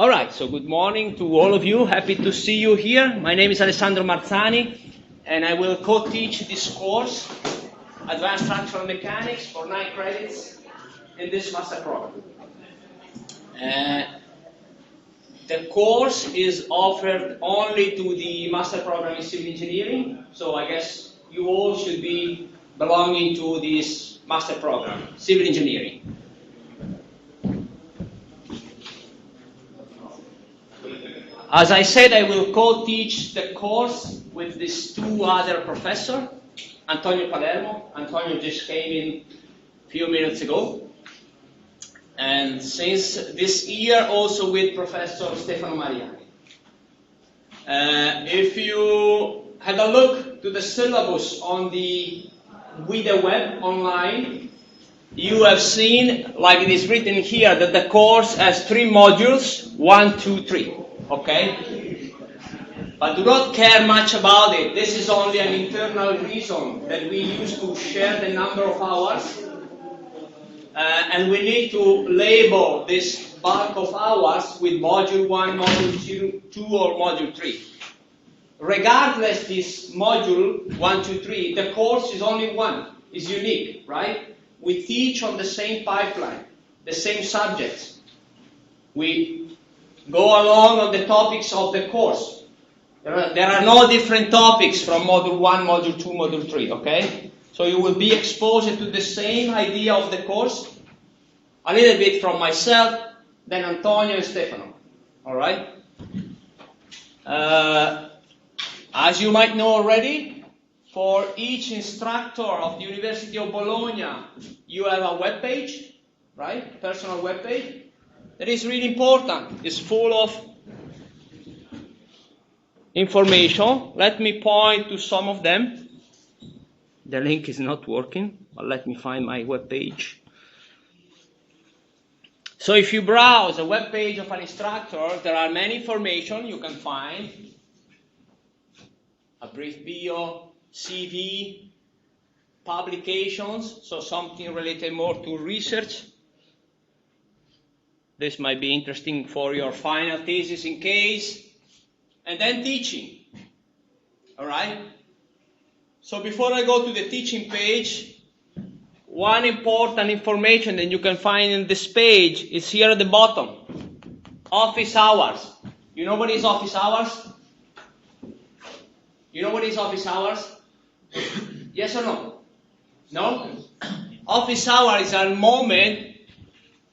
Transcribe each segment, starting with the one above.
All right, so good morning to all of you. Happy to see you here. My name is Alessandro Marzani, and I will co-teach this course, Advanced Structural Mechanics, for 9 credits in this master program. The course is offered only to the master program in civil engineering, so I guess you all should be belonging to this master program, civil engineering. As I said, I will co-teach the course with these 2 other professors, Antonio Palermo. Antonio just came in a few minutes ago. And since this year, also with Professor Stefano Mariani. If you had a look to the syllabus on the Guida web online, you have seen, like it is written here, that the course has 3 modules, 1, 2, 3. Okay? But do not care much about it. This is only an internal reason that we use to share the number of hours. And we need to label this bulk of hours with module 1, module 2, or module 3. Regardless this module 1, 2, 3, the course is only one, is unique, right? We teach on the same pipeline, the same subjects. We go along on the topics of the course. There are no different topics from module 1, module 2, module 3, okay? So you will be exposed to the same idea of the course, a little bit from myself, then Antonio and Stefano, all right? As you might know already, for each instructor of the University of Bologna, you have a web page, right? Personal web page. That is really important. It's full of information. Let me point to some of them. The link is not working, but let me find my web page. So if you browse a web page of an instructor, there are many information you can find. A brief bio, CV, publications, so something related more to research. This might be interesting for your final thesis in case. And then teaching. All right? So before I go to the teaching page, one important information that you can find in this page is here at the bottom. Office hours. You know what is office hours? You know what is office hours? Yes or no? No? Office hour is a moment,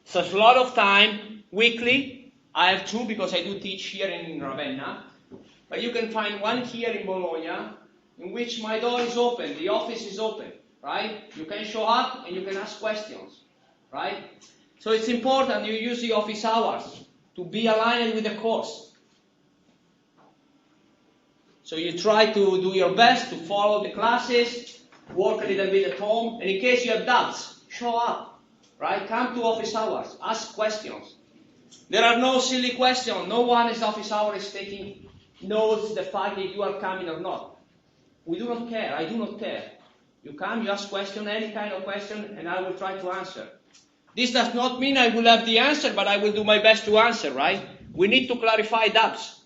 so a lot of time, weekly. I have 2 because I do teach here in Ravenna. But you can find one here in Bologna, in which my door is open, the office is open, right? You can show up and you can ask questions, right? So it's important you use the office hours to be aligned with the course. So you try to do your best to follow the classes, work a little bit at home, and in case you have doubts, show up, right? Come to office hours, ask questions. There are no silly questions. No one in office hours is taking notes the fact that you are coming or not. We do not care. I do not care. You come, you ask question, any kind of question, and I will try to answer. This does not mean I will have the answer, but I will do my best to answer, right? We need to clarify doubts,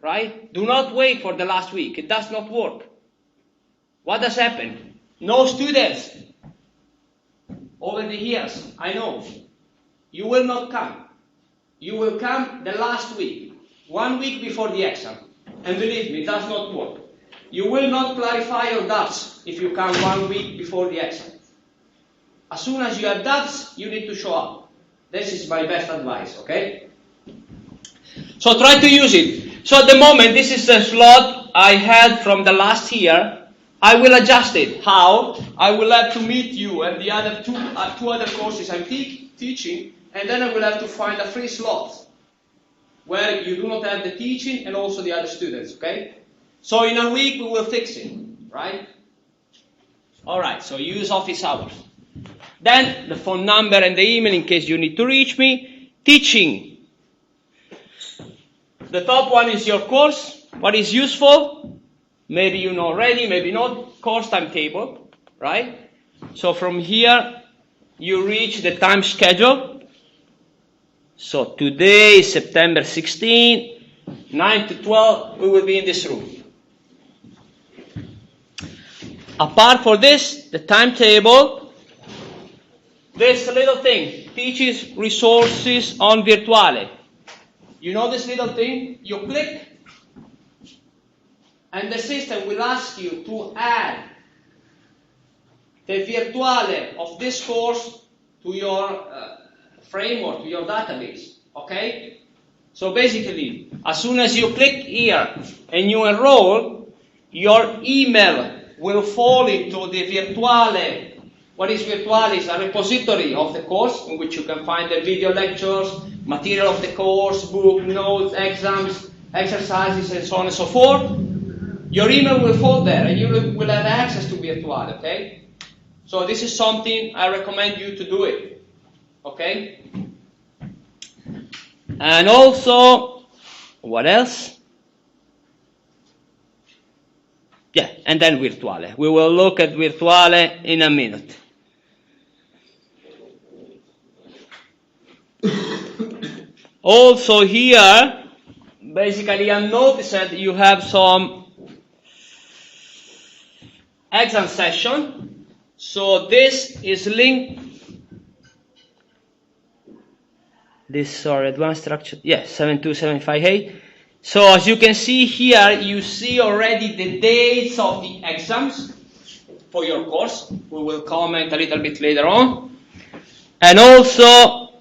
right? Do not wait for the last week. It does not work. What has happened? No students over the years, I know. You will not come. You will come the last week, 1 week before the exam. And believe me, it does not work. You will not clarify your doubts if you come 1 week before the exam. As soon as you have doubts, you need to show up. This is my best advice, okay? So try to use it. So at the moment, this is the slot I had from the last year. I will adjust it. How? I will have to meet you and the other two other courses I'm teaching, and then I will have to find a free slot where you do not have the teaching and also the other students, okay? So in a week we will fix it, right? All right, so use office hours. Then the phone number and the email in case you need to reach me. Teaching. The top one is your course. What is useful? Maybe you know already, maybe not. Course timetable, right? So from here you reach the time schedule. So today is September 16, 9 to 12, we will be in this room. Apart from this, the timetable, this little thing teaches resources on Virtuale. You know this little thing? You click, and the system will ask you to add the Virtuale of this course to your framework, to your database. Okay? So basically, as soon as you click here and you enroll, your email will fall into the Virtuale. What is Virtuale? It's a repository of the course in which you can find the video lectures, material of the course, book, notes, exams, exercises, and so on and so forth. Your email will fall there and you will have access to Virtuale, okay? So this is something I recommend you to do it, okay? And also, what else? Yeah, and then Virtuale. We will look at Virtuale in a minute. Also here, basically I noticed that you have some exam session. So this is linked. Advanced structure. Yes, 72758. So as you can see here, you see already the dates of the exams for your course. We will comment a little bit later on. And also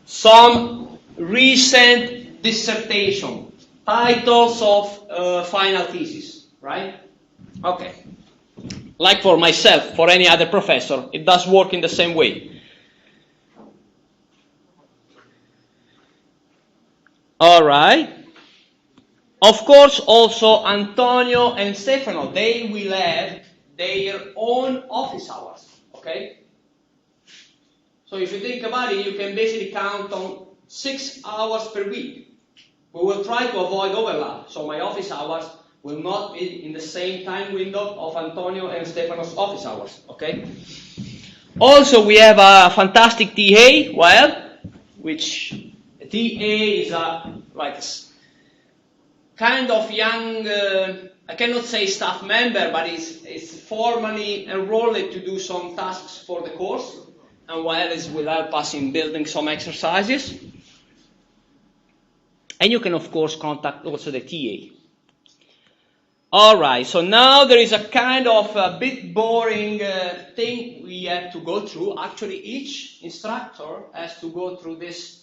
some recent dissertation, titles of final thesis, right? Okay. Like for myself, for any other professor, it does work in the same way. All right. Of course, also Antonio and Stefano, they will have their own office hours, okay? So if you think about it, you can basically count on 6 hours per week. We will try to avoid overlap, so my office hours will not be in the same time window of Antonio and Stefano's office hours, okay? Also, we have a fantastic TA, which TA is like kind of young, I cannot say staff member, but it's formally enrolled to do some tasks for the course, and Wael will help us in building some exercises. And you can, of course, contact also the TA. All right, so now there is a kind of a bit boring thing we have to go through. Actually, each instructor has to go through this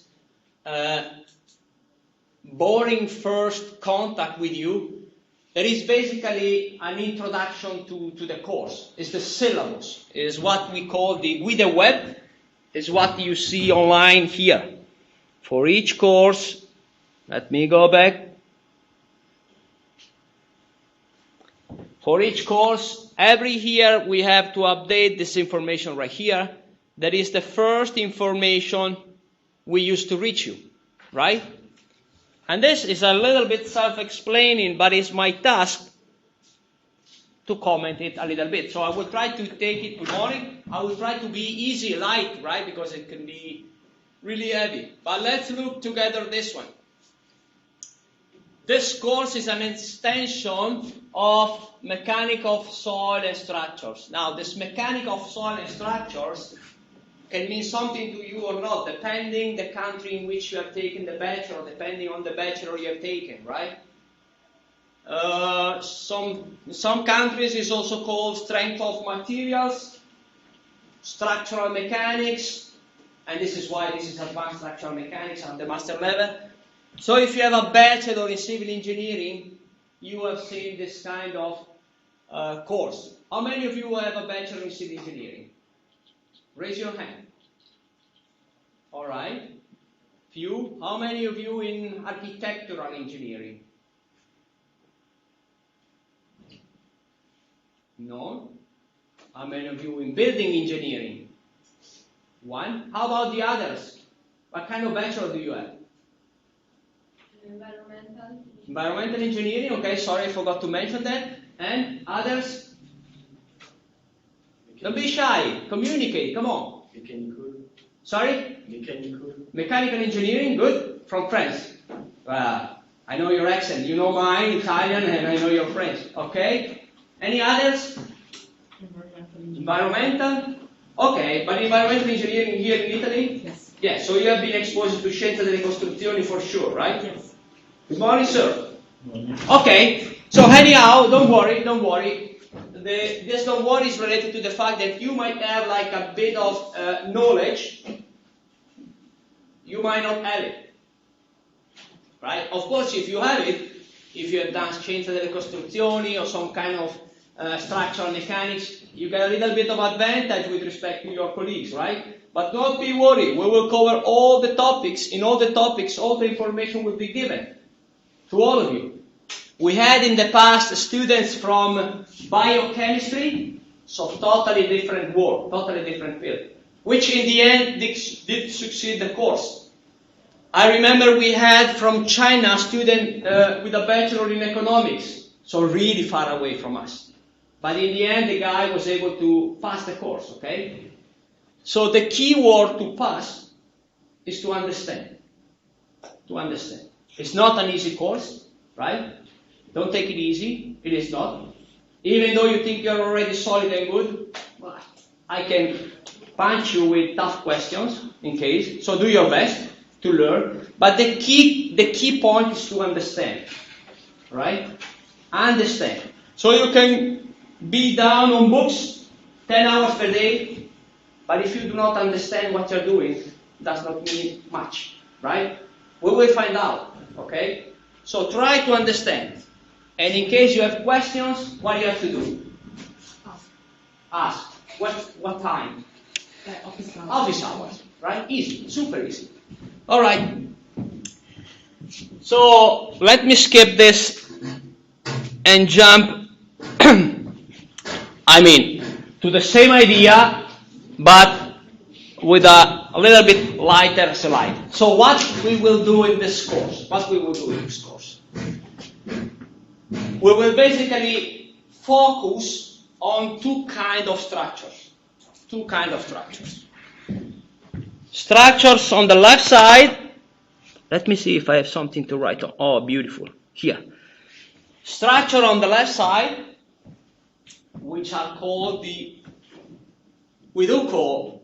boring first contact with you. There is basically an introduction to the course. It's the syllabus. It's what we call the Guide Web. It's what you see online here. For each course, let me go back. For each course, every year we have to update this information right here. That is the first information we used to reach you, right? And this is a little bit self-explaining, but it's my task to comment it a little bit. So I will try to take it, good morning. I will try to be easy, light, right? Because it can be really heavy. But let's look together this one. This course is an extension of mechanics of soil and structures. Now, this mechanics of soil and structures can mean something to you or not, depending the country in which you have taken the bachelor, depending on the bachelor you have taken, right? Some countries is also called strength of materials, structural mechanics, and this is why this is advanced structural mechanics at the master level. So if you have a bachelor in civil engineering, you have seen this kind of course. How many of you have a bachelor in civil engineering? Raise your hand. All right. Few. How many of you in architectural engineering? No. How many of you in building engineering? One. How about the others? What kind of bachelor do you have? Environmental engineering. Okay, sorry, I forgot to mention that. And others? Don't be shy. Communicate. Come on. Sorry? Mechanical. Mechanical engineering, good. From France. I know your accent. You know mine, Italian, and I know your French. Okay? Any others? Environmental? Okay, but environmental engineering here in Italy? Yes. Yes, so you have been exposed to Scienze delle Costruzioni for sure, right? Yes. Good morning, sir. Okay, so anyhow, don't worry. This don't worry is related to the fact that you might have like a bit of knowledge. You might not have it. Right? Of course, if you have it, if you have done Scienze delle Costruzioni or some kind of structural mechanics, you get a little bit of advantage with respect to your colleagues, right? But don't be worried. We will cover all the topics. In all the topics, all the information will be given to all of you. We had in the past students from biochemistry, so totally different world, totally different field, which in the end did succeed the course. I remember we had from China a student with a bachelor in economics, so really far away from us. But in the end, the guy was able to pass the course, okay? So the key word to pass is to understand. To understand. It's not an easy course, right? Don't take it easy. It is not. Even though you think you're already solid and good, well, I can punch you with tough questions in case. So do your best to learn. But the key point is to understand, right? Understand. So you can be down on books 10 hours per day, but if you do not understand what you're doing, it does not mean much, right? We will find out, okay? So try to understand. And in case you have questions, what do you have to do? Ask. What time? Office hours. Office hours, right? Easy, super easy. All right. So let me skip this and jump, to the same idea, but with a little bit lighter slide. So what we will do in this course? We will basically focus on two kind of structures. Structures on the left side. Let me see if I have something to write on. Oh, beautiful. Here. Structure on the left side, which are called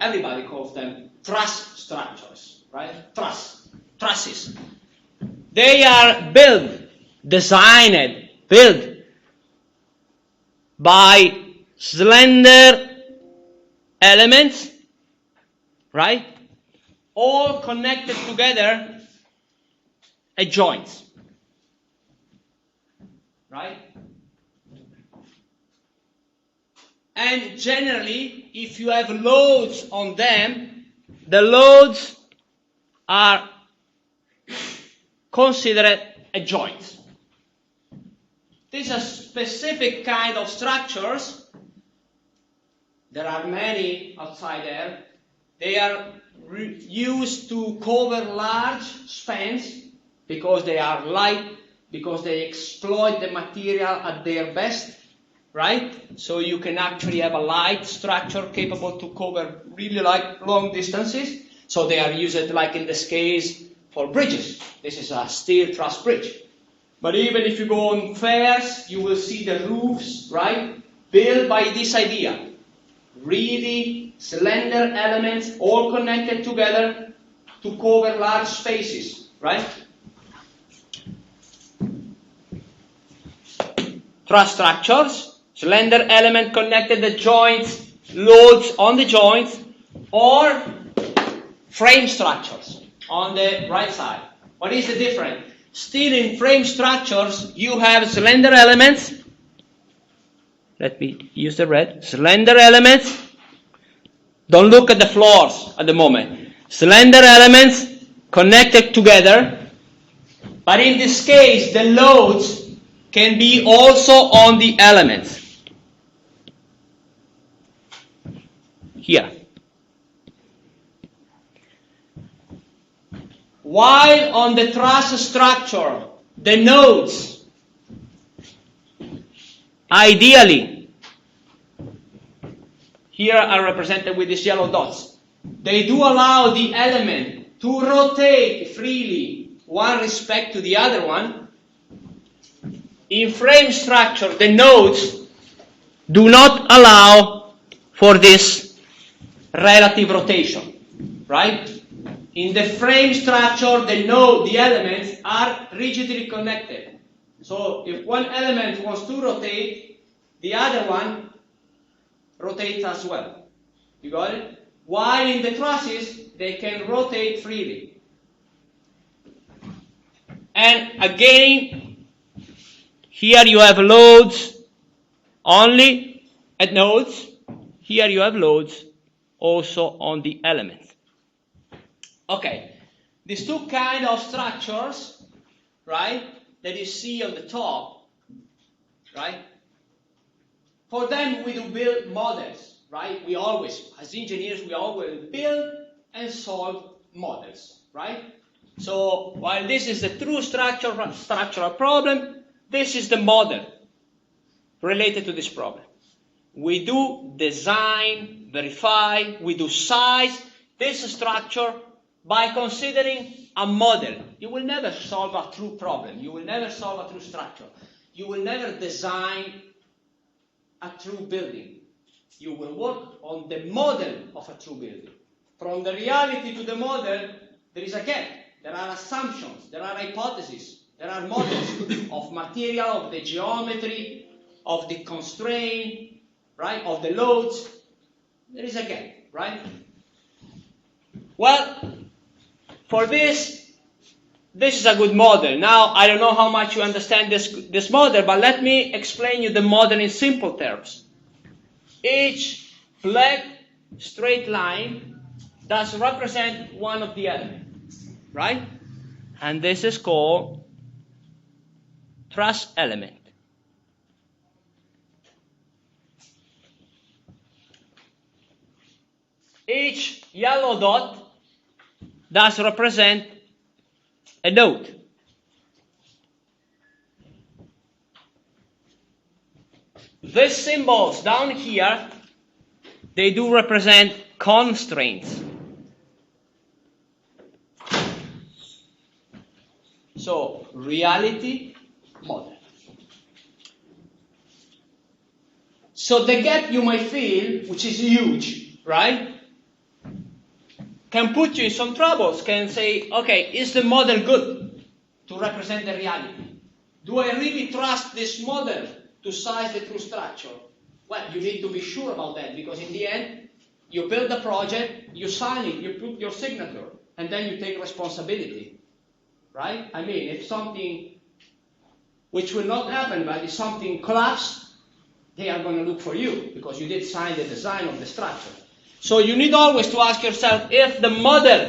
everybody calls them truss structures, right? Trusses. They are built by slender elements, right? All connected together at joints, right? And generally, if you have loads on them, the loads are considered a joint. These are specific kind of structures. There are many outside there. They are used to cover large spans because they are light, because they exploit the material at their best, right? So you can actually have a light structure capable to cover really long distances. So they are used, like in this case, for bridges. This is a steel truss bridge. But even if you go on fairs, you will see the roofs, right? Built by this idea. Really slender elements, all connected together to cover large spaces, right? Truss structures, slender element connected to joints, loads on the joints, or frame structures on the right side. What is the difference? Still in frame structures, you have slender elements. Let me use the red. Slender elements. Don't look at the floors at the moment. Slender elements connected together. But in this case, the loads can be also on the elements. Here. While on the truss structure, the nodes, ideally, here are represented with these yellow dots. they do allow the element to rotate freely one respect to the other one. In frame structure, the nodes do not allow for this relative rotation, right? In the frame structure, the elements are rigidly connected. So if one element wants to rotate, the other one rotates as well. You got it? While in the trusses, they can rotate freely. And again, here you have loads only at nodes. Here you have loads also on the elements. Okay, these two kind of structures, right, that you see on the top, right? For them, we do build models, right? We always, as engineers, we always build and solve models, right? So while this is the true structural problem, this is the model related to this problem. We do design, verify, we do size this structure by considering a model. You will never solve a true problem. You will never solve a true structure. You will never design a true building. You will work on the model of a true building. From the reality to the model, there is a gap. There are assumptions, there are hypotheses, there are models of material, of the geometry, of the constraint, right, of the loads. There is a gap, right? Well, for this is a good model. Now, I don't know how much you understand this model, but let me explain you the model in simple terms. Each black straight line does represent one of the elements, right? And this is called truss element. Each yellow dot does represent a node. These symbols down here, they do represent constraints. So, reality, model. So the gap you might feel, which is huge, right, can put you in some troubles, can say, okay, is the model good to represent the reality? Do I really trust this model to size the true structure? Well, you need to be sure about that, because in the end, you build the project, you sign it, you put your signature, and then you take responsibility, right? I mean, if something, which will not happen, but if something collapses, they are going to look for you, because you did sign the design of the structure. So you need always to ask yourself if the model,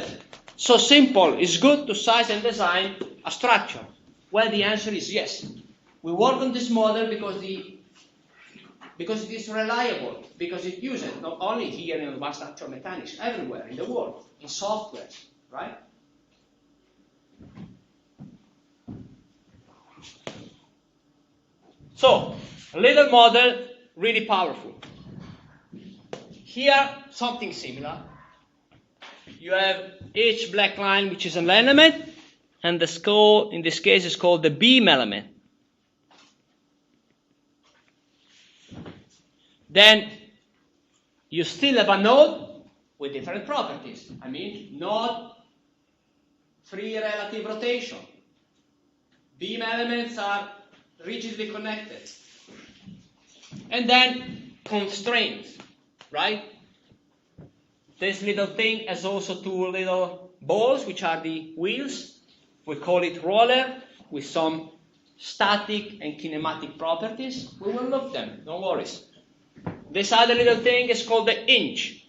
so simple, is good to size and design a structure. Well, the answer is yes. We work on this model because it is reliable, because it uses not only here in advanced structural mechanics, everywhere in the world, in software, right? So, a little model, really powerful. Here, something similar. You have each black line, which is an element, and the skull, in this case, is called the beam element. Then, you still have a node with different properties. I mean, node, free relative rotation. Beam elements are rigidly connected. And then, constraints. Right? This little thing has also two little balls, which are the wheels. We call it roller, with some static and kinematic properties. We will look them, don't worry. This other little thing is called the hinge,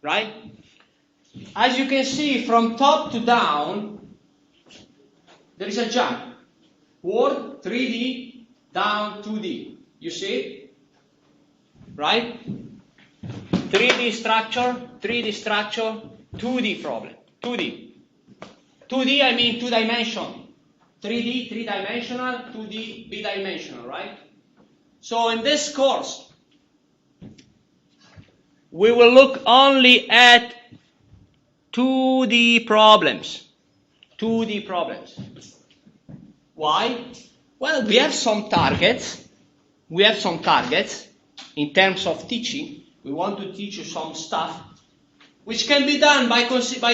right? As you can see, from top to down, there is a jump. Word 3D, down 2D. You see it? Right? 3D structure, 2D problem, 2D. 2D, I mean 2-dimensional. 3D, 3-dimensional, 2D, bidimensional, right? So in this course, we will look only at 2D problems. 2D problems. Why? Well, we have some targets. We have some targets in terms of teaching. We want to teach you some stuff which can be done by considering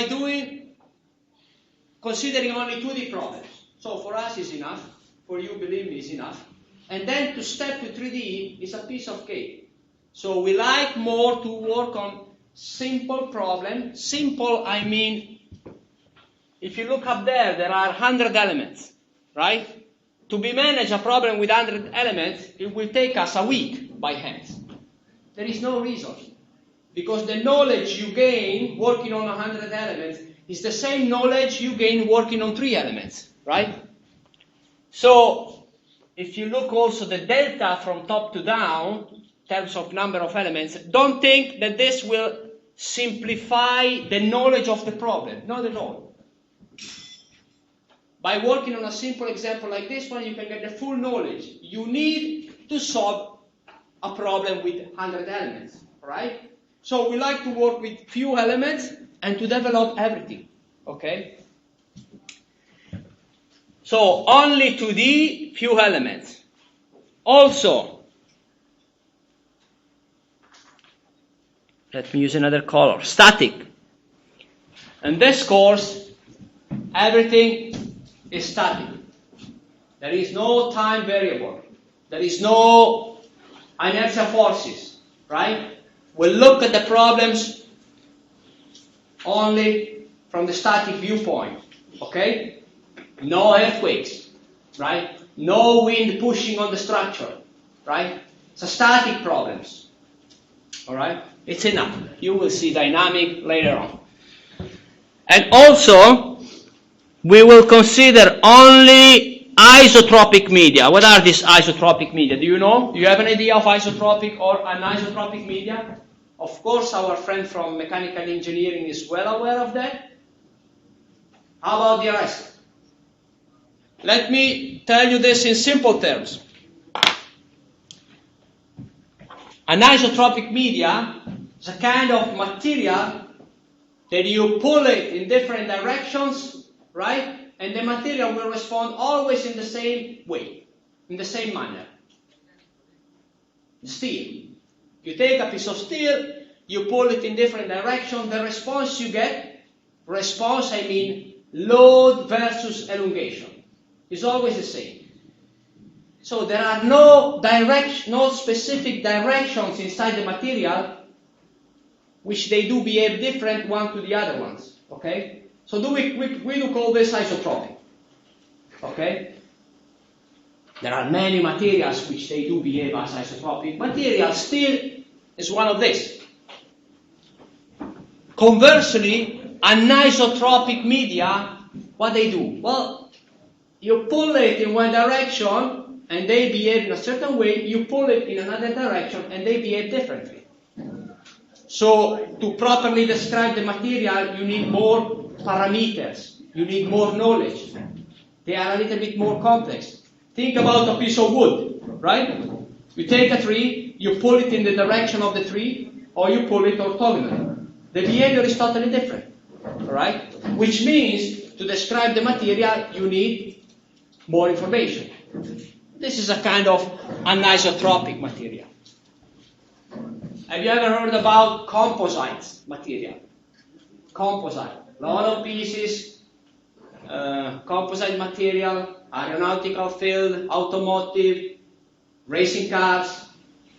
only 2D problems. So for us is enough. For you, believe me, is enough. And then to step to 3D is a piece of cake. So we like more to work on simple problems. Simple, I mean, if you look up there are 100 elements, right? To be managed a problem with 100 elements, it will take us a week by hand. There is no reason. Because the knowledge you gain working on 100 elements is the same knowledge you gain working on 3 elements, right? So, if you look also the delta from top to down, in terms of number of elements, don't think that this will simplify the knowledge of the problem. Not at all. By working on a simple example like this one, you can get the full knowledge you need to solve a problem with 100 elements, right? So we like to work with few elements and to develop everything, okay? So only 2D, few elements. Also, let me use another color, static. In this course, everything is static. There is no time variable. There is no inertia forces, right? We'll look at the problems only from the static viewpoint, okay? No earthquakes, right? No wind pushing on the structure, right? It's a static problems, all right? It's enough. You will see dynamic later on. And also, we will consider only isotropic media. What are these isotropic media? Do you know? Do you have an idea of isotropic or anisotropic media? Of course, our friend from mechanical engineering is well aware of that. How about the rest? Let me tell you this in simple terms. Anisotropic media is a kind of material that you pull it in different directions, right? And the material will respond always in the same way, in the same manner. Steel. You take a piece of steel, you pull it in different directions, the response you get, response I mean load versus elongation, is always the same. So there are no specific directions inside the material which they do behave different one to the other ones. Okay? So we do call this isotropic. Okay? There are many materials which they do behave as isotropic materials. Steel is one of these. Conversely, anisotropic media, what they do? Well, you pull it in one direction and they behave in a certain way. You pull it in another direction and they behave differently. So, to properly describe the material, you need more parameters. You need more knowledge. They are a little bit more complex. Think about a piece of wood, right? You take a tree, you pull it in the direction of the tree, or you pull it orthogonally. The behavior is totally different, right? Which means, to describe the material, you need more information. This is a kind of anisotropic material. Have you ever heard about composites material? Composite. A lot of pieces, composite material, aeronautical field, automotive, racing cars,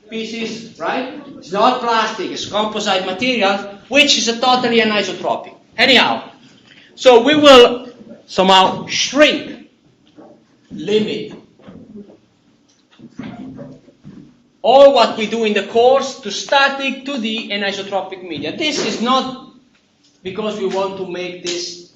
pieces, right? It's not plastic, it's composite material, which is a totally anisotropic. Anyhow, so we will somehow shrink, limit, all what we do in the course to static, 2D, and isotropic media. This is not because we want to make this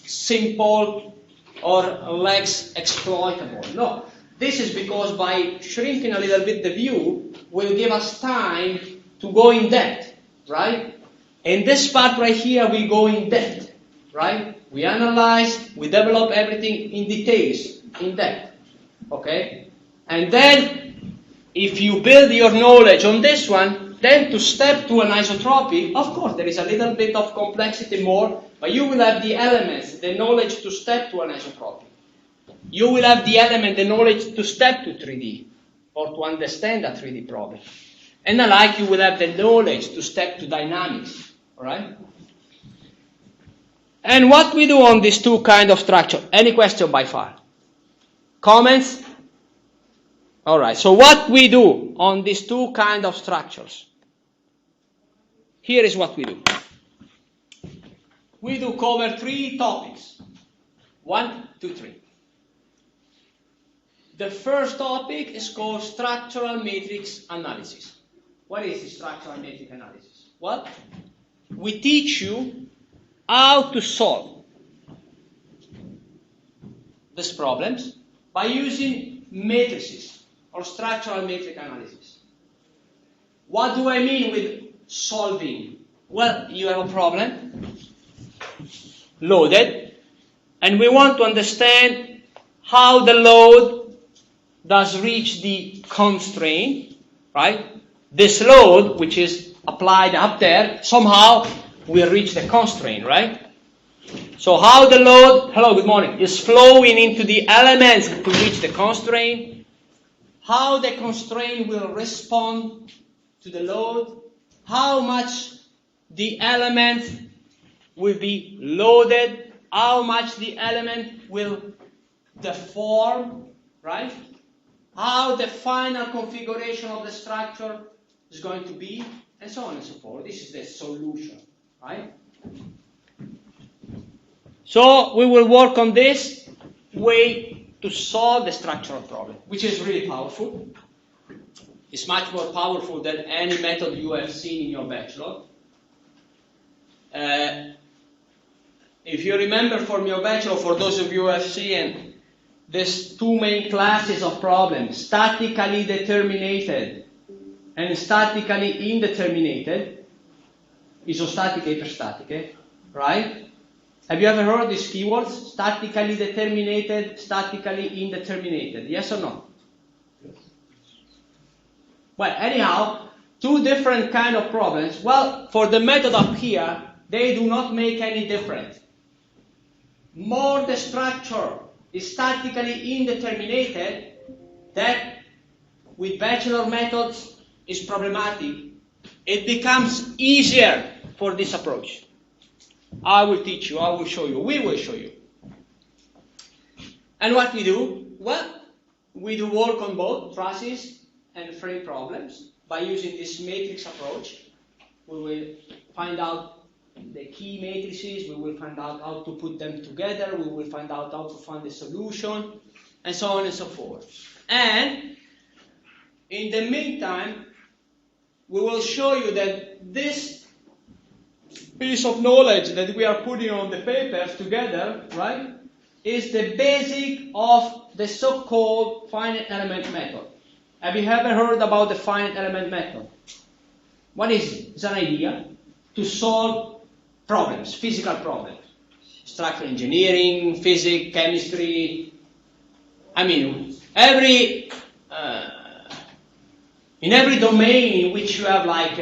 simple or less exploitable. No. This is because by shrinking a little bit the view will give us time to go in depth, right? In this part right here, we go in depth, right? We analyze, we develop everything in details, in depth, okay? And then, if you build your knowledge on this one Then to step to an isotropic, of course, there is a little bit of complexity more, but you will have the elements, the knowledge to step to an isotropic. You will have the element, the knowledge to step to 3D, or to understand a 3D problem. And alike, you will have the knowledge to step to dynamics, all right? And what we do on these two kind of structure? Any question by far? Comments? All right, so what we do on these two kind of structures? Here is what we do. We do cover 3 topics. 1, 2, 3. The first topic is called structural matrix analysis. What is the structural matrix analysis? Well, we teach you how to solve these problems by using matrices or structural matrix analysis. What do I mean with solving? Well, you have a problem loaded, and we want to understand how the load does reach the constraint, right? This load, which is applied up there, somehow will reach the constraint, right? So how the load, hello, good morning, is flowing into the elements to reach the constraint, how the constraint will respond to the load, how much the element will be loaded, how much the element will deform, right? How the final configuration of the structure is going to be, and so on and so forth. This is the solution, right? So we will work on this way to solve the structural problem, which is really powerful. It's much more powerful than any method you have seen in your bachelor. If you remember from your bachelor, for those of you who have seen, there's 2 main classes of problems, statically determinated and statically indeterminated, isostatic, hyperstatic, right? Have you ever heard these keywords? Statically determinated, statically indeterminated, yes or no? Yes. Well, anyhow, 2 different kind of problems. Well, for the method up here, they do not make any difference. More the structure is statically indeterminated, that with bachelor methods is problematic. It becomes easier for this approach. I will teach you, I will show you, we will show you. And what we do? Well, we do work on both trusses and frame problems by using this matrix approach. We will find out the key matrices, we will find out how to put them together, we will find out how to find the solution, and so on and so forth. And in the meantime, we will show you that this piece of knowledge that we are putting on the papers together, right, is the basic of the so-called finite element method. Have you ever heard about the finite element method? What is it? It's an idea to solve problems, physical problems. Structural engineering, physics, chemistry. I mean, in every domain in which you have like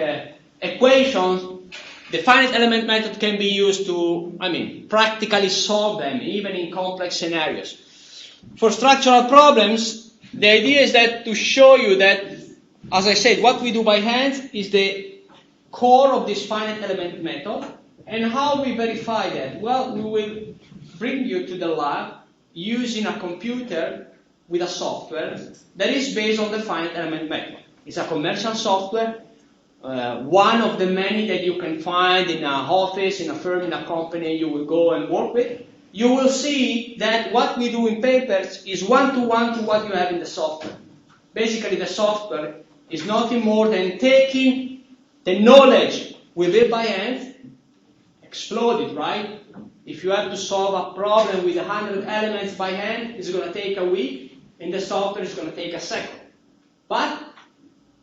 equations, the finite element method can be used to, practically solve them, even in complex scenarios. For structural problems, the idea is that to show you that, as I said, what we do by hand is the core of this finite element method. And how we verify that? Well, we will bring you to the lab using a computer with a software that is based on the finite element method. It's a commercial software, one of the many that you can find in an office, in a firm, in a company you will go and work with. You will see that what we do in papers is one-to-one to what you have in the software. Basically, the software is nothing more than taking the knowledge we build by hand, explode it, right? If you have to solve a problem with 100 elements by hand, it's going to take a week. In the software, it's going to take a second. But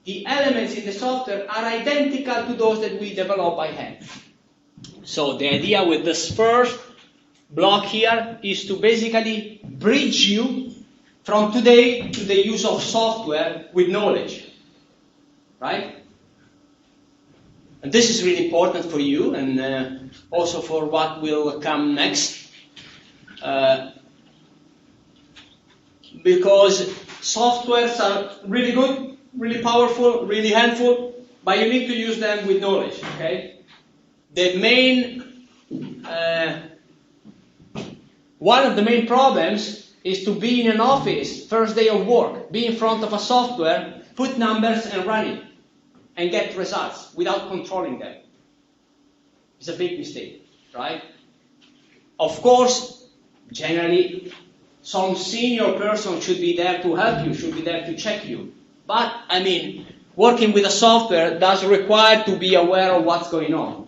the elements in the software are identical to those that we develop by hand. So the idea with this first block here is to basically bridge you from today to the use of software with knowledge, right? And this is really important for you and also for what will come next. Because softwares are really good, really powerful, really helpful, but you need to use them with knowledge, okay? One of the main problems is to be in an office, first day of work, be in front of a software, put numbers and run it, and get results without controlling them. It's a big mistake, right? Of course, generally, some senior person should be there to help you, should be there to check you. But, I mean, working with a software does require to be aware of what's going on.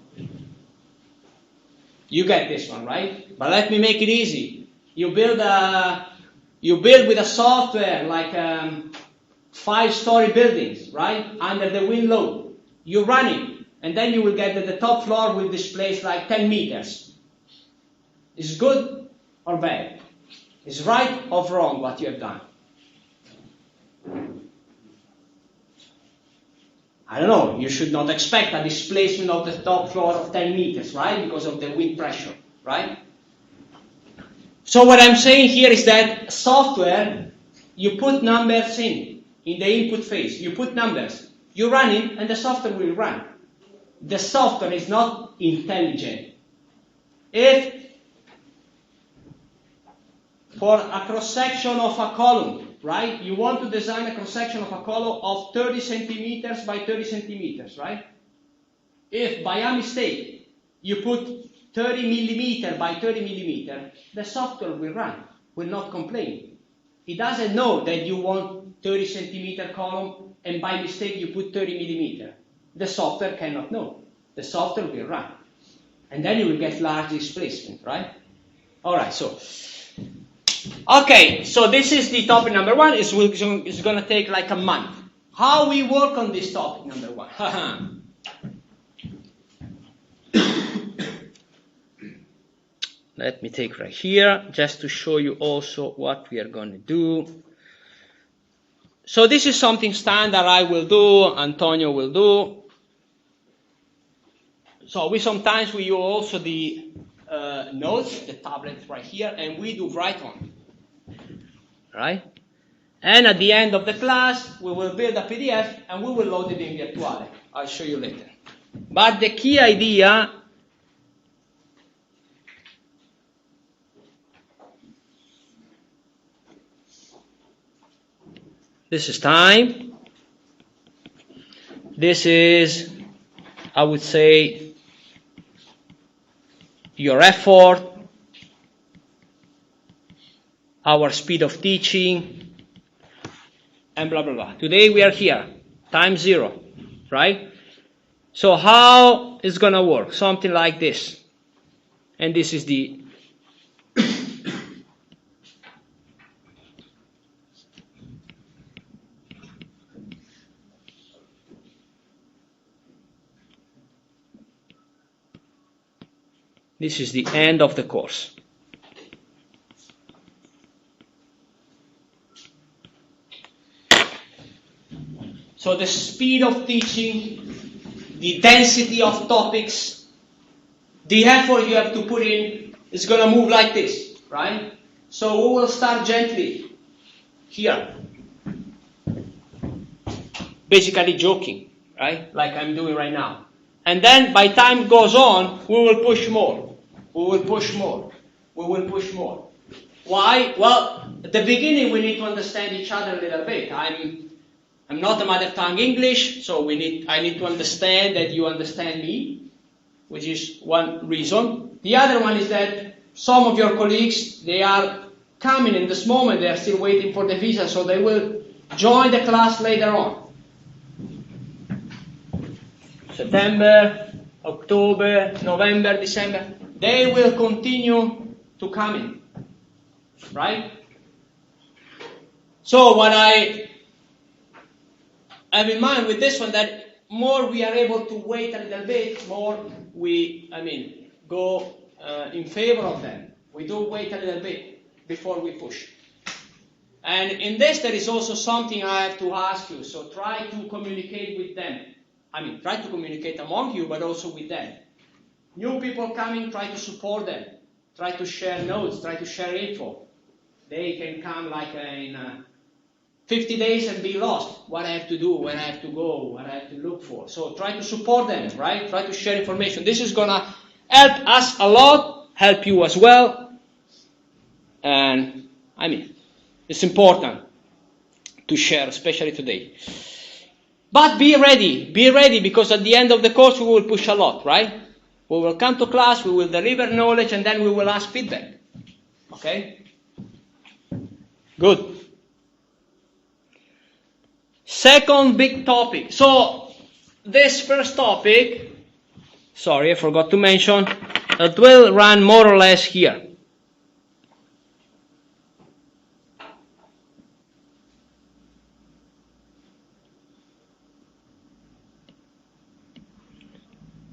You get this one, right? But let me make it easy. You build with a software like 5-story buildings, right? Under the wind load. You run it, and then you will get that the top floor will displace like 10 meters. Is it good or bad? Is right or wrong what you have done? I don't know, you should not expect a displacement of the top floor of 10 meters, right? Because of the wind pressure, right? So what I'm saying here is that software, you put numbers in the input phase. You put numbers, you run it, and the software will run. The software is not intelligent. If for a cross-section of a column, right? You want to design a cross-section of a column of 30 centimeters by 30 centimeters, right? If by a mistake you put 30 millimeter by 30 millimeter, the software will run, will not complain. It doesn't know that you want 30 centimeter column and by mistake you put 30 millimeter. The software cannot know. The software will run. And then you will get large displacement, right? Alright, so this is the topic number 1. It's going to take like a month. How we work on this topic number 1? Let me take right here, just to show you also what we are going to do. So this is something standard I will do, Antonio will do. So we use also the notes, the tablet right here, and we do write on. Right? And at the end of the class, we will build a PDF and we will load it in Virtuale. I'll show you later. But the key idea this is time. This is, I would say, your effort, our speed of teaching, and blah, blah, blah. Today we are here, time 0, right? So how it's going to work? Something like this. And this is the end of the course. So the speed of teaching, the density of topics, the effort you have to put in is going to move like this, right? So we will start gently here. Basically joking, right? Like I'm doing right now. And then by time goes on, we will push more. We will push more. We will push more. Why? Well, at the beginning we need to understand each other a little bit. I'm not a mother tongue English, so I need to understand that you understand me, which is one reason. The other one is that some of your colleagues, they are coming in this moment, they are still waiting for the visa, so they will join the class later on. September, October, November, December, they will continue to come in, right? So what I have in mind with this one, that more we are able to wait a little bit, more we, go in favor of them. We do wait a little bit before we push. And in this, there is also something I have to ask you. So try to communicate with them. try to communicate among you, but also with them. New people coming, try to support them. Try to share notes, try to share info. They can come like in 50 days and be lost. What I have to do, where I have to go, what I have to look for. So try to support them, right? Try to share information. This is going to help us a lot, help you as well. And it's important to share, especially today. But be ready, because at the end of the course we will push a lot, right? We will come to class, we will deliver knowledge, and then we will ask feedback. Okay? Good. Second big topic. So, this first topic, sorry, I forgot to mention, it will run more or less here.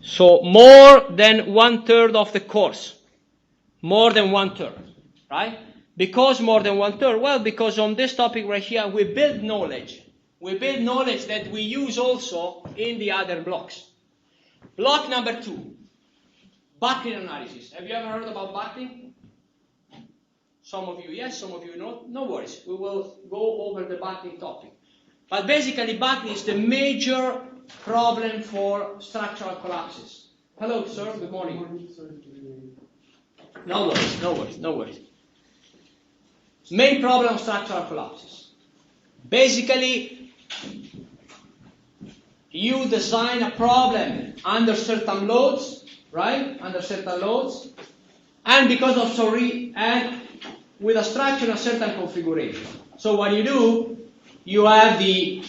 So more than 1/3 of the course. More than 1/3, right? Because more than 1/3? Well, because on this topic right here, we build knowledge. We build knowledge that we use also in the other blocks. Block number 2, buckling analysis. Have you ever heard about buckling? Some of you yes, some of you no. No worries. We will go over the buckling topic. But basically, buckling is the major problem for structural collapses. Hello, sir. Good morning. No worries. Main problem of structural collapses. Basically, you design a problem under certain loads, right? Under certain loads, and because of and with a structure in a certain configuration. So what you do, you have the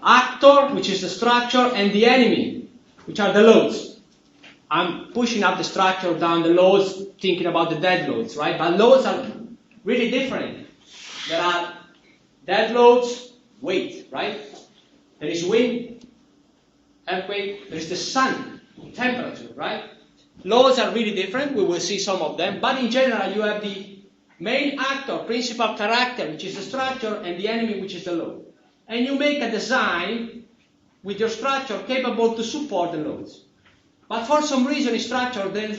actor, which is the structure, and the enemy, which are the loads. I'm pushing up the structure, down the loads, thinking about the dead loads, right? But loads are really different. There are dead loads, weight, right? There is wind, earthquake, there is the sun, temperature, right? Loads are really different, we will see some of them, but in general you have the main actor, principal character, which is the structure, and the enemy, which is the load. And you make a design with your structure capable to support the loads. But for some reason, the structure can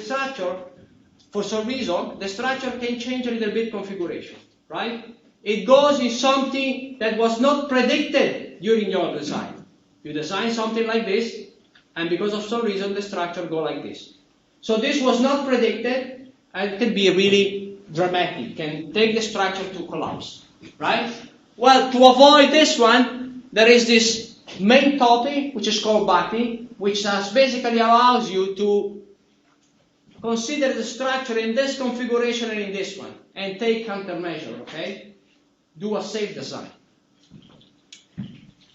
change a little bit configuration, right? It goes in something that was not predicted during your design. You design something like this, and because of some reason, the structure goes like this. So this was not predicted, and it can be really dramatic, can take the structure to collapse, right? Well, to avoid this one, there is this main topic, which is called buckling, which basically allows you to consider the structure in this configuration and in this one, and take countermeasure, okay? Do a safe design.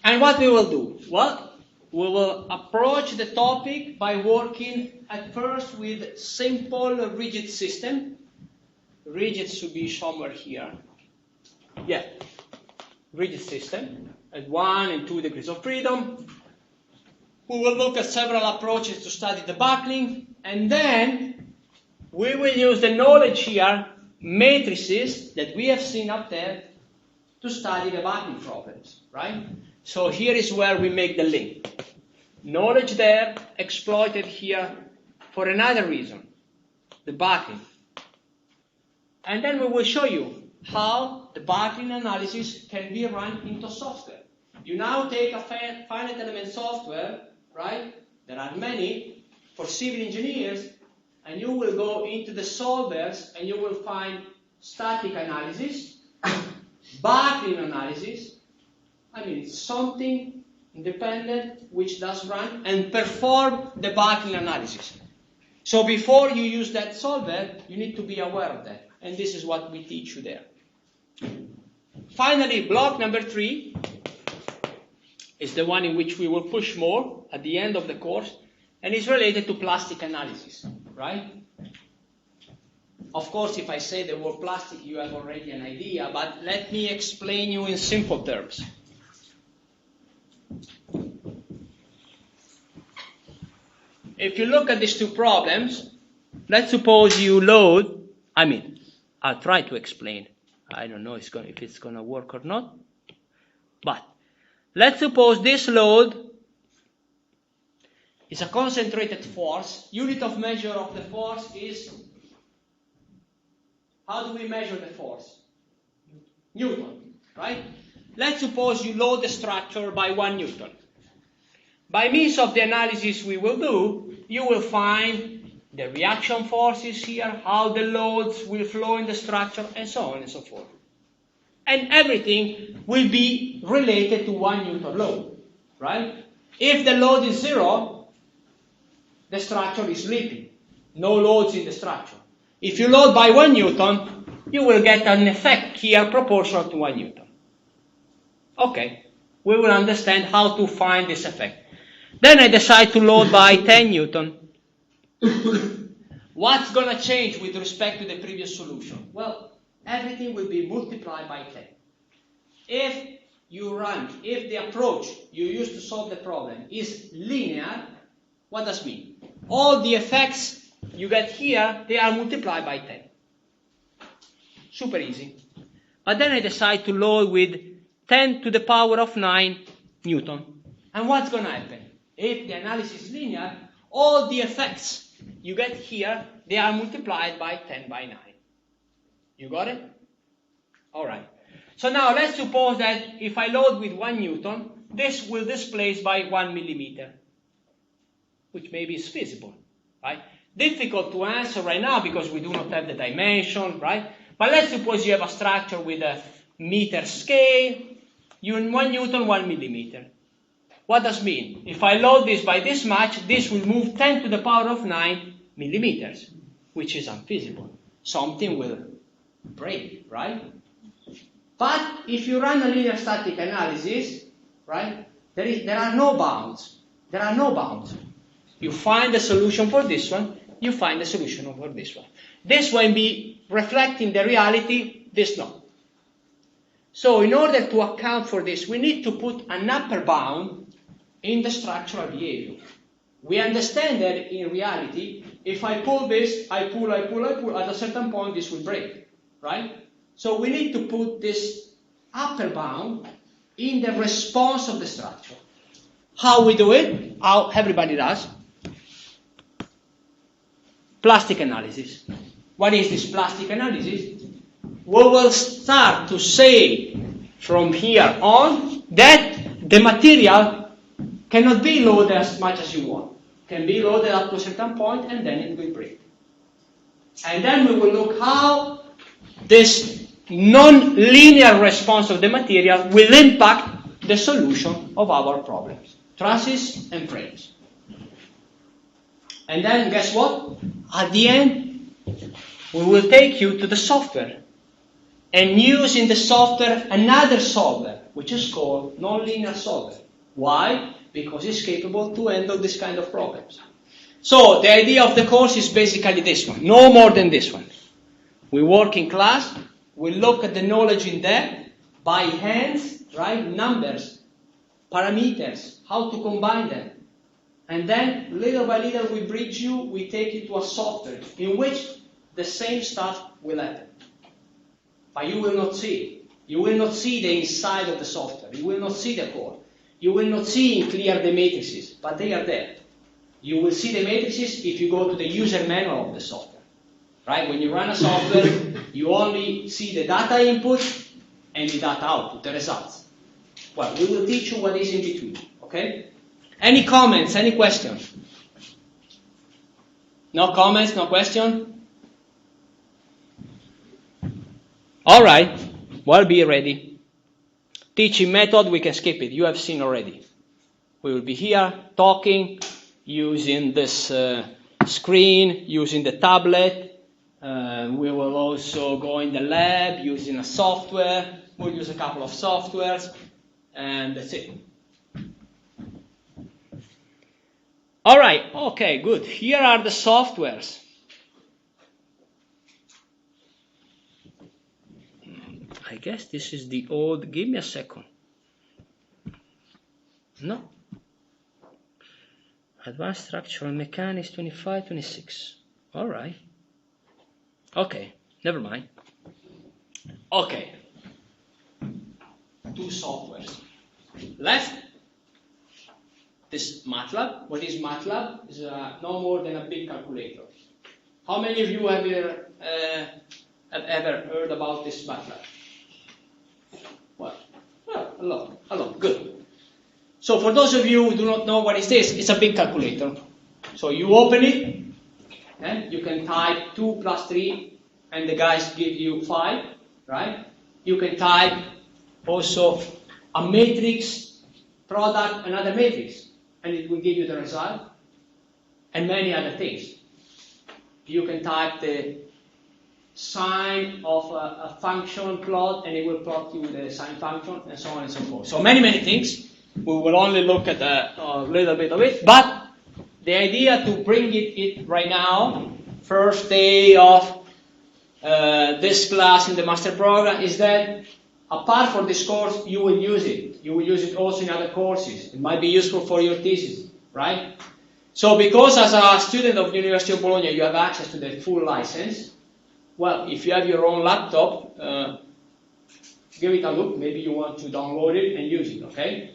And what we will do? Well, we will approach the topic by working at first with simple rigid system. Rigid should be somewhere here. Yeah. Rigid system at 1 and 2 degrees of freedom. We will look at several approaches to study the buckling, and then we will use the knowledge here, matrices that we have seen up there, to study the buckling problems, right? So here is where we make the link. Knowledge there, exploited here for another reason, the buckling. And then we will show you how the buckling analysis can be run into software. You now take a finite element software, right? There are many for civil engineers, and you will go into the solvers and you will find static analysis, buckling analysis. It's something independent which does run and perform the buckling analysis. So before you use that solver, you need to be aware of that. And this is what we teach you there. Finally, block number 3 is the one in which we will push more at the end of the course, and is related to plastic analysis, right? Of course, if I say the word plastic, you have already an idea, but let me explain you in simple terms. If you look at these two problems, let's suppose you load, I'll try to explain. I don't know if it's going to work or not. But let's suppose this load is a concentrated force. Unit of measure of the force is, how do we measure the force? Newton, right? Let's suppose you load the structure by 1 Newton. By means of the analysis we will do, you will find the reaction forces here, how the loads will flow in the structure, and so on and so forth. And everything will be related to 1 Newton load, right? If the load is 0, the structure is sleeping. No loads in the structure. If you load by 1 Newton, you will get an effect here proportional to 1 Newton. Okay, we will understand how to find this effect. Then I decide to load by 10 Newton. What's going to change with respect to the previous solution? Well, everything will be multiplied by 10. If the approach you use to solve the problem is linear, what does it mean? All the effects you get here, they are multiplied by 10. Super easy. But then I decide to load with 10 to the power of 9 Newton. And what's going to happen? If the analysis is linear, all the effects you get here, they are multiplied by 10 by 9. You got it? All right. So now let's suppose that if I load with 1 Newton, this will displace by 1 millimeter, which maybe is feasible, right? Difficult to answer right now because we do not have the dimension, right? But let's suppose you have a structure with a meter scale, you in 1 Newton, 1 millimeter. What does it mean? If I load this by this much, this will move 10 to the power of 9 millimeters, which is unfeasible. Something will break, right? But if you run a linear static analysis, right, there are no bounds. There are no bounds. You find the solution for this one, you find the solution for this one. This one be reflecting the reality, this no. So in order to account for this, we need to put an upper bound in the structural behavior. We understand that in reality, if I pull this, I pull, at a certain point this will break, right? So we need to put this upper bound in the response of the structure. How we do it? How everybody does? Plastic analysis. What is this plastic analysis? We will start to say from here on that the material cannot be loaded as much as you want. Can be loaded up to a certain point and then it will break. And then we will look how this non-linear response of the material will impact the solution of our problems. Trusses and frames. And then guess what? At the end, we will take you to the software and use in the software another solver, which is called nonlinear solver. Why? Because it's capable to handle this kind of problems. So the idea of the course is basically this one, no more than this one. We work in class, we look at the knowledge in depth, by hands, right? Numbers, parameters, how to combine them. And then, little by little, we bridge you, we take you to a software in which the same stuff will happen. But you will not see it. You will not see the inside of the software. You will not see the code. You will not see in clear the matrices, but they are there. You will see the matrices if you go to the user manual of the software. Right? When you run a software, you only see the data input and the data output, the results. Well, we will teach you what is in between. Okay? Any comments? Any questions? No comments? No question? All right. Well, be ready. Teaching method, we can skip it. You have seen already. We will be here talking, using this screen, using the tablet. We will also go in the lab using a software. We'll use a couple of softwares, and that's it. All right, okay, good. Here are the softwares. I guess this is the old, give me a second. No. Advanced Structural Mechanics 25, 26. All right. Okay, never mind. Okay. Two softwares. Left this MATLAB. What is MATLAB? It's no more than a big calculator. How many of you have ever heard about this MATLAB? Well, a lot. Good. So for those of you who do not know what is this, it's a big calculator. So you open it, and you can type 2 plus 3, and the guys give you 5, right? You can type also a matrix, product, another matrix, and it will give you the result, and many other things. You can type the sign of a function plot, and it will plot you the sign function, and so on and so forth. So many things. We will only look at a little bit of it, but the idea to bring it right now, first day of this class in the master program, is that apart from this course, you will use it. You will use it also in other courses. It might be useful for your thesis, right? So because as a student of the University of Bologna, you have access to the full license, well, if you have your own laptop, give it a look. Maybe you want to download it and use it, okay?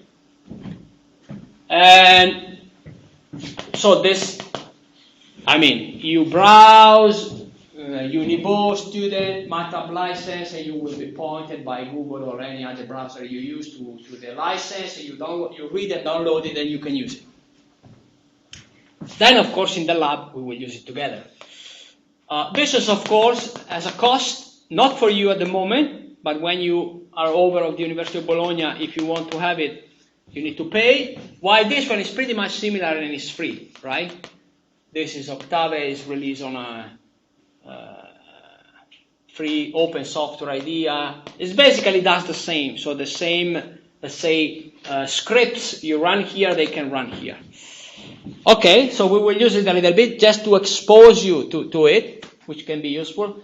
And so this, you browse Unibo student MATLAB license, and you will be pointed by Google or any other browser you use to the license, and you read and download it, and you can use it. Then, of course, in the lab, we will use it together. This is, of course, as a cost, not for you at the moment, but when you are over of the University of Bologna, if you want to have it, you need to pay. While this one is pretty much similar and is free, right? This is Octave, is released on a free open software idea. It basically does the same. So the same, let's say, scripts you run here, they can run here. Okay, so we will use it a little bit just to expose you to it, which can be useful.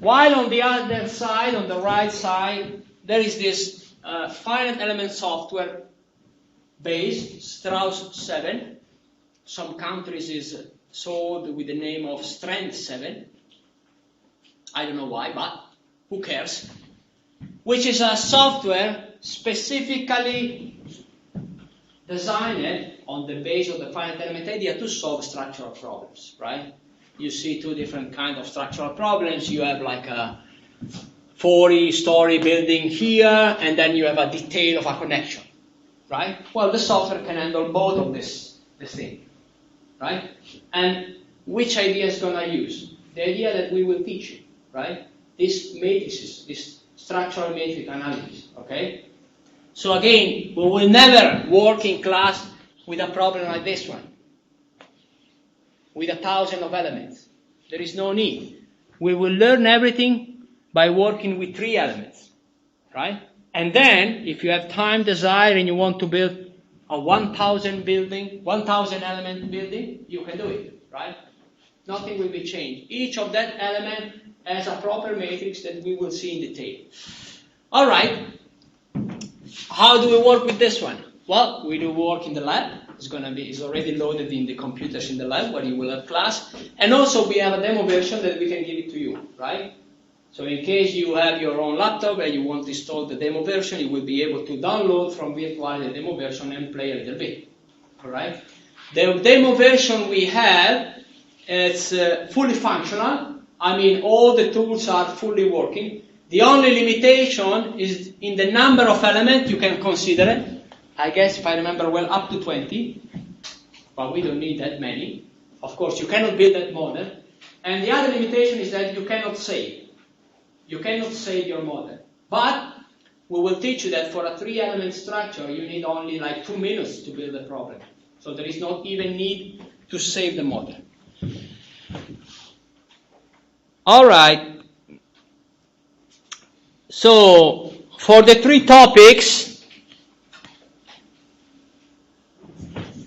While on the other side, on the right side, there is this finite element software base, Strauss 7. Some countries is sold with the name of Strand 7. I don't know why, but who cares? Which is a software specifically designed on the base of the finite element idea to solve structural problems, right? You see two different kinds of structural problems. You have like a 40-story building here, and then you have a detail of a connection, right? Well, the software can handle both of this thing, right? And which idea is going to use? The idea that we will teach you, right? These matrices, this structural matrix analysis, okay? So again, we will never work in class with a problem like this one, with 1,000 of elements. There is no need. We will learn everything by working with 3 elements, right? And then, if you have time, desire, and you want to build a 1,000 element building, you can do it, right? Nothing will be changed. Each of that element has a proper matrix that we will see in detail. All right. How do we work with this one? Well, we do work in the lab. It's already loaded in the computers in the lab where you will have class. And also we have a demo version that we can give it to you, right? So in case you have your own laptop and you want to install the demo version, you will be able to download from virtually the demo version and play a little bit. All right? The demo version we have, it's fully functional. All the tools are fully working. The only limitation is in the number of elements you can consider it. I guess, if I remember well, up to 20. But we don't need that many. Of course, you cannot build that model. And the other limitation is that you cannot save. You cannot save your model. But we will teach you that for a 3-element structure, you need only like 2 minutes to build a problem. So there is not even need to save the model. All right. So, for the 3 topics,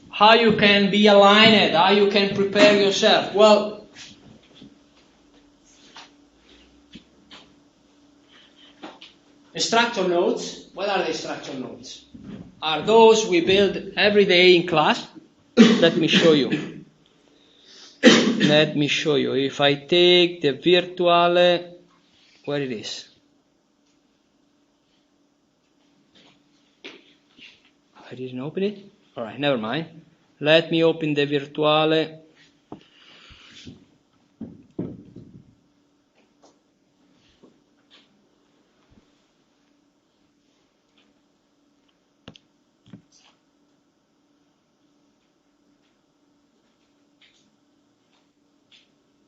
how you can be aligned, how you can prepare yourself. Well, the structure nodes, what are the structure nodes? Are those we build every day in class? Let me show you. Let me show you. If I take the virtual, where it is? I didn't open it. Alright, never mind. Let me open the virtuale.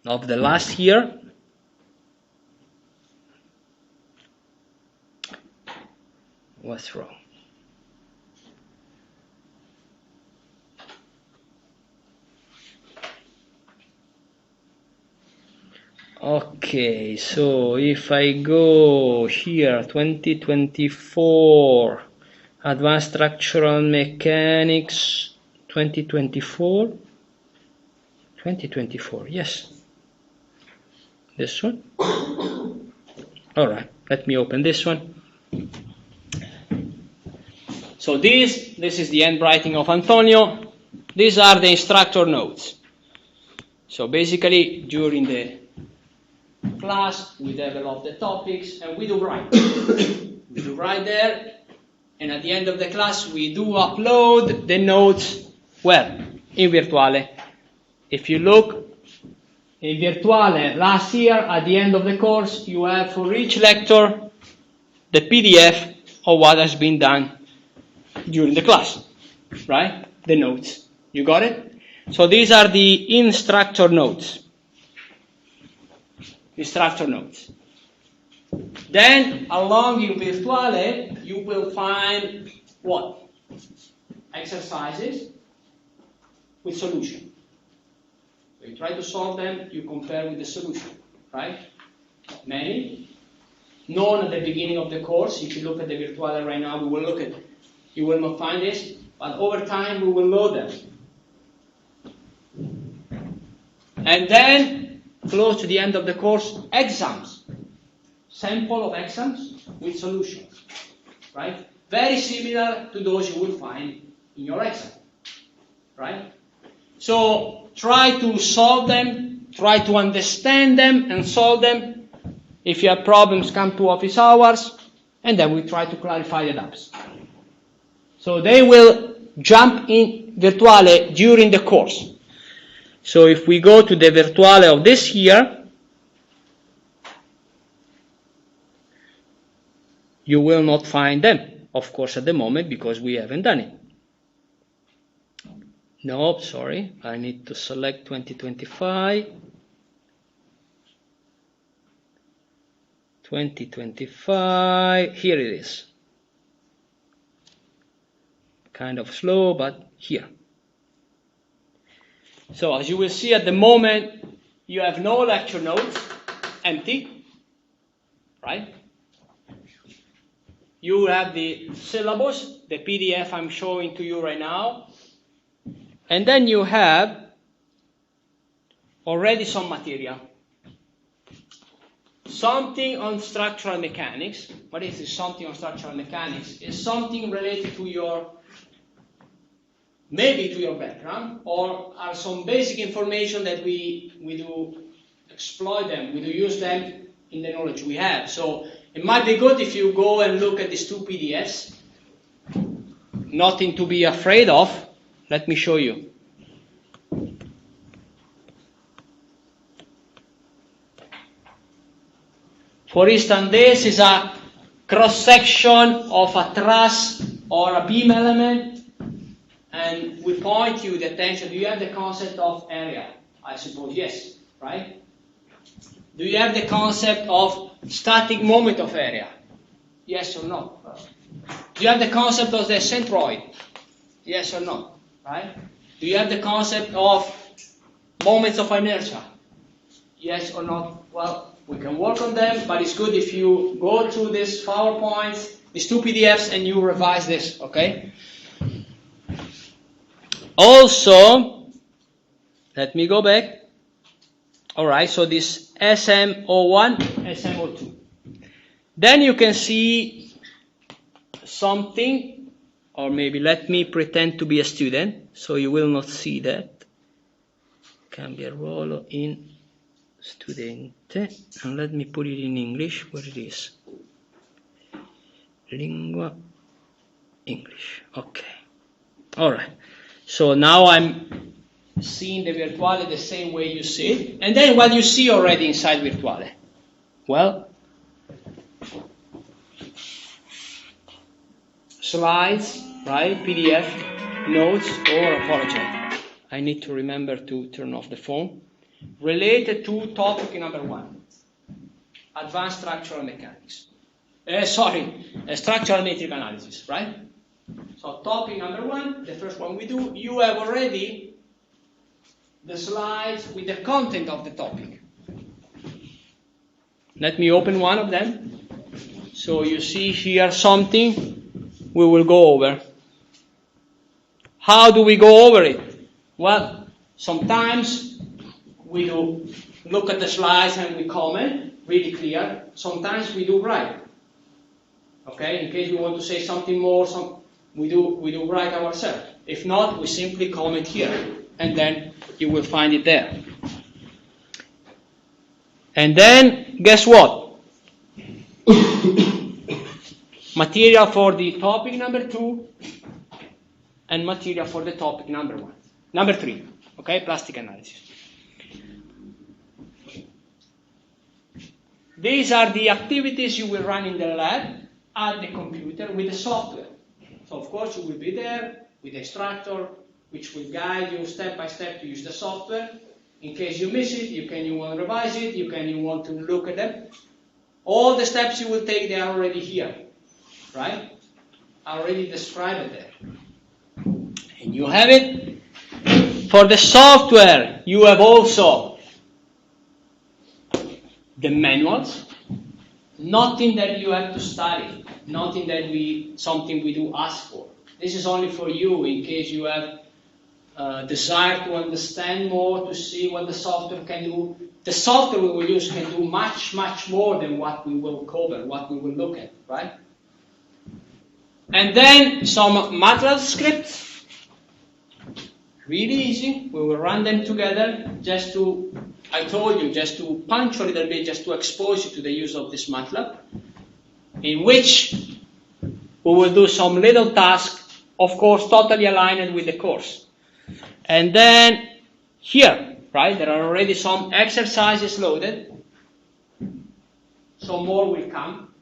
Of the last year. What's wrong? Okay, so if I go here, 2024, Advanced Structural Mechanics, 2024, yes. This one? Alright, let me open this one. So this is the handwriting of Antonio. These are the instructor notes. So basically, during the class, we develop the topics and we do write. We do write there, and at the end of the class, we do upload the notes where? In Virtuale. If you look in Virtuale last year, at the end of the course, you have for each lecture the PDF of what has been done during the class, right? The notes. You got it? So these are the instructor notes. Instructor notes. Then, along in Virtuale, you will find what? Exercises with solution. So you try to solve them, you compare with the solution, right? Many. None at the beginning of the course. If you look at the Virtuale right now, we will look at, you will not find this, but over time we will load them. And then, close to the end of the course, exams. Sample of exams with solutions, right? Very similar to those you will find in your exam, right? So try to solve them, try to understand them and solve them. If you have problems, come to office hours, and then we try to clarify the doubts. So they will jump in Virtuale during the course. So if we go to the Virtuale of this year, you will not find them, of course, at the moment, because we haven't done it. No, sorry, I need to select 2025. 2025, here it is. Kind of slow, but here. So as you will see at the moment, you have no lecture notes, empty, right? You have the syllabus, the PDF I'm showing to you right now. And then you have already some material. Something on structural mechanics. What is this something on structural mechanics? It's something related to your, maybe to your background, or are some basic information that we do exploit them, we do use them in the knowledge we have. So it might be good if you go and look at these two PDFs. Nothing to be afraid of. Let me show you. For instance, this is a cross-section of a truss or a beam element, and we point you the attention. Do you have the concept of area? I suppose yes, right? Do you have the concept of static moment of area? Yes or no? Do you have the concept of the centroid? Yes or no? Right? Do you have the concept of moments of inertia? Yes or no? Well, we can work on them, but it's good if you go through these PowerPoints, these two PDFs, and you revise this, okay? Also, let me go back. Alright, so this SM01, SM02. Then you can see something, or maybe let me pretend to be a student, so you will not see that. Cambia ruolo in studente, and let me put it in English, where it is. Lingua, English, okay. All right. So now I'm seeing the virtuale the same way you see it. And then what you see already inside virtuale? Well, slides, right? PDF, notes, or apologize. I need to remember to turn off the phone. Related to topic number 1, advanced structural mechanics. Structural metric analysis, right? So topic number 1, the first one we do, you have already the slides with the content of the topic. Let me open one of them. So you see here something we will go over. How do we go over it? Well, sometimes we do look at the slides and we comment, really clear. Sometimes we do write. Okay, in case we want to say something more, we do write ourselves. If not, we simply comment here, and then you will find it there. And then, guess what? Material for the topic number 2, and material for the topic number 3. Okay, plastic analysis. These are the activities you will run in the lab at the computer with the software. So of course you will be there with the instructor, which will guide you step by step to use the software. In case you miss it, you want to revise it, you want to look at them. All the steps you will take, they are already here, right? Are already described there. And you have it. For the software, you have also the manuals. Nothing that you have to study. Nothing that something we do ask for. This is only for you in case you have desire to understand more, to see what the software can do. The software we will use can do much, much more than what we will cover, what we will look at, right? And then some MATLAB scripts. Really easy. We will run them together just to punch a little bit, just to expose you to the use of this MATLAB, in which we will do some little tasks, of course, totally aligned with the course. And then here, right, there are already some exercises loaded. Some more will come.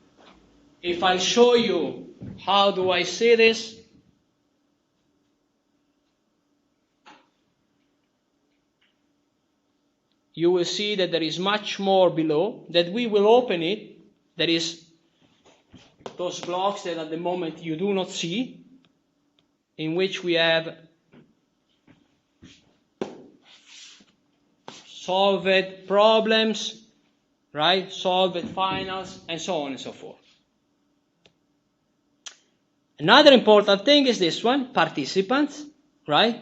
If I show you how do I see this, you will see that there is much more below, that we will open it. There is those blocks that at the moment you do not see, in which we have solved problems, right? Solved finals, and so on and so forth. Another important thing is this one, participants, right?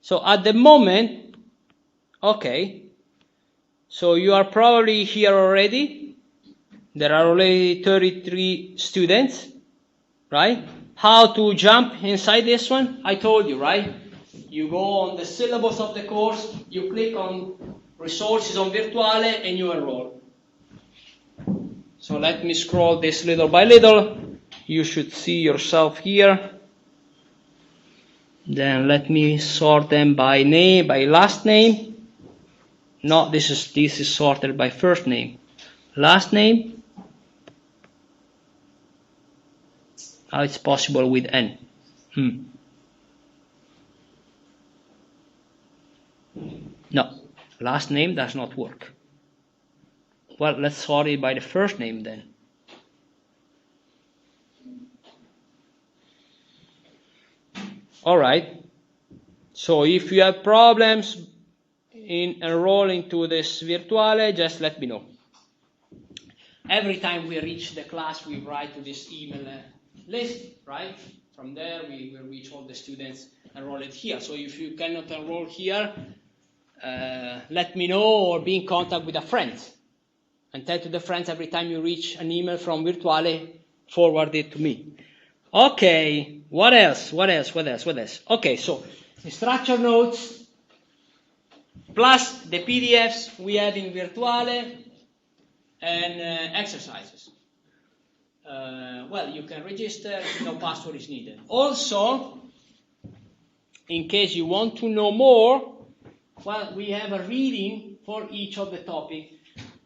So at the moment, okay, so you are probably here already. There are already 33 students, right? How to jump inside this one? I told you, right? You go on the syllabus of the course, you click on resources on Virtuale, and you enroll. So let me scroll this little by little. You should see yourself here. Then let me sort them by name, by last name. No, this is sorted by first name. Last name. How it's possible with N? No, last name does not work. Well, let's sort it by the first name then. All right. So if you have problems in enrolling to this Virtuale, just let me know. Every time we reach the class, we write to this email list, right? From there, we will reach all the students enrolled here. So if you cannot enroll here, let me know, or be in contact with a friend. And tell to the friends every time you reach an email from Virtuale, forward it to me. Okay, what else? Okay, so instruction notes, plus the PDFs we have in Virtuale, and exercises. Well, you can register, no password is needed. Also, in case you want to know more, well, we have a reading for each of the topic.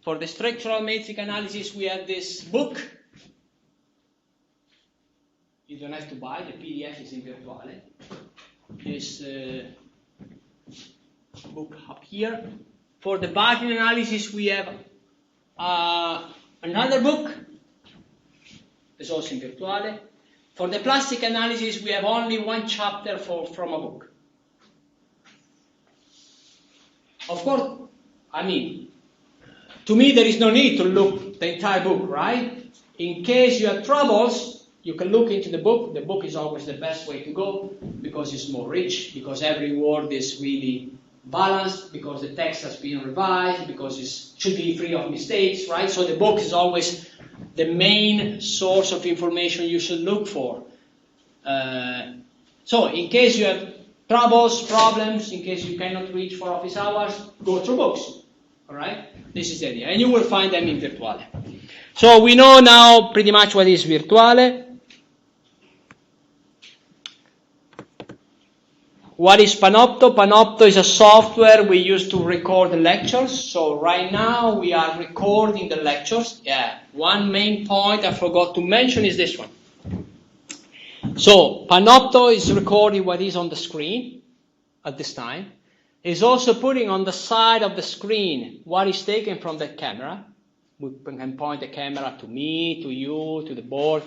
For the structural metric analysis, we have this book. You don't have to buy, the PDF is in virtuale. This book up here. For the bargaining analysis, we have another book. It's also in virtuale. For the plastic analysis, we have only one chapter from a book. Of course, I mean, to me there is no need to look the entire book, right? In case you have troubles, you can look into the book. The book is always the best way to go because it's more rich, because every word is really balanced, because the text has been revised, because it should be free of mistakes, right? So the book is always the main source of information you should look for. So in case you have troubles, problems, in case you cannot reach for office hours, go through books. All right? This is the idea. And you will find them in virtuale. So we know now pretty much what is virtuale. What is Panopto? Panopto is a software we use to record the lectures. So right now we are recording the lectures. Yeah. One main point I forgot to mention is this one. So Panopto is recording what is on the screen at this time. It's also putting on the side of the screen what is taken from the camera. We can point the camera to me, to you, to the board.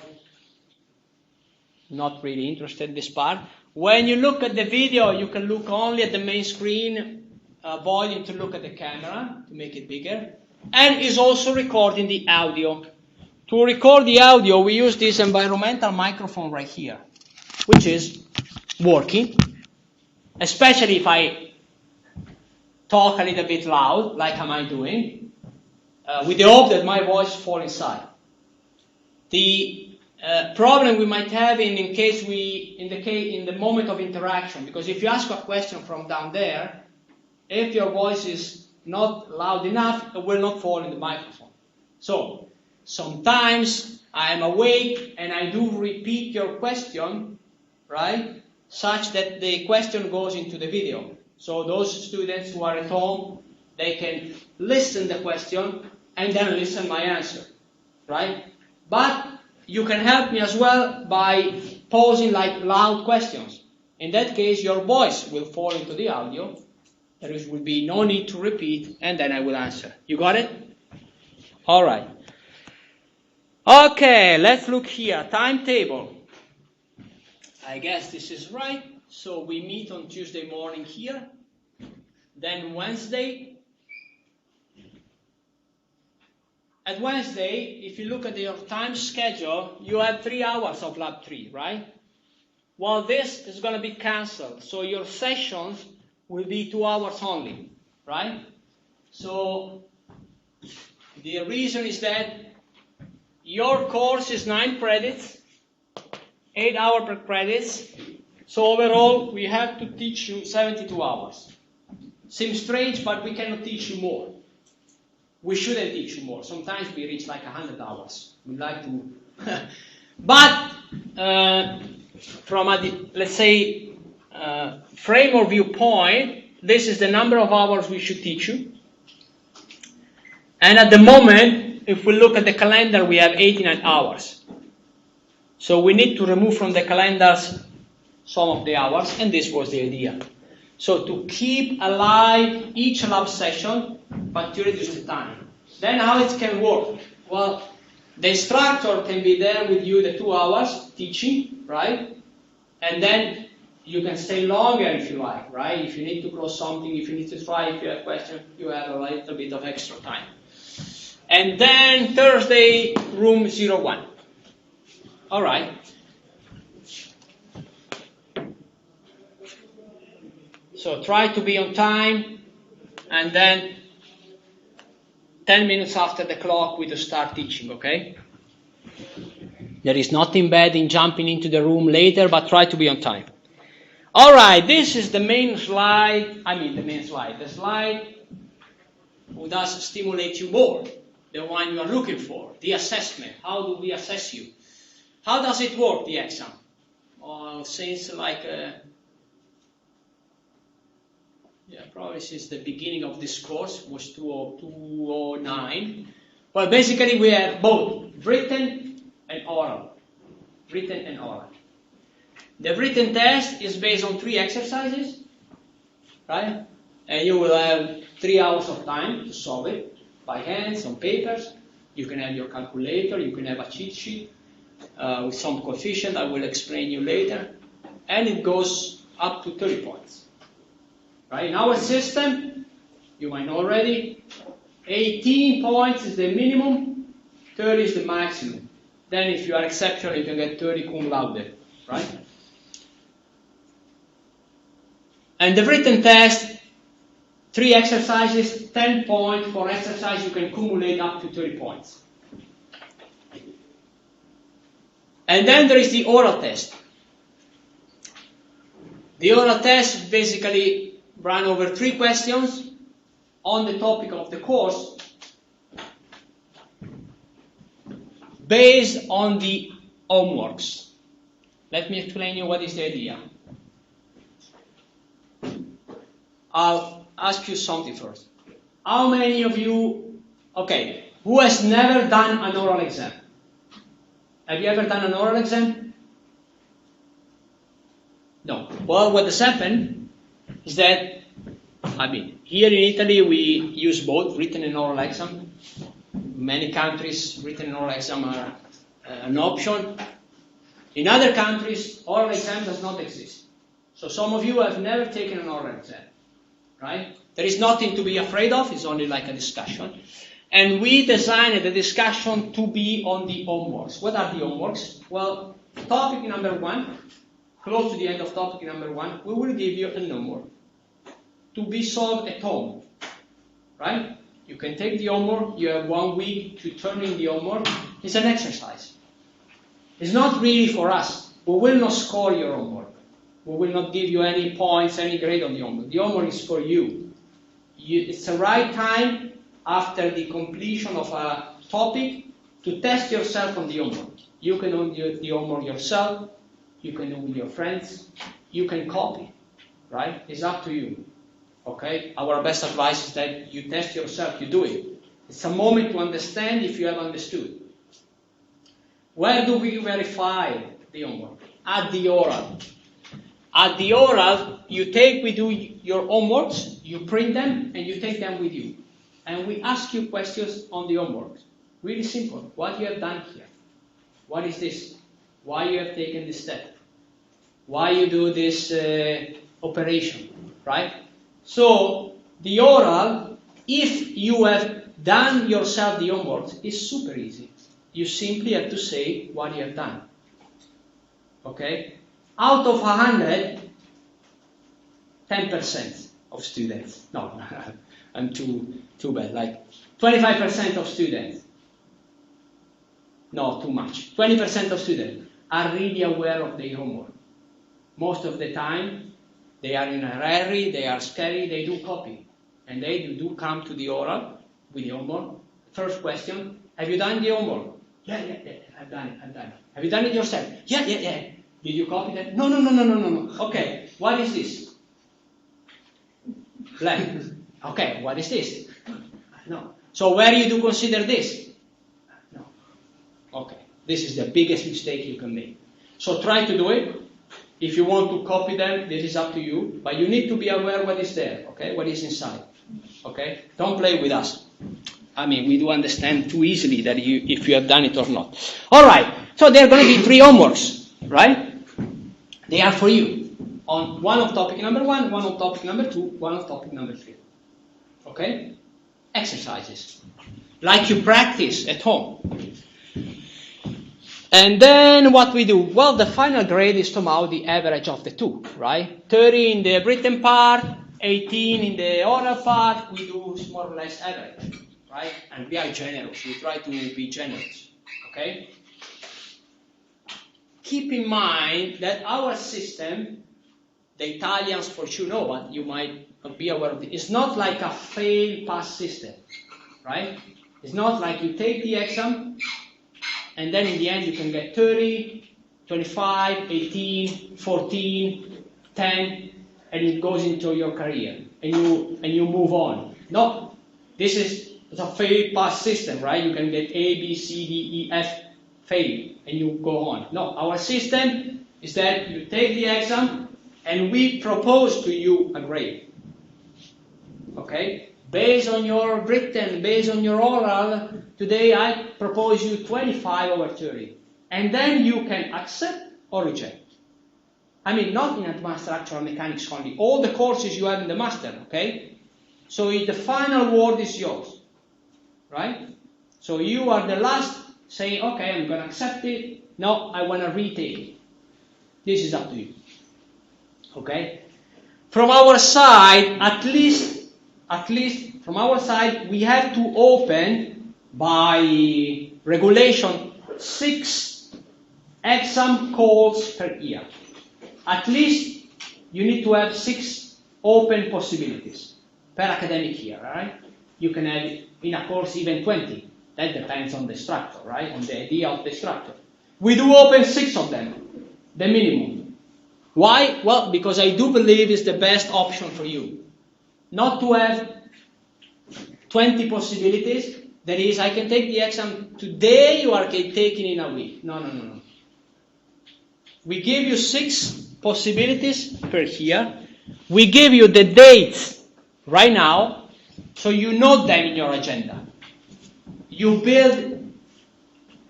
Not really interested in this part. When you look at the video, you can look only at the main screen volume to look at the camera, to make it bigger. And is also recording the audio. To record the audio, we use this environmental microphone right here, which is working, especially if I talk a little bit loud, like am I doing, with the hope that my voice falls inside. The problem we might have in the moment of interaction, because if you ask a question from down there, if your voice is not loud enough, it will not fall in the microphone. So sometimes I am awake and I do repeat your question, right, such that the question goes into the video. So those students who are at home, they can listen the question and then listen my answer, right? But you can help me as well by posing like loud questions. In that case, your voice will fall into the audio. There will be no need to repeat, and then I will answer. You got it? All right. Okay, let's look here. Timetable. I guess this is right. So we meet on Tuesday morning here. Then Wednesday. At Wednesday, if you look at your time schedule, you have 3 hours of Lab 3, right? Well, this is going to be cancelled. So your sessions will be 2 hours only, right? So the reason is that your course is 9 credits, 8 hours per credits. So overall, we have to teach you 72 hours. Seems strange, but we cannot teach you more. We shouldn't teach you more. Sometimes we reach like 100 hours. We like to... But from a, let's say, frame or viewpoint, this is the number of hours we should teach you. And at the moment, if we look at the calendar, we have 89 hours. So we need to remove from the calendars some of the hours, and this was the idea. So to keep alive each lab session, but to reduce the time. Then how it can work? Well, the instructor can be there with you the 2 hours teaching, right? And then you can stay longer if you like, right? If you need to close something, if you need to try, if you have a question, you have a little bit of extra time. And then Thursday, room 01. All right. So try to be on time, and then 10 minutes after the clock we just start teaching, okay? There is nothing bad in jumping into the room later, but try to be on time. All right, this is the main slide. The slide who does stimulate you more, the one you are looking for, the assessment. How do we assess you? How does it work, the exam? Since like Yeah, probably since the beginning of this course was 2009. Well, basically we have both written and oral. Written and oral. The written test is based on 3 exercises, right? And you will have 3 hours of time to solve it by hand, on papers. You can have your calculator, you can have a cheat sheet with some coefficient I will explain you later. And it goes up to 30 points. Right? In our system, you might know already, 18 points is the minimum, 30 is the maximum. Then if you are exceptional, you can get 30 cum laude, right? And the written test, 3 exercises, 10 points for exercise, you can cumulate up to 30 points. And then there is the oral test. The oral test basically run over 3 questions on the topic of the course based on the homeworks. Let me explain you what is the idea. I'll ask you something first. How many of you, who has never done an oral exam? Have you ever done an oral exam? No. Well, what has happened is that, here in Italy we use both written and oral exam. Many countries, written and oral exam are an option. In other countries, oral exam does not exist. So some of you have never taken an oral exam, right? There is nothing to be afraid of, it's only like a discussion. And we designed the discussion to be on the homeworks. What are the homeworks? Well, topic number 1, close to the end of topic number 1, we will give you a homework to be solved at home, right? You can take the homework, you have 1 week to turn in the homework. It's an exercise. It's not really for us. We will not score your homework. We will not give you any points, any grade on the homework. The homework is for you. It's the right time after the completion of a topic to test yourself on the homework. You can do the homework yourself. You can do with your friends. You can copy, right? It's up to you. Okay? Our best advice is that you test yourself, you do it. It's a moment to understand if you have understood. Where do we verify the homework? At the oral. At the oral, we do your homeworks, you print them, and you take them with you. And we ask you questions on the homework. Really simple. What you have done here? What is this? Why you have taken this step? Why you do this operation, right? So, the oral, if you have done yourself the homework, is super easy. You simply have to say what you have done. Okay? Out of 100, 10% of students. No, I'm too bad. Like 25% of students. No, too much. 20% of students are really aware of their homework. Most of the time, they are in a hurry, they are scary, they do copy. And they do come to the oral with the homework. First question, have you done the homework? Yeah, I've done it. Have you done it yourself? Yeah. Did you copy that? No. Okay, what is this? Blank. Okay, what is this? No. So where you do consider this? No. Okay, this is the biggest mistake you can make. So try to do it. If you want to copy them, this is up to you. But you need to be aware what is there, okay? What is inside, okay? Don't play with us. We do understand too easily that if you have done it or not. All right, so there are going to be 3 homeworks, right? They are for you. On one of topic number 1, one of topic number 2, one of topic number 3. Okay? Exercises. Like you practice at home. And then what we do? Well, the final grade is somehow the average of the 2, right? 30 in the written part, 18 in the oral part. We do more or less average, right? And we are generous. We try to be generous, okay? Keep in mind that our system, the Italians for sure know, but you might not be aware of it. It's not like a fail-pass system, right? It's not like you take the exam, and then in the end you can get 30, 25, 18, 14, 10, and it goes into your career. and you move on. No, this is a fail-pass system, right? You can get A, B, C, D, E, F, fail, and you go on. No, our system is that you take the exam and we propose to you a grade. Okay? Based on your written, based on your oral, today I propose you 25 over 30. And then you can accept or reject. I mean, not in advanced structural mechanics only. All the courses you have in the master, okay? So the final word is yours, right? So you are the last saying, okay, I'm going to accept it. No, I want to retake it. This is up to you, okay? From our side, at least from our side, we have to open by regulation 6 exam calls per year. At least you need to have 6 open possibilities per academic year, right? You can have in a course even 20. That depends on the instructor, right? On the idea of the instructor. We do open 6 of them, the minimum. Why? Well, because I do believe it's the best option for you. Not to have 20 possibilities. That is, I can take the exam today or I can take it in a week. No. We give you 6 possibilities per year. We give you the dates right now, so you know them in your agenda. You build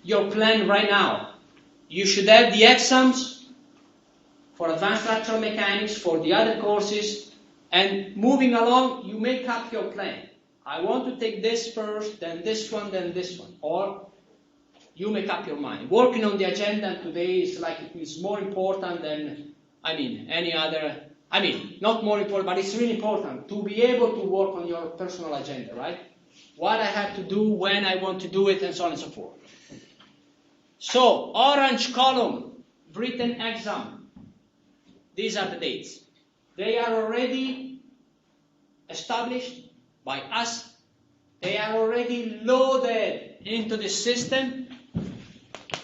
your plan right now. You should have the exams for advanced structural mechanics, for the other courses, and moving along, you make up your plan. I want to take this first, then this one, then this one. Or you make up your mind. Working on the agenda today is like it's more important than, any other. Not more important, but it's really important to be able to work on your personal agenda, right? What I have to do, when I want to do it, and so on and so forth. So, orange column, written exam. These are the dates. They are already established by us. They are already loaded into the system,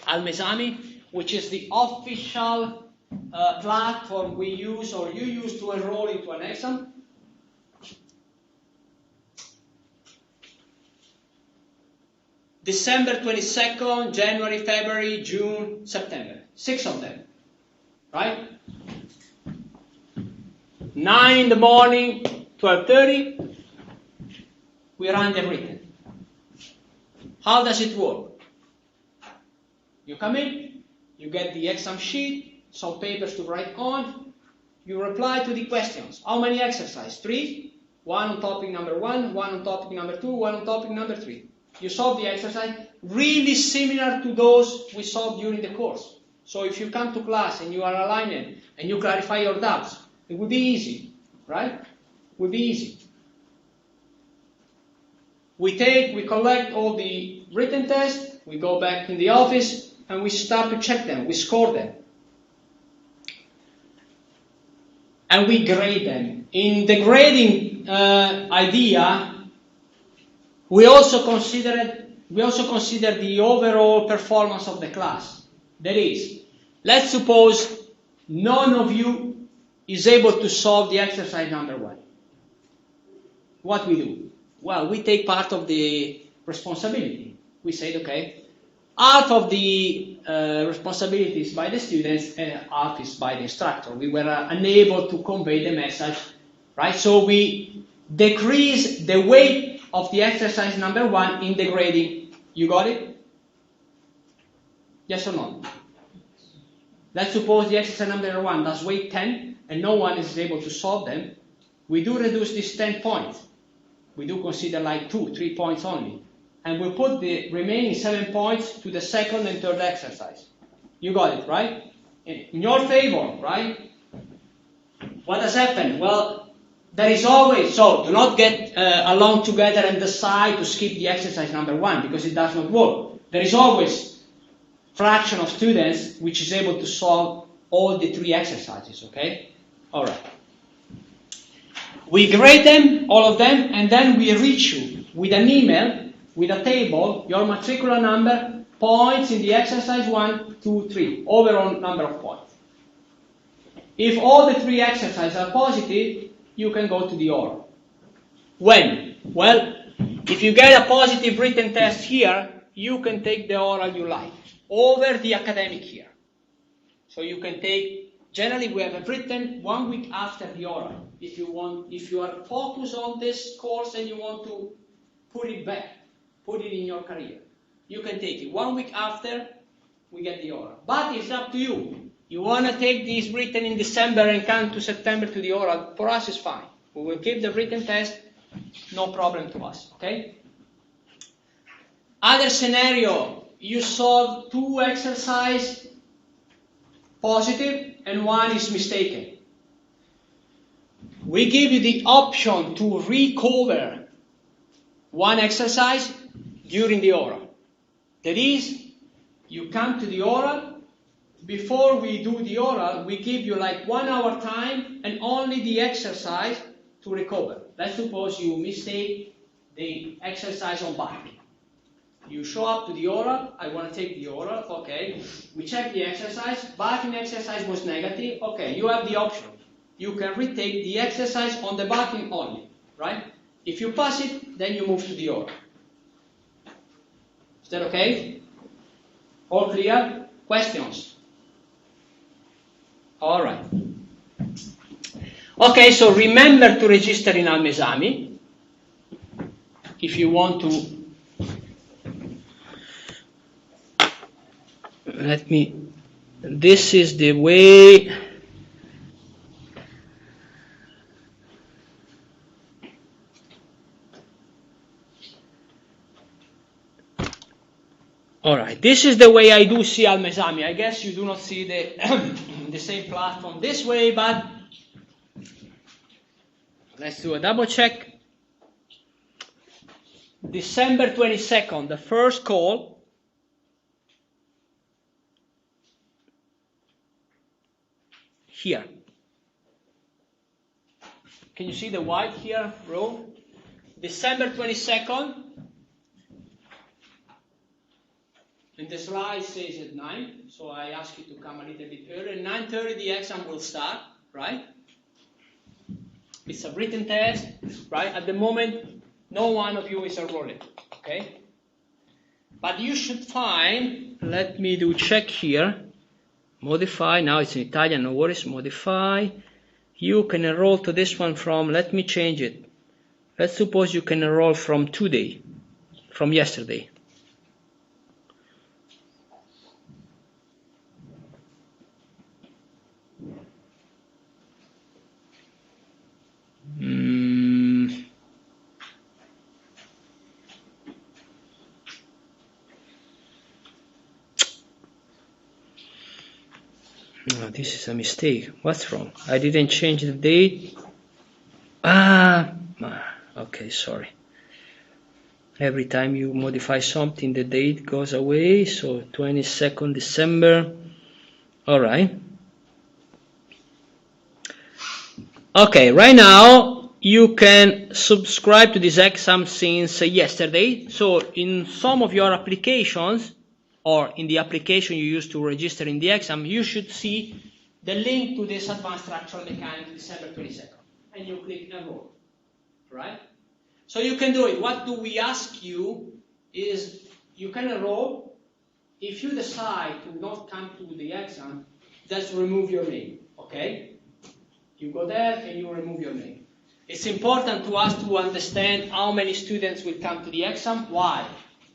Al-Mesami, which is the official platform we use or you use to enroll into an exam. December 22nd, January, February, June, September. 6 of them, right? 9 in the morning, 12:30, we run the written. How does it work? You come in, you get the exam sheet, some papers to write on, you reply to the questions. How many exercises? 3, 1 on topic number 1, 1 on topic number 2, 1 on topic number 3. You solve the exercise, really similar to those we solved during the course. So if you come to class and you are aligned and you clarify your doubts, it would be easy, right? It would be easy. We collect all the written tests, we go back in the office, and we start to check them, we score them. And we grade them. In the grading idea, we also consider the overall performance of the class. That is, let's suppose none of you is able to solve the exercise number 1. What we do? Well, we take part of the responsibility. We said, okay, half of the responsibility is by the students and half is by the instructor. We were unable to convey the message, right? So we decrease the weight of the exercise number 1 in the grading. You got it? Yes or no? Let's suppose the exercise number 1 does weight 10 and no one is able to solve them. We do reduce this 10 points. We do consider like 2, 3 points only. And we'll put the remaining 7 points to the second and third exercise. You got it, right? In your favor, right? What has happened? Well, there is always, so do not get along together and decide to skip the exercise number 1 because it does not work. There is always fraction of students which is able to solve all the 3 exercises, okay? All right. We grade them, all of them, and then we reach you with an email, with a table, your matricular number, points in the exercise 1, 2, 3, overall number of points. If all the 3 exercises are positive, you can go to the oral. When? Well, if you get a positive written test here, you can take the oral you like over the academic here. So you can take, generally we have a written 1 week after the oral. If you are focused on this course and you want to put it back, put it in your career, you can take it. 1 week after, we get the oral. But it's up to you. You want to take this written in December and come to September to the oral, for us it's fine. We will keep the written test, no problem to us, okay? Other scenario, you solve 2 exercises positive and 1 is mistaken. We give you the option to recover 1 exercise during the oral. That is, you come to the oral, before we do the oral, we give you like 1 hour time and only the exercise to recover. Let's suppose you mistake the exercise on back. You show up to the oral, I want to take the oral, okay. We check the exercise, backing exercise was negative, okay, you have the option. You can retake the exercise on the backing only, right? If you pass it, then you move to the oral. Is that okay? All clear? Questions? All right. Okay, so remember to register in Almesami if you want to. This is the way. All right, this is the way I do see Almesami. I guess you do not see the same platform this way, but let's do a double check. December 22nd, the first call. Here. Can you see the white here, row? December 22nd. And the slide says at 9, so I ask you to come a little bit earlier. 9:30 the exam will start, right? It's a written test, right? At the moment, no one of you is enrolled, okay? But you should find, let me do check here. Modify, now it's in Italian, no worries, modify. You can enroll to this one from, let me change it. Let's suppose you can enroll from today, from yesterday. No, this is a mistake. What's wrong? I didn't change the date. Okay, sorry. Every time you modify something, the date goes away. So 22nd December. All right. Okay, right now you can subscribe to this exam since yesterday. So in some of your applications, or in the application you use to register in the exam, you should see the link to this advanced structural mechanics December 22nd. And you click enroll, right? So you can do it. What do we ask you is you can enroll. If you decide to not come to the exam, just remove your name, okay? You go there and you remove your name. It's important to us to understand how many students will come to the exam. Why?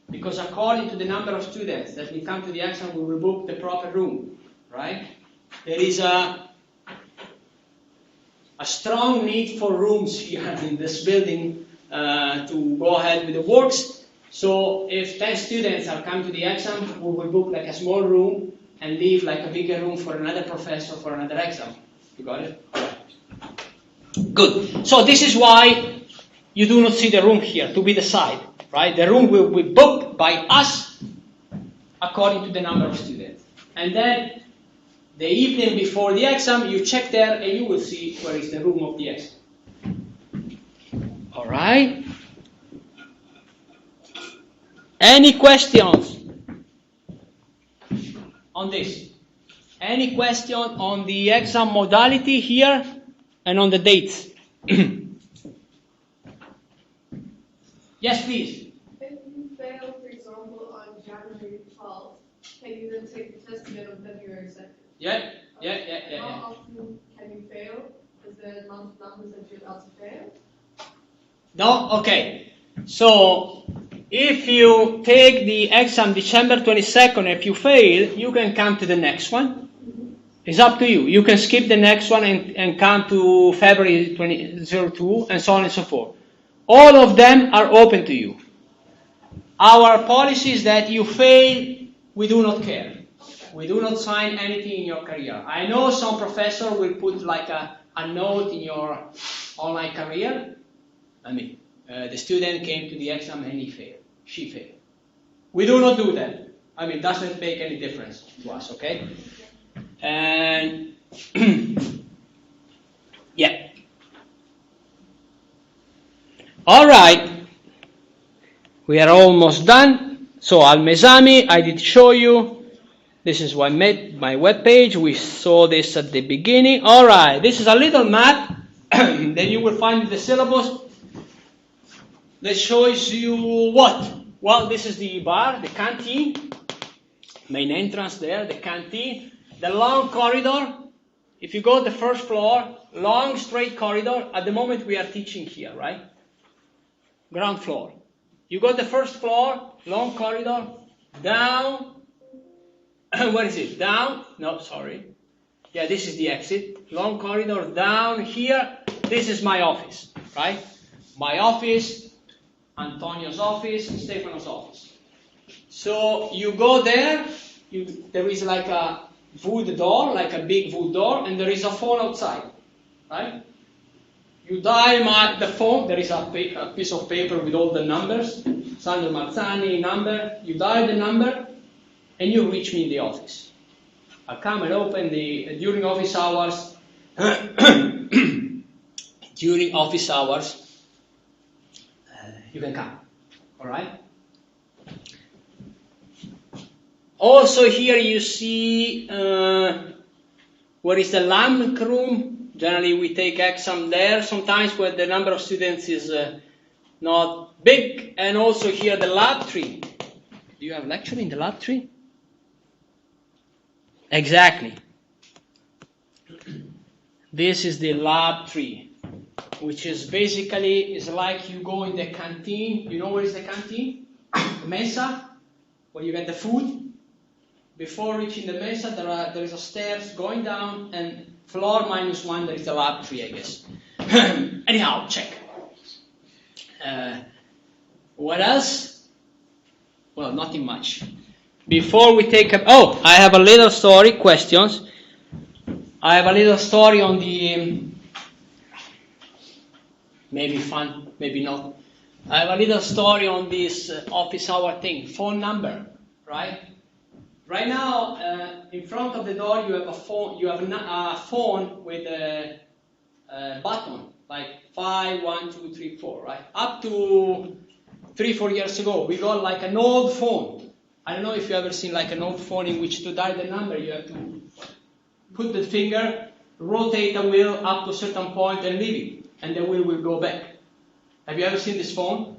Because according to the number of students that will come to the exam, we will book the proper room, right? There is a strong need for rooms here in this building to go ahead with the works. So if 10 students are coming to the exam, we will book like a small room and leave like a bigger room for another professor for another exam. You got it? Good. So this is why you do not see the room here to be decided. Right? The room will be booked by us according to the number of students. And then the evening before the exam, you check there and you will see where is the room of the exam. All right? Any questions on this? Any question on the exam modality here and on the dates? Yes, please. If you fail, for example, on January 12th, can you then take the test again on February 2nd? Yeah. How often can you fail? Is there a month numbers that you're allowed to fail? No? Okay. So, if you take the exam December 22nd, if you fail, you can come to the next one. It's up to you. You can skip the next one and come to February 2002 and so on and so forth. All of them are open to you. Our policy is that you fail, we do not care. We do not sign anything in your career. I know some professor will put like a note in your online career. The student came to the exam and he failed. She failed. We do not do that. It doesn't make any difference to us, okay? And yeah. All right. We are almost done. So Almesami, I did show you. This is my web page. We saw this at the beginning. All right. This is a little map that you will find in the syllabus that shows you what? Well, this is the bar, the canteen. Main entrance there, the canteen. The long corridor. If you go to the first floor, long straight corridor. At the moment we are teaching here, right? Ground floor. You go to the first floor, long corridor, down. Where is it? Down? No, sorry. Yeah, this is the exit. Long corridor, down here. This is my office, right? My office, Antonio's office, Stefano's office. So you go there. There is like a wood door, like a big wood door, and there is a phone outside, right? You dial the phone. There is a piece of paper with all the numbers. Sandro Marzani number. You dial the number, and you reach me in the office. I'll come and open during office hours. During office hours, you can come. All right. Also here you see where is the lab room. Generally we take exam there. Sometimes where the number of students is not big. And also here the lab tree. Do you have lecture in the lab tree? Exactly. This is the lab tree, which is basically is like you go in the canteen. You know where is the canteen? The mesa, where you get the food. Before reaching the mesa, there is a stairs going down, and floor -1 there is the lab tree, I guess. Anyhow, check. What else? Well, nothing much. Before we take up, I have a little story. Questions. I have a little story on the maybe fun, maybe not. I have a little story on this office hour thing. Phone number, right? Right now, in front of the door, you have a phone. You have a phone with a button, like 5, 1, 2, 3, 4, right? Up to 3-4 years ago, we got like an old phone. I don't know if you ever seen like an old phone in which to dial the number, you have to put the finger, rotate the wheel up to a certain point and leave it, and the wheel will go back. Have you ever seen this phone?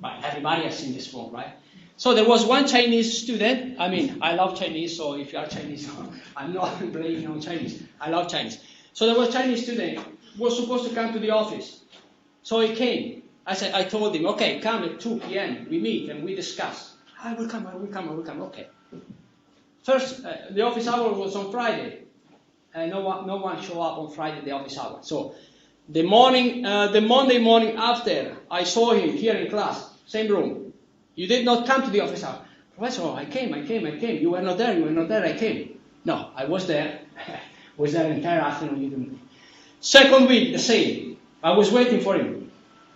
Right, everybody has seen this phone, right? So there was one Chinese student. I love Chinese, so if you are Chinese, I'm not blaming on Chinese. I love Chinese. So there was a Chinese student who was supposed to come to the office. So he came. I told him, okay, come at 2 p.m. We meet and we discuss. I will come. Okay. First, the office hour was on Friday. No one showed up on Friday, the office hour. So the Monday morning after, I saw him here in class, same room. You did not come to the office hour. Professor, I came. You were not there, I came. No, I was there. Was there the entire afternoon, you didn't. Second week, the same. I was waiting for him.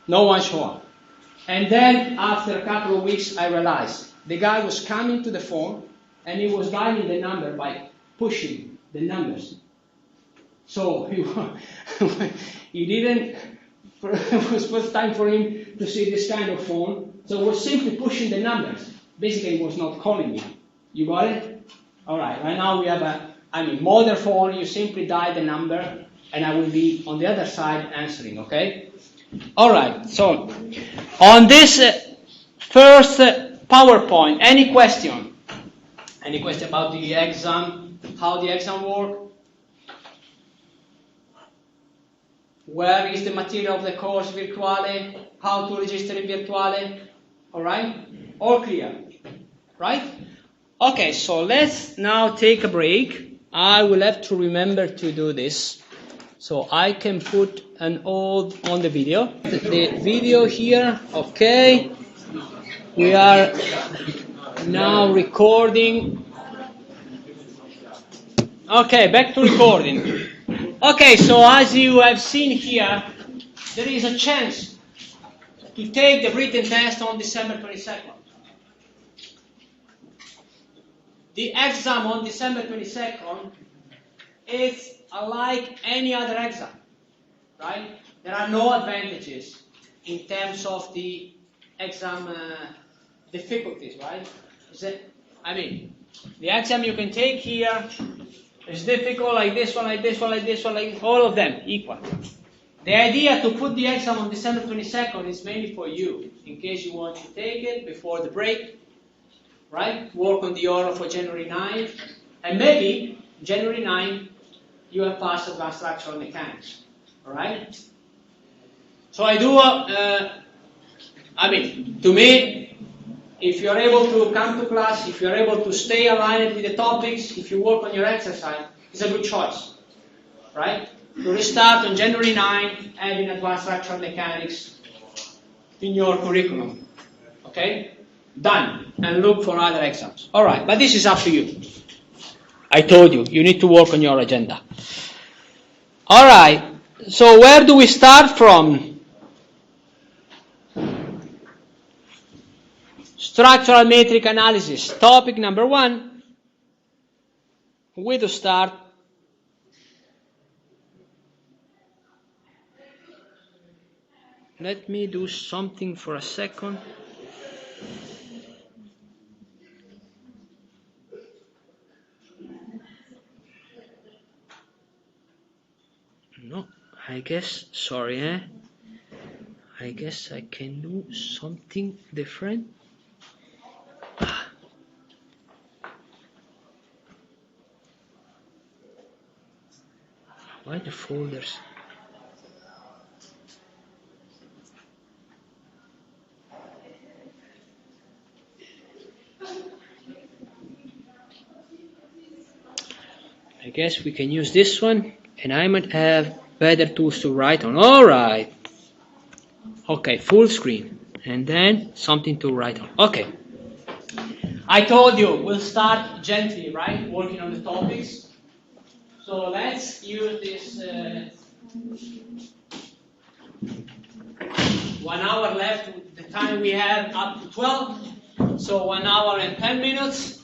No one showed up. And then, after a couple of weeks, I realized the guy was coming to the phone, and he was dialing the number by pushing the numbers. So, he didn't, it was first time for him to see this kind of phone. So it was simply pushing the numbers. Basically, it was not calling me. You got it? All right. Right now we have a modern phone. You simply dial the number, and I will be on the other side answering, okay? All right, so on this first PowerPoint, any question? Any question about the exam, how the exam works? Where is the material of the course virtuale? How to register in virtuale? All right? All clear? Right? Okay, so let's now take a break. I will have to remember to do this. So I can put an hold on the video. The video here, okay. We are now recording. Okay, back to recording. Okay, so as you have seen here, there is a chance to take the written test on December 22nd. The exam on December 22nd is unlike any other exam, right? There are no advantages in terms of the exam difficulties, right? The exam you can take here is difficult like this one, like this one, like this one, like all of them equal. The idea to put the exam on December 22nd is mainly for you, in case you want to take it before the break, right? Work on the oral for January 9th, and maybe January 9th you have passed advanced structural mechanics, all right? So I do, to me, if you're able to come to class, if you're able to stay aligned with the topics, if you work on your exercise, it's a good choice, right? To restart on January 9, adding advanced structural mechanics in your curriculum, okay? Done, and look for other exams. All right, but this is up to you. I told you, you need to work on your agenda. All right, so where do we start from? Structural metric analysis, topic number 1. Where to start? Let me do something for a second. No, I guess, sorry, I guess I can do something different. Why the folders? I guess we can use this one, and I might have better tools to write on. All right. Okay, full screen, and then something to write on. Okay. I told you we'll start gently, right? Working on the topics. So let's use this 1 hour left, the time we have up to 12. So 1 hour and 10 minutes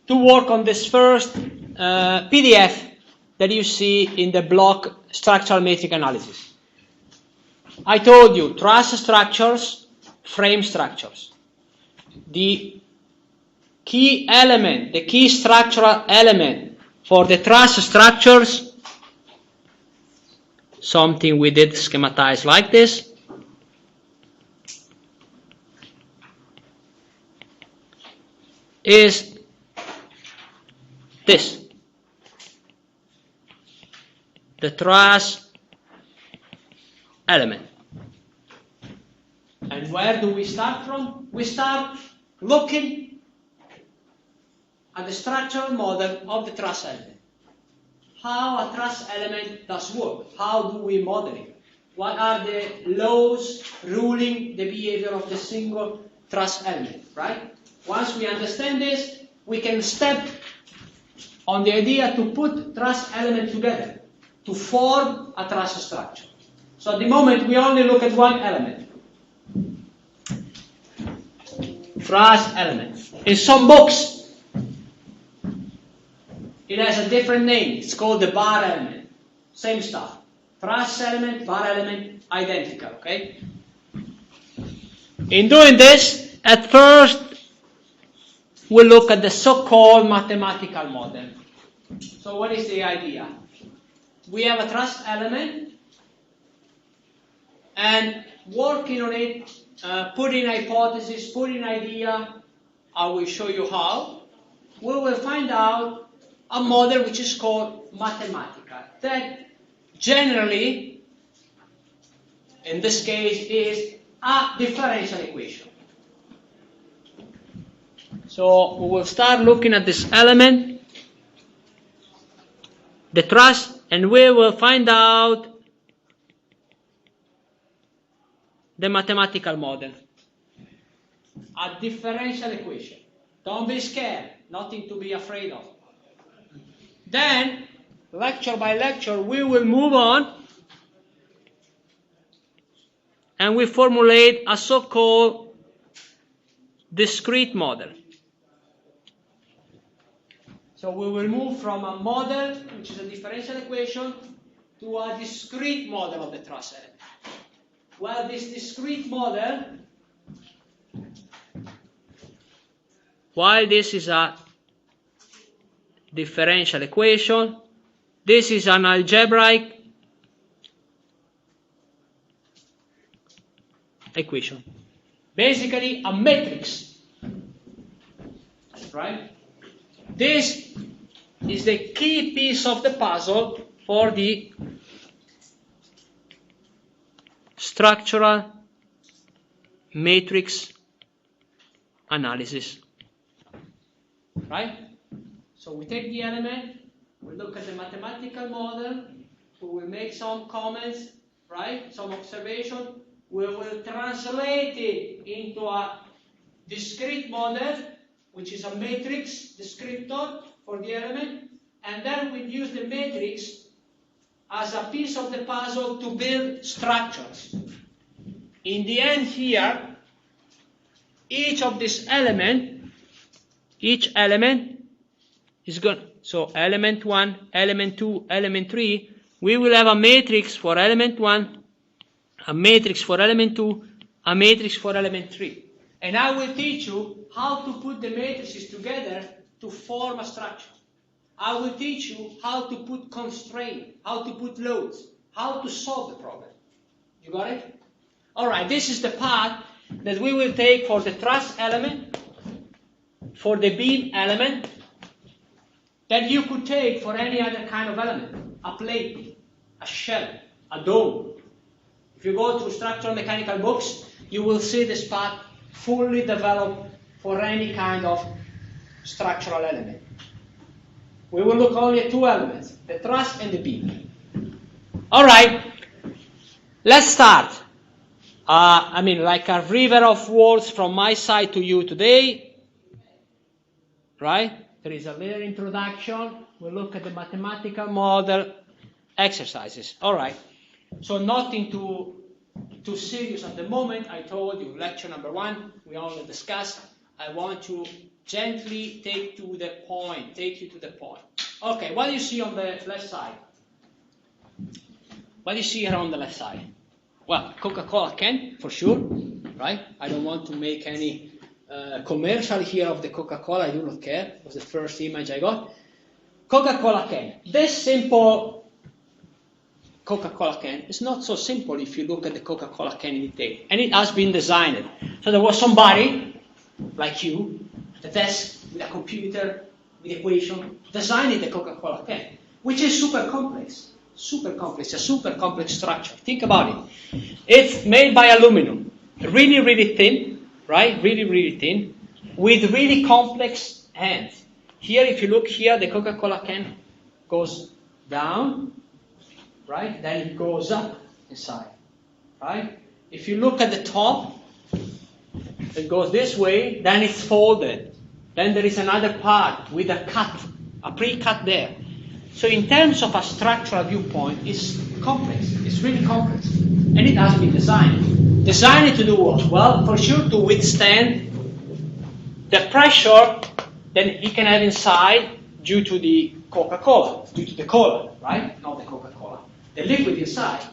to work on this first PDF that you see in the block structural metric analysis. I told you truss structures, frame structures. The key element, the key structural element for the truss structures, something we did schematize like this, is this, the truss element. And where do we start from? We start looking at the structural model of the truss element. How a truss element does work. How do we model it? What are the laws ruling the behavior of the single truss element, right? Once we understand this, we can step on the idea to put truss elements together to form a truss structure. So at the moment, we only look at one element. Truss element. In some books, it has a different name. It's called the bar element. Same stuff. Truss element, bar element, identical, okay? In doing this, at first, we'll look at the so-called mathematical model. So what is the idea? we have a trust element, and working on it, putting hypothesis, putting idea, I will show you how, we will find out a model which is called mathematical, that generally, in this case, is a differential equation. So we will start looking at this element, the trust, and we will find out the mathematical model. A differential equation. Don't be scared, nothing to be afraid of. Then, lecture by lecture, we will move on and we formulate a so-called discrete model. So we will move from a model, which is a differential equation, to a discrete model of the trust element. Well, this discrete model, while this is a differential equation, this is an algebraic equation. Basically a matrix, right? This is the key piece of the puzzle for the structural matrix analysis, right? So we take the element, we look at the mathematical model, we will make some comments, right? Some observation. We will translate it into a discrete model, which is a matrix descriptor for the element, and then we use the matrix as a piece of the puzzle to build structures. In the end here, each of these element is going, so element 1, element 2, element 3, we will have a matrix for element 1, a matrix for element 2, a matrix for element 3. And I will teach you how to put the matrices together to form a structure. I will teach you how to put constraints, how to put loads, how to solve the problem. You got it? Alright, this is the path that we will take for the truss element, for the beam element, that you could take for any other kind of element. A plate, a shell, a dome. If you go to structural mechanical books, you will see this path fully developed for any kind of structural element. We will look only at two elements, the truss and the beam. Alright, let's start. Like a river of words from my side to you today. Right? There is a little introduction. We'll look at the mathematical model exercises. Alright, so nothing too serious at the moment. I told you, lecture number 1, we only discussed. I want to gently take you to the point. Okay, what do you see on the left side? What do you see here on the left side? Well, Coca-Cola can, for sure, right? I don't want to make any commercial here of the Coca-Cola. I do not care. It was the first image I got. Coca-Cola can. This simple Coca-Cola can is not so simple if you look at the Coca-Cola can in detail. And it has been designed. So there was somebody, like you, at the desk, with a computer, with equation, designing the Coca-Cola can, which is super complex. Super complex, a super complex structure. Think about it. It's made by aluminum, really, really thin, right? Really, really thin, with really complex ends. Here, if you look here, the Coca-Cola can goes down, right? Then it goes up inside, right? If you look at the top, it goes this way, then it's folded. Then there is another part with a cut, a pre-cut there. So in terms of a structural viewpoint, it's complex. It's really complex. And it has been designed. Designed to do what? Well, for sure to withstand the pressure that it can have inside due to the Coca-Cola, due to the cola, right? Not the Coca-Cola. The liquid inside.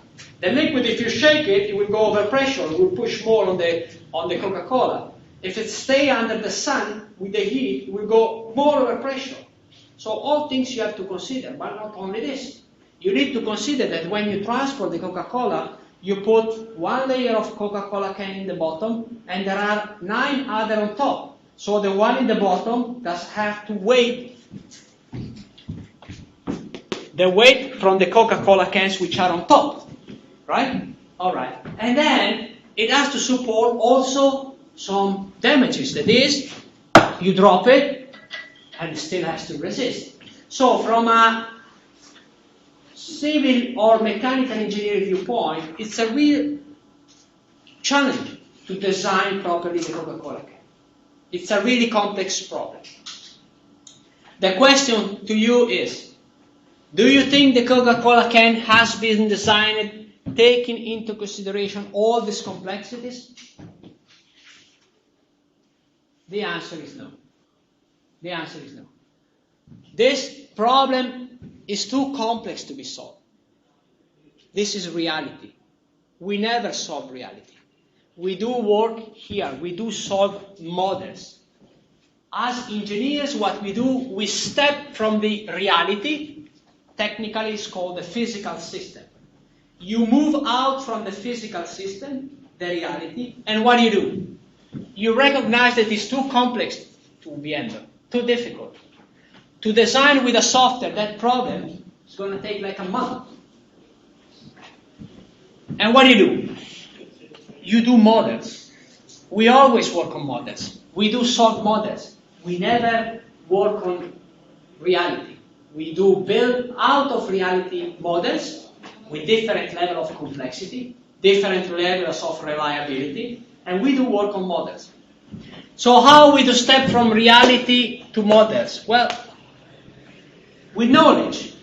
The liquid, if you shake it, it will go over pressure. It will push more on the Coca-Cola. If it stays under the sun with the heat, it will go more over pressure. So all things you have to consider, but not only this. you need to consider that when you transport the Coca-Cola, you put one layer of Coca-Cola can in the bottom, and there are 9 other on top. So the one in the bottom does have to weigh the weight from the Coca-Cola cans which are on top, right? All right. And then it has to support also some damages. That is, you drop it, and it still has to resist. So from a civil or mechanical engineering viewpoint, it's a real challenge to design properly the Coca-Cola can. It's a really complex problem. The question to you is, do you think the Coca-Cola can has been designed taking into consideration all these complexities? The answer is no. The answer is no. This problem is too complex to be solved. This is reality. We never solve reality. We do work here. We do solve models. As engineers, what we do, we step from the reality. Technically, it's called the physical system. You move out from the physical system, the reality, and what do? You recognize that it's too complex to be handled, too difficult. To design with a software that problem is going to take like a month. And what do? You do models. We always work on models. We do solve models. We never work on reality. We do build out of reality models with different level of complexity, different levels of reliability, and we do work on models. So how we do step from reality to models? Well, with knowledge,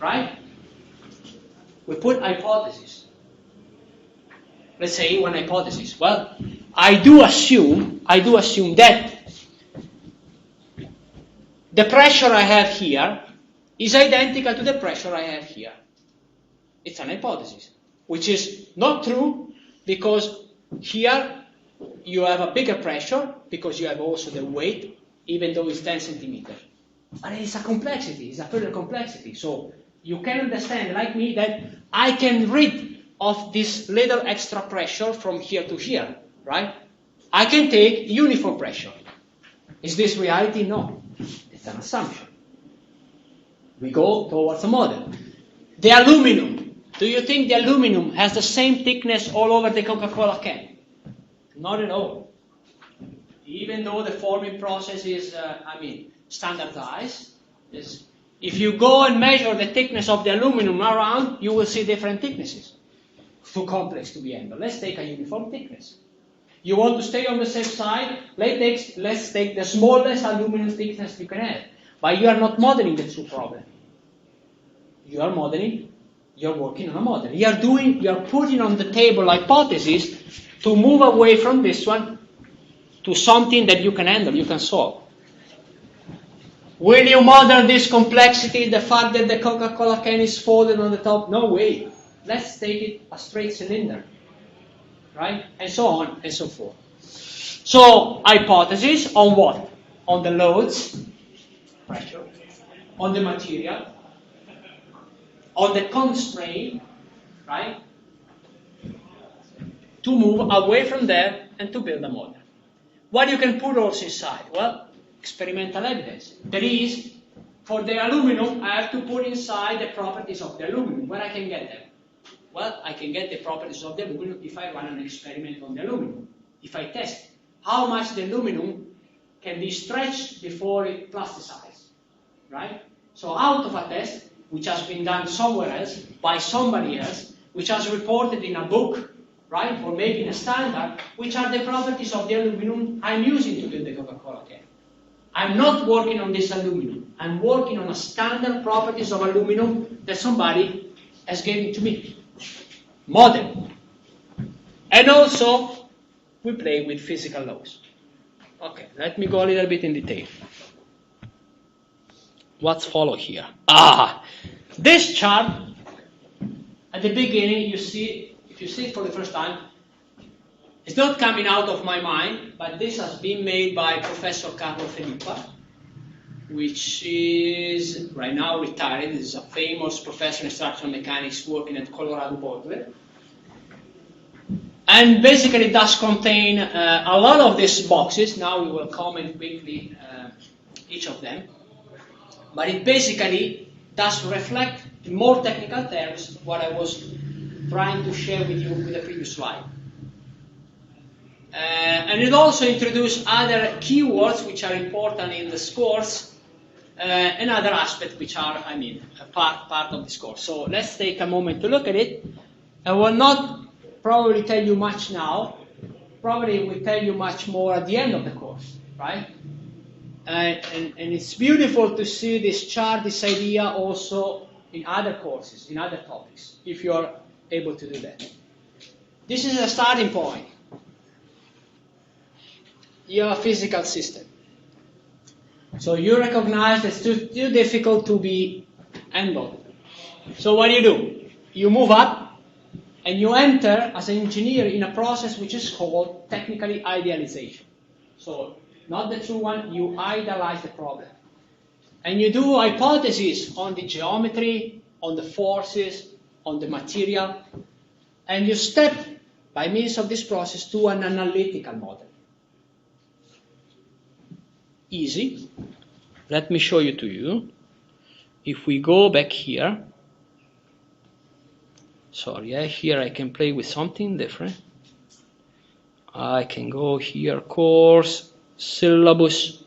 right? We put hypotheses. Let's say one hypothesis. Well, I do assume that the pressure I have here is identical to the pressure I have here. It's an hypothesis, which is not true because here you have a bigger pressure because you have also the weight, even though it's 10 centimeters. But it's a complexity, it's a further complexity. So you can understand, like me, that I can rid of this little extra pressure from here to here, right? I can take uniform pressure. Is this reality? No. It's an assumption. We go towards a model. The aluminum. Do you think the aluminum has the same thickness all over the Coca-Cola can? Not at all. Even though the forming process is, standardized. If you go and measure the thickness of the aluminum around, you will see different thicknesses. Too complex to be handled. Let's take a uniform thickness. You want to stay on the safe side? Let's take the smallest aluminum thickness you can have. But you are not modeling the true problem. You are modeling, you're working on a model. You're putting on the table hypotheses to move away from this one to something that you can handle, you can solve. Will you model this complexity, the fact that the Coca-Cola can is folded on the top? No way. Let's take it a straight cylinder. Right? And so on and so forth. So, hypothesis on what? On the loads, pressure, on the material, on the constraint, right? To move away from there and to build a model. What you can put also inside? Well, experimental evidence. That is, for the aluminum, I have to put inside the properties of the aluminum. Where I can get them? Well, I can get the properties of the aluminum if I run an experiment on the aluminum. If I test how much the aluminum can be stretched before it plasticizes, right? So out of a test, which has been done somewhere else, by somebody else, which has reported in a book, right, or maybe in a standard, which are the properties of the aluminum I'm using to build the Coca-Cola can. I'm not working on this aluminum. I'm working on a standard properties of aluminum that somebody has given to me. Model. And also, we play with physical laws. Okay, let me go a little bit in detail. What's follow here? This chart, at the beginning, you see, if you see it for the first time, it's not coming out of my mind, but this has been made by Professor Carlo Filippa, which is right now retired. This is a famous professor in structural mechanics working at Colorado Boulder. And basically it does contain a lot of these boxes. Now we will comment quickly each of them. But it basically does reflect, in more technical terms, what I was trying to share with you with the previous slide. And it also introduced other keywords which are important in this course, and other aspects which are, a part of this course. So let's take a moment to look at it. I will not probably tell you much now. Probably will tell you much more at the end of the course, right? And it's beautiful to see this chart, this idea also in other courses, in other topics, if you're able to do that. This is a starting point. You have a physical system. So you recognize that it's too difficult to be handled. So what do? You move up and you enter as an engineer in a process which is called technically idealization. So not the true one, you idealize the problem. And you do hypotheses on the geometry, on the forces, on the material, and you step by means of this process to an analytical model. Easy. Let me show you to you. If we go back here, here I can play with something different. I can go here, course, syllabus.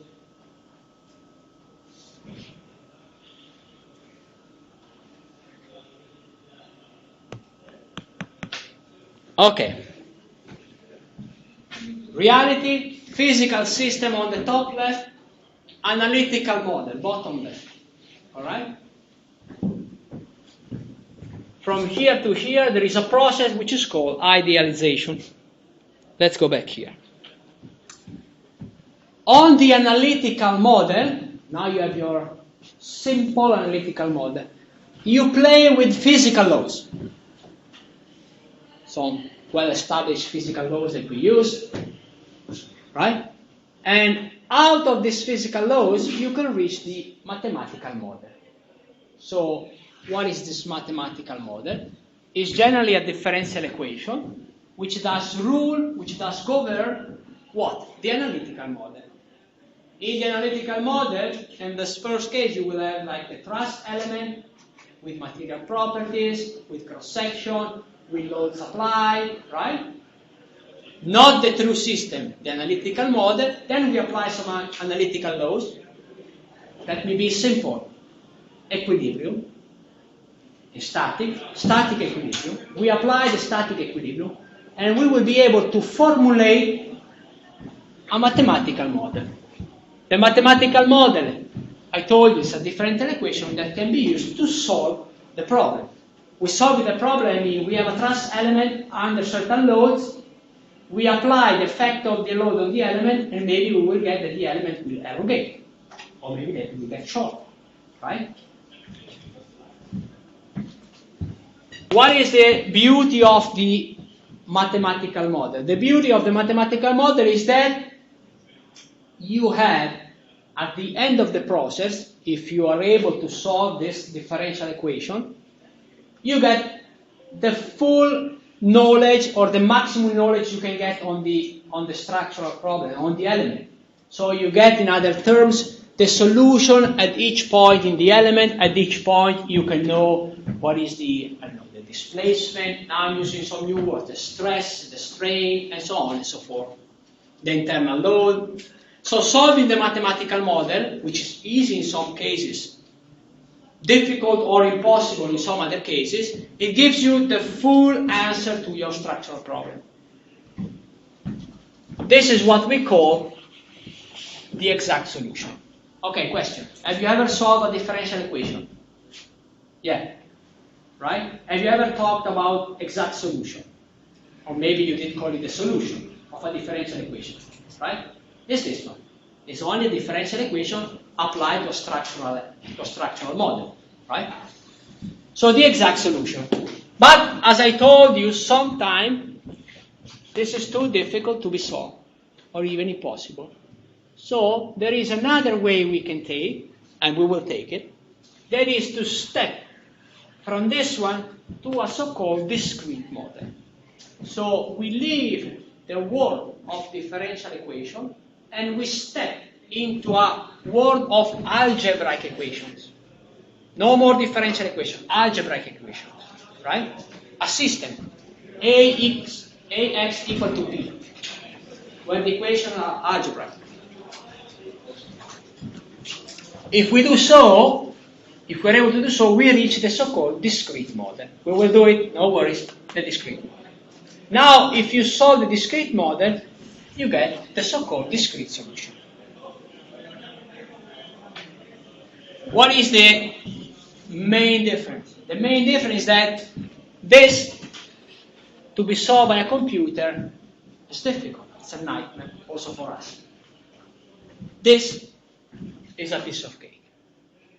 Okay. Reality, physical system on the top left, analytical model, bottom left. All right? From here to here, there is a process which is called idealization. Let's go back here. On the analytical model, now you have your simple analytical model. You play with physical laws. Some well-established physical laws that we use, right? And out of these physical laws, you can reach the mathematical model. So, what is this mathematical model? It's generally a differential equation, which does govern what? The analytical model. In the analytical model, in this first case, you will have like the truss element with material properties, with cross-section, with load supply, right? Not the true system, the analytical model. Then we apply some analytical laws. Let me be simple. Equilibrium is static equilibrium. We apply the static equilibrium, and we will be able to formulate a mathematical model. The mathematical model, I told you, is a differential equation that can be used to solve the problem. We solve the problem, I mean, we have a truss element under certain loads, we apply the effect of the load on the element, and maybe we will get that the element will elongate, or maybe that it will get short, right? What is the beauty of the mathematical model? The beauty of the mathematical model is that you have, at the end of the process, if you are able to solve this differential equation, you get the full knowledge or the maximum knowledge you can get on the structural problem, on the element. So you get, in other terms, the solution at each point in the element. At each point you can know what is the displacement. Now I'm using some new words, the stress, the strain, and so on and so forth. The internal load. So solving the mathematical model, which is easy in some cases, difficult or impossible in some other cases, it gives you the full answer to your structural problem. This is what we call the exact solution. Okay, question. Have you ever solved a differential equation? Yeah. Right? Have you ever talked about exact solution? Or maybe you did call it the solution of a differential equation. Right? It's this one. It's only a differential equation applied to a structural model, right? So the exact solution. But as I told you, sometimes this is too difficult to be solved, or even impossible. So there is another way we can take, and we will take it, that is to step from this one to a so-called discrete model. So we leave the world of differential equation and we step into a world of algebraic equations. No more differential equation, algebraic equations, right? A system, ax equal to b, when the equations are algebraic. If we do so, if we're able to do so, we reach the so-called discrete model. We will do it, no worries, the discrete model. Now, if you solve the discrete model, you get the so-called discrete solution. What is the main difference? The main difference is that this, to be solved by a computer, is difficult. It's a nightmare, also for us. This is a piece of cake.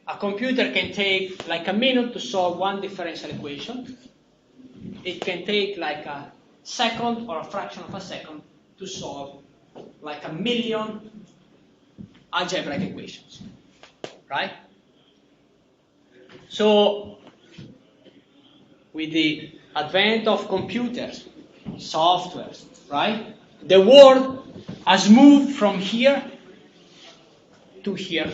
A computer can take like a minute to solve one differential equation. It can take like a second or a fraction of a second to solve like 1,000,000 algebraic equations, right? So, with the advent of computers, softwares, right? The world has moved from here to here.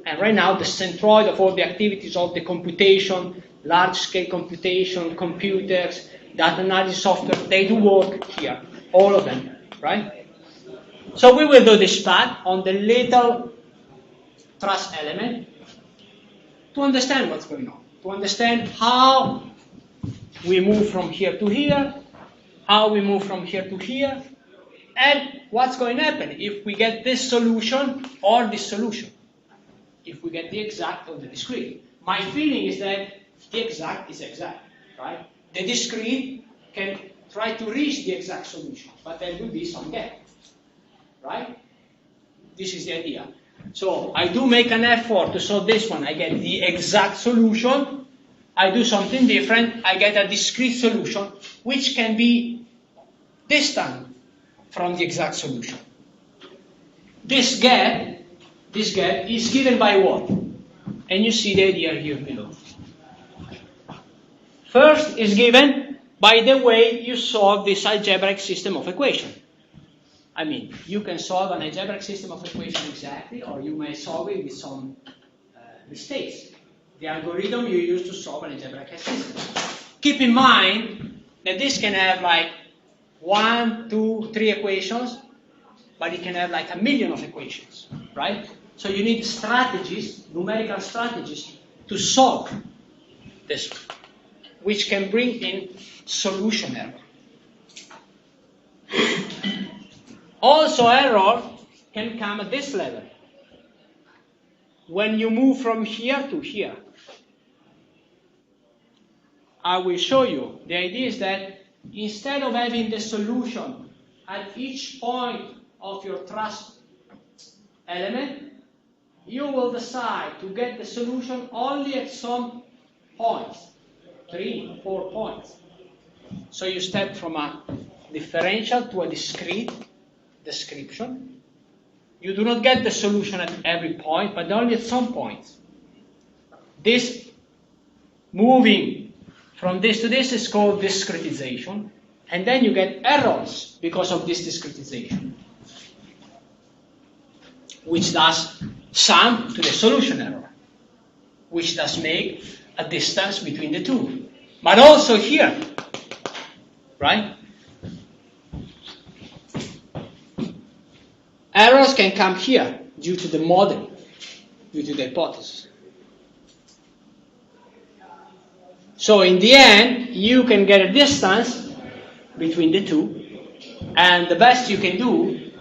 And right now, the centroid of all the activities of the computation, large-scale computation, computers, data analysis software, they do work here, all of them, right? So we will do this part on the little truss element to understand what's going on, to understand how we move from here to here, how we move from here to here, and what's going to happen if we get this solution or this solution, if we get the exact or the discrete. My feeling is that the exact is exact, right? The discrete can try to reach the exact solution, but there will be some gap, right? This is the idea. So I do make an effort to solve this one. I get the exact solution. I do something different. I get a discrete solution, which can be distant from the exact solution. This gap is given by what? And you see the idea here below. First is given by the way you solve this algebraic system of equation. I mean, you can solve an algebraic system of equation exactly, or you may solve it with some mistakes. The algorithm you use to solve an algebraic system. Keep in mind that this can have like 1, 2, 3 equations, but it can have like 1,000,000 of equations, right? So you need strategies, numerical strategies, to solve this, which can bring in solution error. Also, error can come at this level. When you move from here to here. I will show you. The idea is that instead of having the solution at each point of your truss element, you will decide to get the solution only at some points, 3, 4 points. So you step from a differential to a discrete description. You do not get the solution at every point, but only at some points. This moving from this to this is called discretization, and then you get errors because of this discretization, which does sum to the solution error, which does make a distance between the two. But also here, right? Errors can come here due to the model, due to the hypothesis. So in the end, you can get a distance between the two, and the best you can do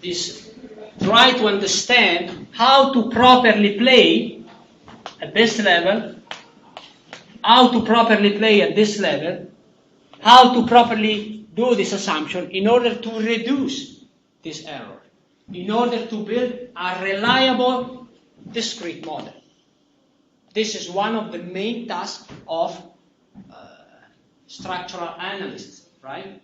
is try to understand how to properly play at this level, how to properly play at this level, how to properly do this assumption in order to reduce this error, in order to build a reliable discrete model. This is one of the main tasks of structural analysts, right?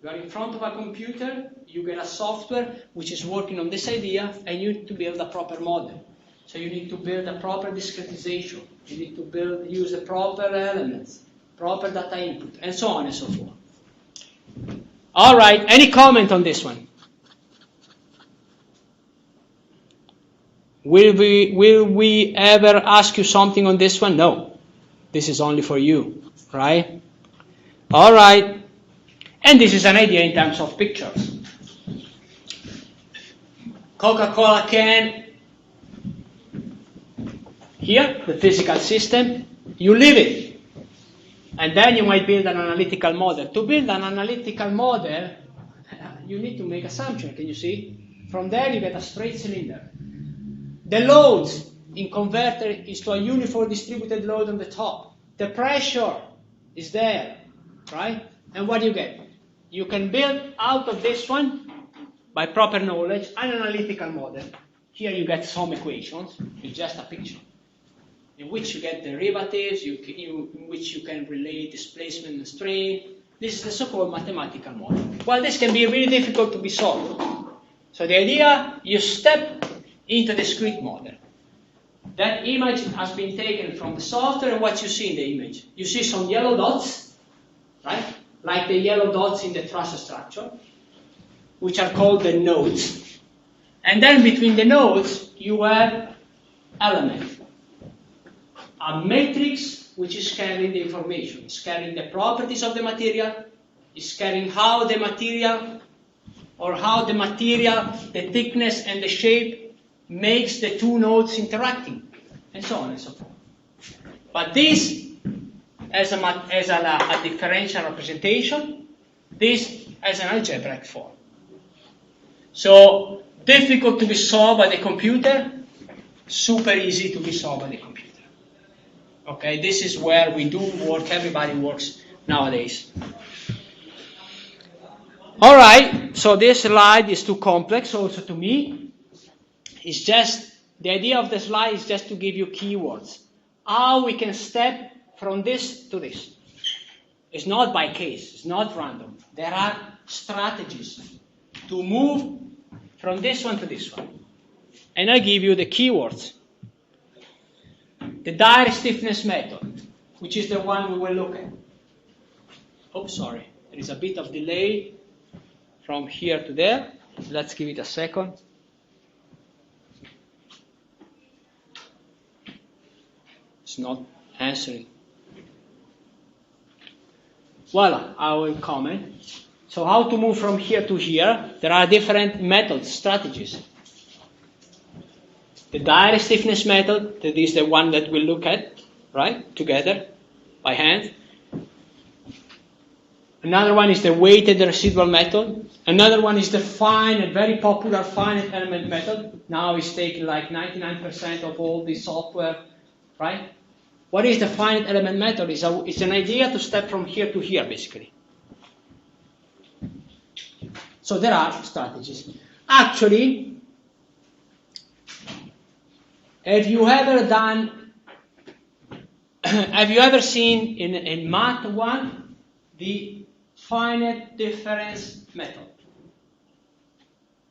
You are in front of a computer, you get a software which is working on this idea, and you need to build a proper model. So you need to build a proper discretization. You need to use the proper elements, proper data input, and so on and so forth. All right, any comment on this one? Will we ever ask you something on this one? No. This is only for you, right? All right. And this is an idea in terms of pictures. Coca-Cola can, here, the physical system, you leave it. And then you might build an analytical model. To build an analytical model, you need to make assumptions, can you see? From there you get a straight cylinder. The loads in converter is to a uniform distributed load on the top. The pressure is there, right? And what do you get? You can build out of this one, by proper knowledge, an analytical model. Here you get some equations, it's just a picture, in which you get derivatives, in which you can relate displacement and strain. This is the so-called mathematical model. Well, this can be really difficult to be solved. So the idea, you step into the discrete model. That image has been taken from the software, and what you see in the image? You see some yellow dots, right? Like the yellow dots in the truss structure, which are called the nodes. And then between the nodes, you have elements. A matrix which is carrying the information, is carrying the properties of the material, is carrying how the material, the thickness and the shape makes the two nodes interacting, and so on and so forth. But this as a differential representation, this as an algebraic form. So difficult to be solved by the computer, super easy to be solved by the computer. Okay, this is where we do work, everybody works nowadays. All right, so this slide is too complex also to me. It's just, the idea of the slide is just to give you keywords. How we can step from this to this. It's not by case, it's not random. There are strategies to move from this one to this one. And I give you the keywords. The direct stiffness method, which is the one we will look at. Oh, sorry, there is a bit of delay from here to there. Let's give it a second. It's not answering. Voila, I will comment. So how to move from here to here? There are different methods, strategies. The direct stiffness method, that is the one that we'll look at, right, together, by hand. Another one is the weighted residual method. Another one is the finite, very popular finite element method. Now it's taking like 99% of all the software, right? What is the finite element method? It's an idea to step from here to here, basically. So there are strategies. Actually, have you ever seen in Math 1 the finite difference method?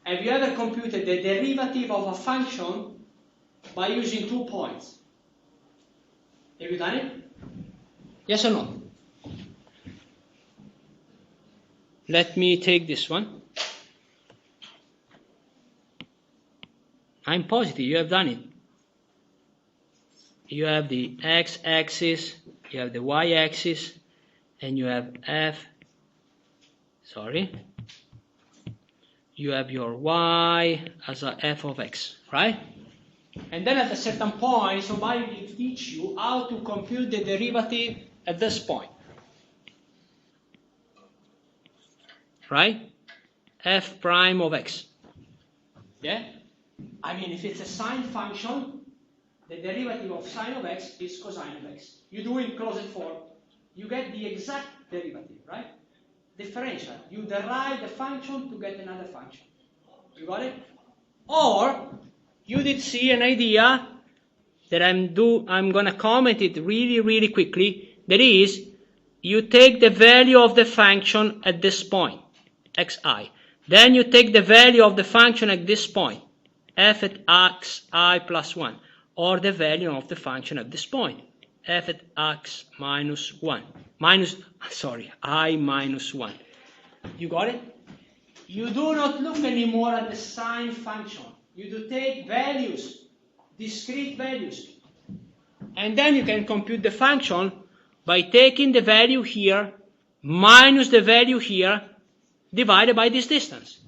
Have you ever computed the derivative of a function by using 2 points? Have you done it? Yes or no? Let me take this one. I'm positive you have done it. You have the x-axis, you have the y-axis, and you have you have your y as a f of x, right? And then at a certain point, somebody will teach you how to compute the derivative at this point. Right? F prime of x. Yeah? I mean, if it's a sine function, the derivative of sine of x is cosine of x. You do it in closed form. You get the exact derivative, right? Differential. You derive the function to get another function. You got it? Or you did see an idea that I'm going to comment it really, really quickly. That is, you take the value of the function at this point, xi. Then you take the value of the function at this point, f at xi plus 1. or the value of the function at this point, f at x minus 1, I minus 1. You got it? You do not look anymore at the sine function. You do take values, discrete values, and then you can compute the function by taking the value here minus the value here divided by this distance.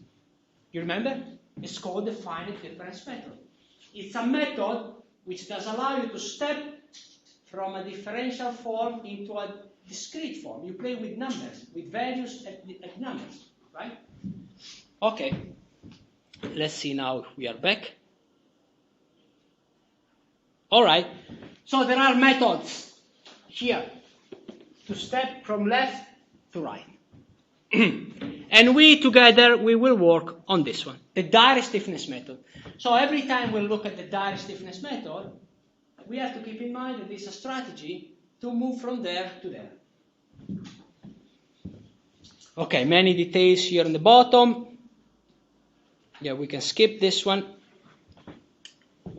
You remember? It's called the finite difference method. It's a method which does allow you to step from a differential form into a discrete form. You play with numbers, with values at numbers, right? Okay. Let's see now if we are back. All right. So there are methods here to step from left to right. And we together, we will work on this one, the direct stiffness method. So every time we look at the direct stiffness method, we have to keep in mind that it's a strategy to move from there to there. Okay, many details here on the bottom. Yeah, we can skip this one.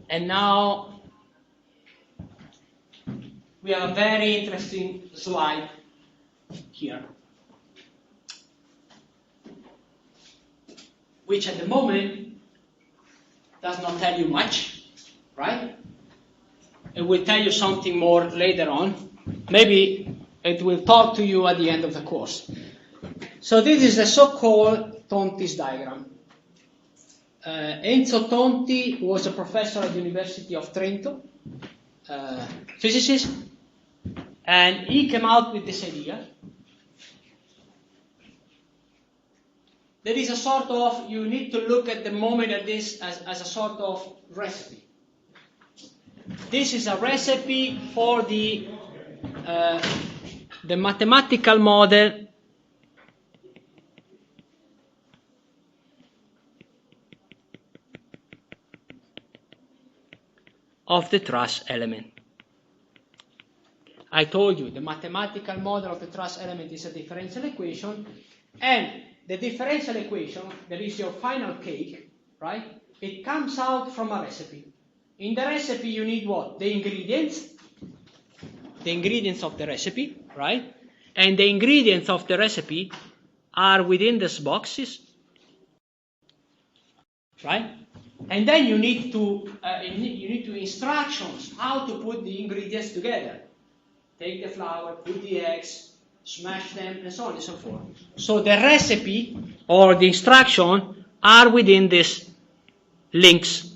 And now we have a very interesting slide here, which at the moment does not tell you much, right? It will tell you something more later on. Maybe it will talk to you at the end of the course. So this is the so-called Tonti's diagram. Enzo Tonti was a professor at the University of Trento, physicist, and he came out with this idea. There is a sort of, you need to look at the moment at this as a sort of recipe. This is a recipe for the mathematical model of the truss element. I told you the mathematical model of the truss element is a differential equation, and the differential equation, that is your final cake, right? It comes out from a recipe. In the recipe you need what? The ingredients of the recipe, right? And the ingredients of the recipe are within these boxes, right? And then you need instructions how to put the ingredients together. Take the flour, put the eggs, smash them, and so on and so forth. So the recipe or the instruction are within these links.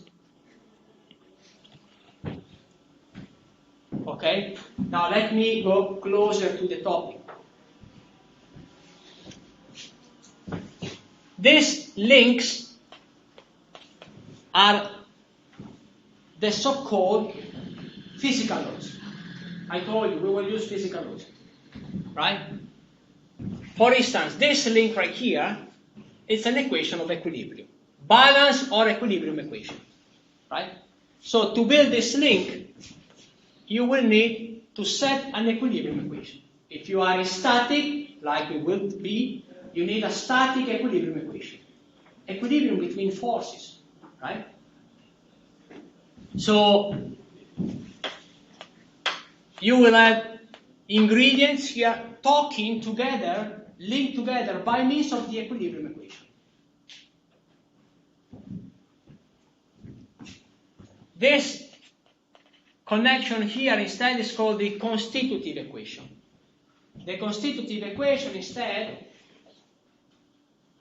Okay? Now let me go closer to the topic. These links are the so-called physical laws. I told you we will use physical laws, right? For instance, this link right here is an equation of equilibrium, balance or equilibrium equation, right? So to build this link, you will need to set an equilibrium equation. If you are in static, like we will be, you need a static equilibrium equation. Equilibrium between forces, right? So you will have ingredients here talking together, linked together by means of the equilibrium equation. This connection here instead is called the constitutive equation. The constitutive equation instead,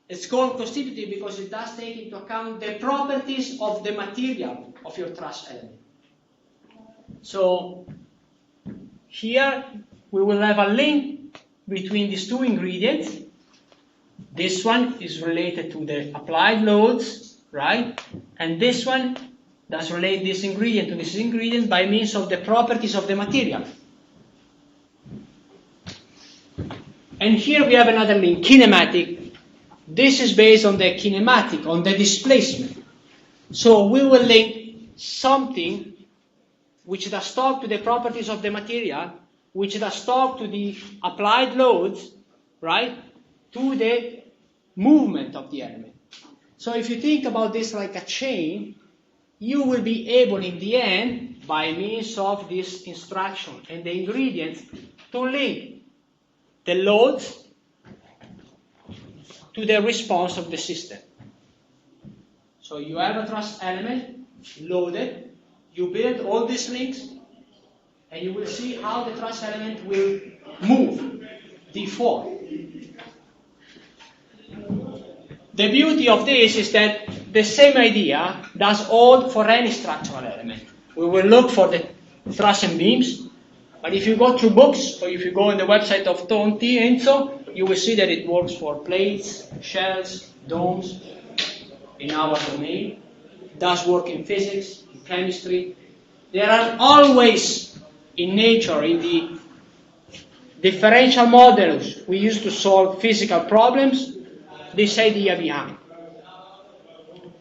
it's called constitutive because it does take into account the properties of the material of your truss element. So here we will have a link between these two ingredients. This one is related to the applied loads, right? And this one does relate this ingredient to this ingredient by means of the properties of the material. And here we have another link, kinematic. This is based on the kinematic, on the displacement. So we will link something which does talk to the properties of the material, which does talk to the applied loads, right, to the movement of the element. So if you think about this like a chain, you will be able in the end, by means of this instruction and the ingredients, to link the loads to the response of the system. So you have a truss element loaded, you build all these links, and you will see how the truss element will move, default. The beauty of this is that the same idea does hold for any structural element. We will look for the truss and beams, but if you go through books, or if you go on the website of Tonti, Enzo, you will see that it works for plates, shells, domes, in our domain. It does work in physics, in chemistry. There are always, in nature, in the differential models we use to solve physical problems, this idea behind.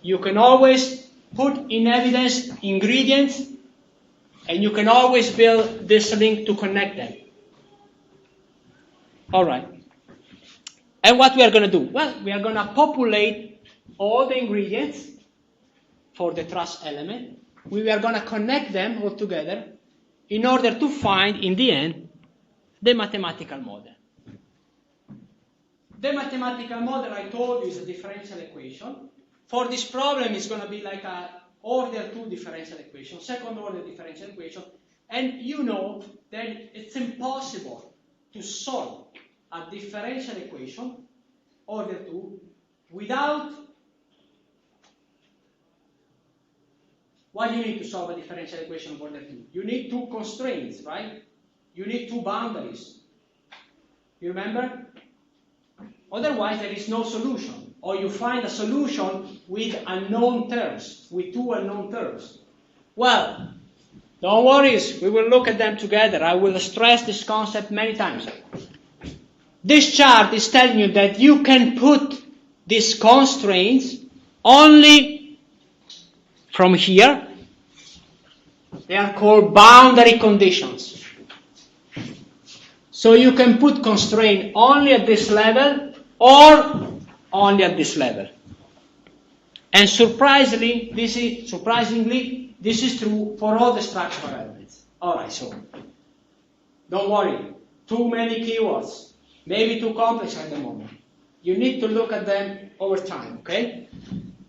You can always put in evidence ingredients, and you can always build this link to connect them. All right. And what we are going to do? Well, we are going to populate all the ingredients for the truss element. We are going to connect them all together in order to find, in the end, the mathematical model. The mathematical model, I told you, is a differential equation. For this problem, it's going to be like an order 2 differential equation, second order differential equation. And you know that it's impossible to solve a differential equation, order 2, without... What do you need to solve a differential equation of order 2? You need 2 constraints, right? You need 2 boundaries. You remember? Otherwise, there is no solution. Or you find a solution with unknown terms, with 2 unknown terms. Well, don't worry, we will look at them together. I will stress this concept many times. This chart is telling you that you can put these constraints only from here. They are called boundary conditions. So you can put constraint only at this level or only at this level. And surprisingly, this is true for all the structural elements. All right, so don't worry. Too many keywords, maybe too complex at the moment. You need to look at them over time, okay?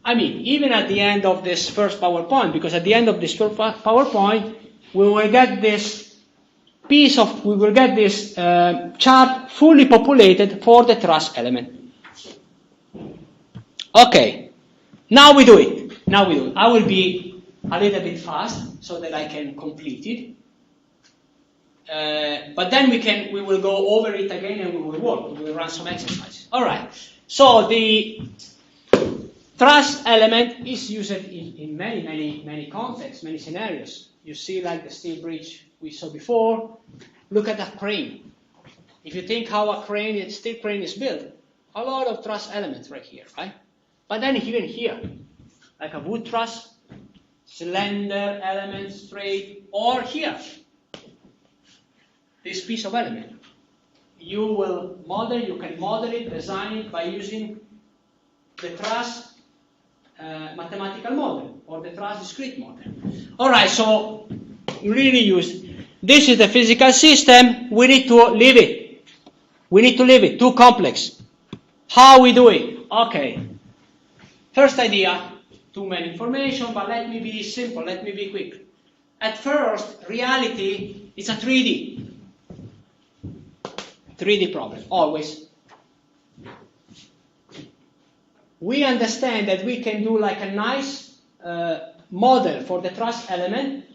I mean, even at the end of this first PowerPoint, because at the end of this first PowerPoint, we will get this chart fully populated for the truss element. Okay, now we do it. I will be a little bit fast so that I can complete it. But then we will go over it again and we will work. We will run some exercises. All right. So the truss element is used in many contexts, many scenarios. You see, like the steel bridge we saw before. Look at that crane. If you think how a steel crane is built, a lot of truss elements right here, right? But then even here, like a wood truss, slender element, straight, or here, this piece of element. You can model it, design it by using the truss mathematical model or the truss discrete model. All right, so really use. This is the physical system. We need to leave it. Too complex. How we do it? Okay. First idea, too many information, but let me be simple, let me be quick. At first, reality is a 3D problem, always. We understand that we can do like a nice model for the truss element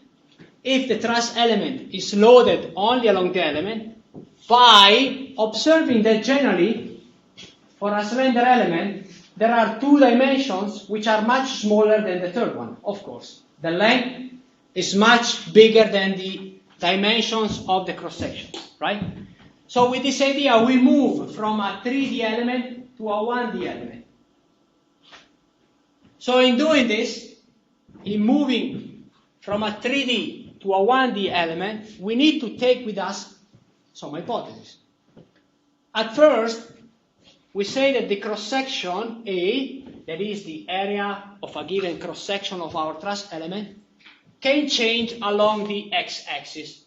if the truss element is loaded only along the element by observing that generally for a slender element there are 2 dimensions which are much smaller than the third one, of course. The length is much bigger than the dimensions of the cross-section, right? So with this idea, we move from a 3D element to a 1D element. So in doing this, in moving from a 3D to a 1D element, we need to take with us some hypotheses. At first, we say that the cross-section A that is the area of a given cross-section of our truss element, can change along the x-axis,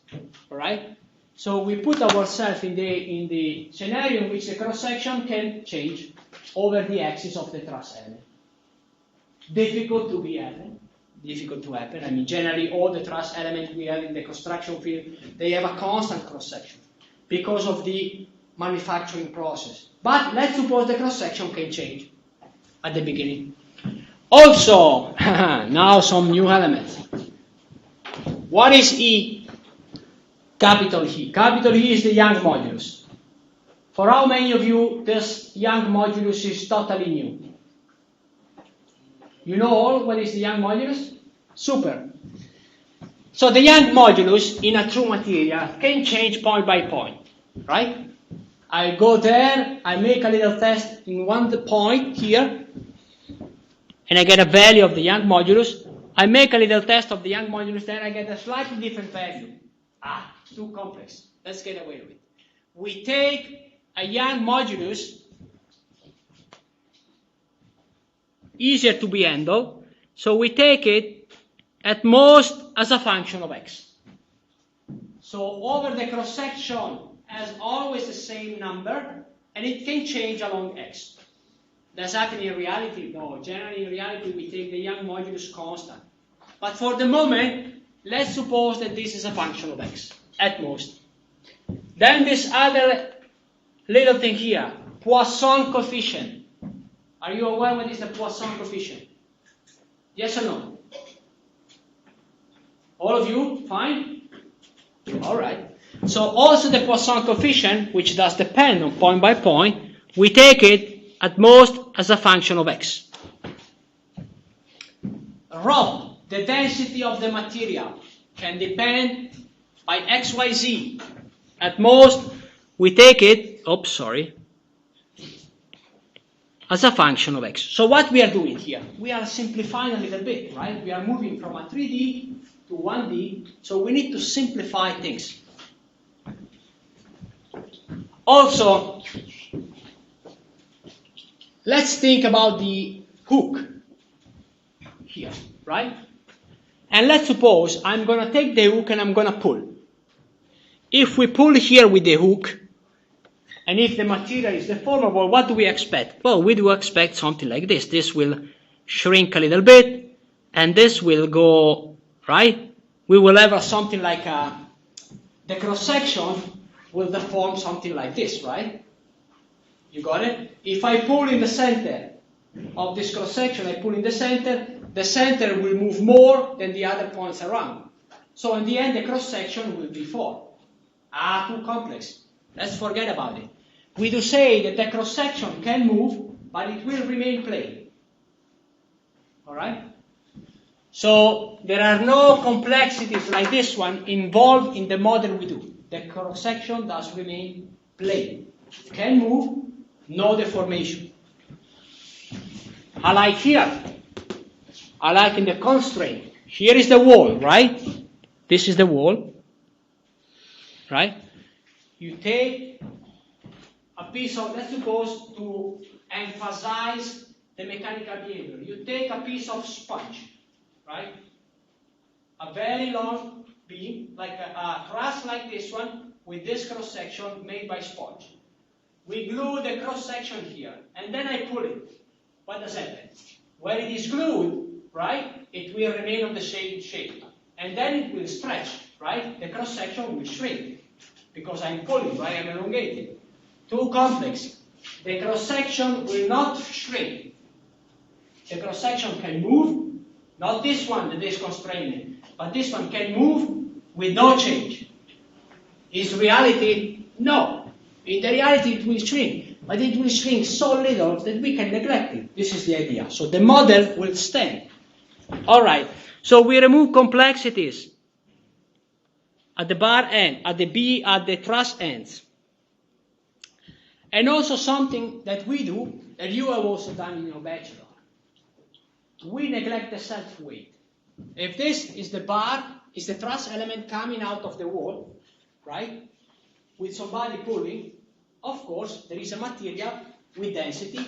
all right? So we put ourselves in the scenario in which the cross-section can change over the axis of the truss element. Difficult to happen. I mean, generally all the truss elements we have in the construction field, they have a constant cross-section because of the manufacturing process. But let's suppose the cross-section can change at the beginning. Also, now some new elements. What is E? Capital E. Capital E is the Young modulus. For how many of you this Young modulus is totally new? You know all what is the Young modulus? Super. So the Young modulus in a true material can change point by point, right? I go there, I make a little test in one point here, and I get a value of the Young modulus. I make a little test of the Young modulus there, I get a slightly different value. Too complex. Let's get away with it. We take a Young modulus, easier to be handled, so we take it at most as a function of x. So over the cross-section has always the same number, and it can change along x. Does that happen in reality? No. Generally in reality we take the Young modulus constant. But for the moment, let's suppose that this is a function of x, at most. Then this other little thing here, Poisson coefficient. Are you aware what is the Poisson coefficient? Yes or no? All of you? Fine? All right. So also the Poisson coefficient, which does depend on point by point, we take it at most as a function of x. Rho, the density of the material, can depend by x, y, z. At most, we take it, as a function of x. So what we are doing here? We are simplifying a little bit, right? We are moving from a 3D to 1D, so we need to simplify things. Also, let's think about the hook here, right? And let's suppose I'm going to take the hook and I'm going to pull. If we pull here with the hook, and if the material is deformable, what do we expect? Well, we do expect something like this. This will shrink a little bit, and this will go, right? We will have something like the cross-section will deform something like this, right? You got it? If I pull in the center of this cross-section, I pull in the center will move more than the other points around. So in the end, the cross-section will be formed. Too complex. Let's forget about it. We do say that the cross-section can move, but it will remain plane. All right? So there are no complexities like this one involved in the model we do. The cross-section does remain plane. Can move, no deformation. I like here. I like in the constraint. Here is the wall, right? This is the wall. Right? You take a piece of, let's suppose, to emphasize the mechanical behavior, you take a piece of sponge, right? A very long beam, like a truss like this one, with this cross-section made by sponge. We glue the cross-section here, and then I pull it. What does happen? When it is glued, right, it will remain on the same shape. And then it will stretch, right? The cross-section will shrink. Because I'm pulling, right? I'm elongating. Too complex. The cross-section will not shrink. The cross-section can move, not this one that is constrained, but this one can move with no change. Is reality? No. In the reality it will shrink, but it will shrink so little that we can neglect it. This is the idea. So the model will stand. All right. So we remove complexities at the bar end, at the truss ends. And also something that we do, that you have also done in your bachelor. We neglect the self-weight. If this is the bar, is the truss element coming out of the wall, right, with somebody pulling, of course, there is a material with density,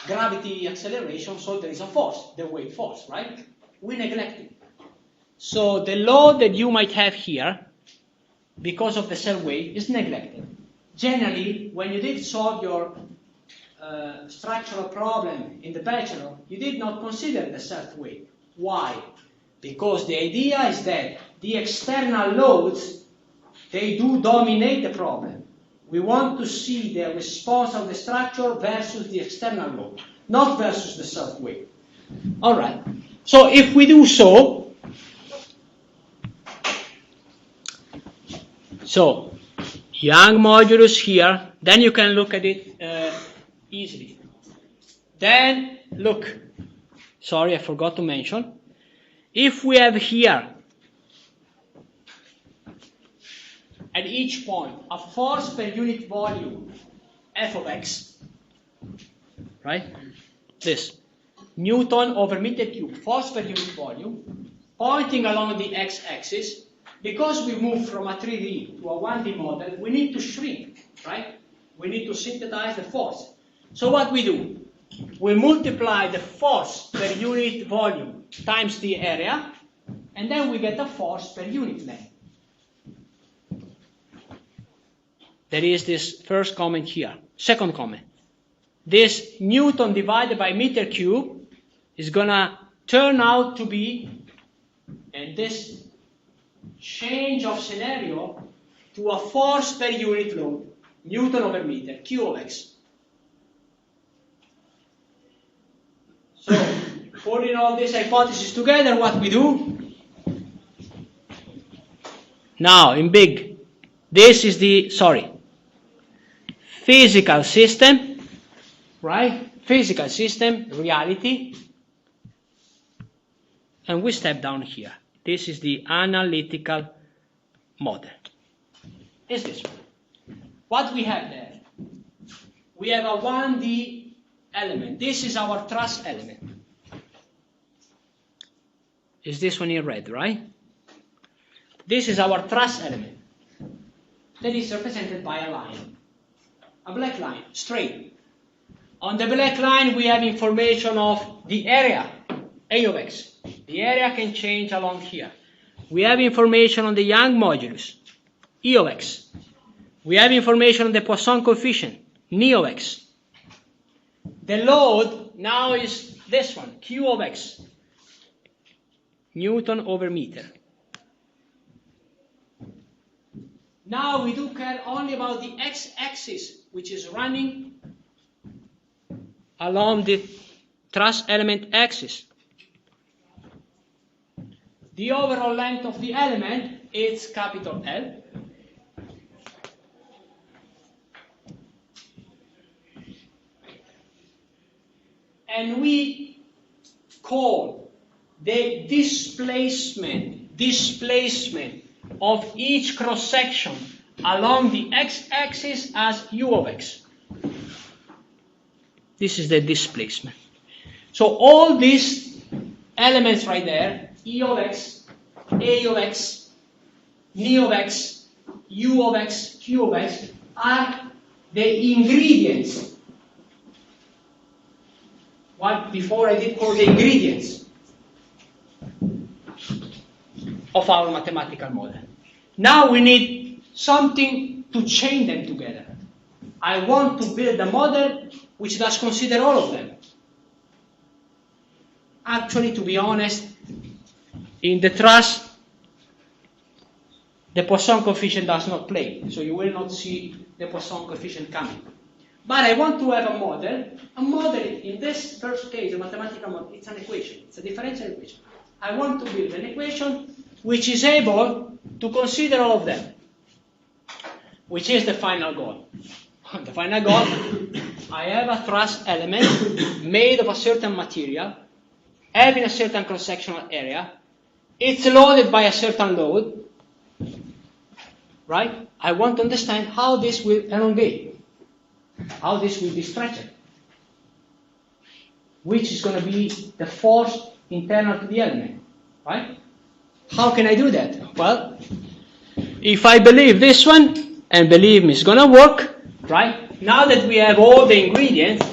gravity acceleration, so there is a force, the weight force, right? We neglect it. So the load that you might have here, because of the cell weight, is neglected. Generally, when you did solve your structural problem in the bachelor, you did not consider the self-weight. Why? Because the idea is that the external loads, they do dominate the problem. We want to see the response of the structure versus the external load, not versus the self-weight. All right. So if we do so, Young modulus here, then you can look at it easily. Then look, sorry, I forgot to mention, if we have here at each point a force per unit volume f of x, right? This Newton over meter cube, force per unit volume, pointing along the x-axis. Because we move from a 3D to a 1D model, we need to shrink, right? We need to synthesize the force. So what we do? We multiply the force per unit volume times the area, and then we get a force per unit length. There is this first comment here. Second comment. This Newton divided by meter cube is going to turn out to be, and this change of scenario to a force per unit load, Newton over meter, Q of x. So, putting all these hypotheses together, what we do? Now, in big, this is the, physical system, right? Physical system, reality. And we step down here. This is the analytical model. Is this one? What we have there? We have a 1D element. This is our truss element. Is this one in red, right? This is our truss element. That is represented by a line. A black line, straight. On the black line we have information of the area, A of x. The area can change along here. We have information on the Young modulus, E of x. We have information on the Poisson coefficient, N of x. The load now is this one, Q of x, Newton over meter. Now we do care only about the x-axis, which is running along the truss element axis. The overall length of the element is capital L. And we call the displacement of each cross-section along the x-axis as U of x. This is the displacement. So all these elements right there, E of x, A of x, N of x, U of x, Q of x, are the ingredients. What before I did call the ingredients of our mathematical model. Now we need something to chain them together. I want to build a model which does consider all of them. Actually, to be honest, in the truss, the Poisson coefficient does not play, so you will not see the Poisson coefficient coming. But I want to have a model. A model, in this first case, a mathematical model, it's an equation. It's a differential equation. I want to build an equation which is able to consider all of them, which is the final goal. The final goal, I have a truss element made of a certain material, having a certain cross-sectional area. It's loaded by a certain load, right? I want to understand how this will elongate, how this will be stretched, which is going to be the force internal to the element, right? How can I do that? Well, if I believe this one, and believe me, it's going to work, right? Now that we have all the ingredients,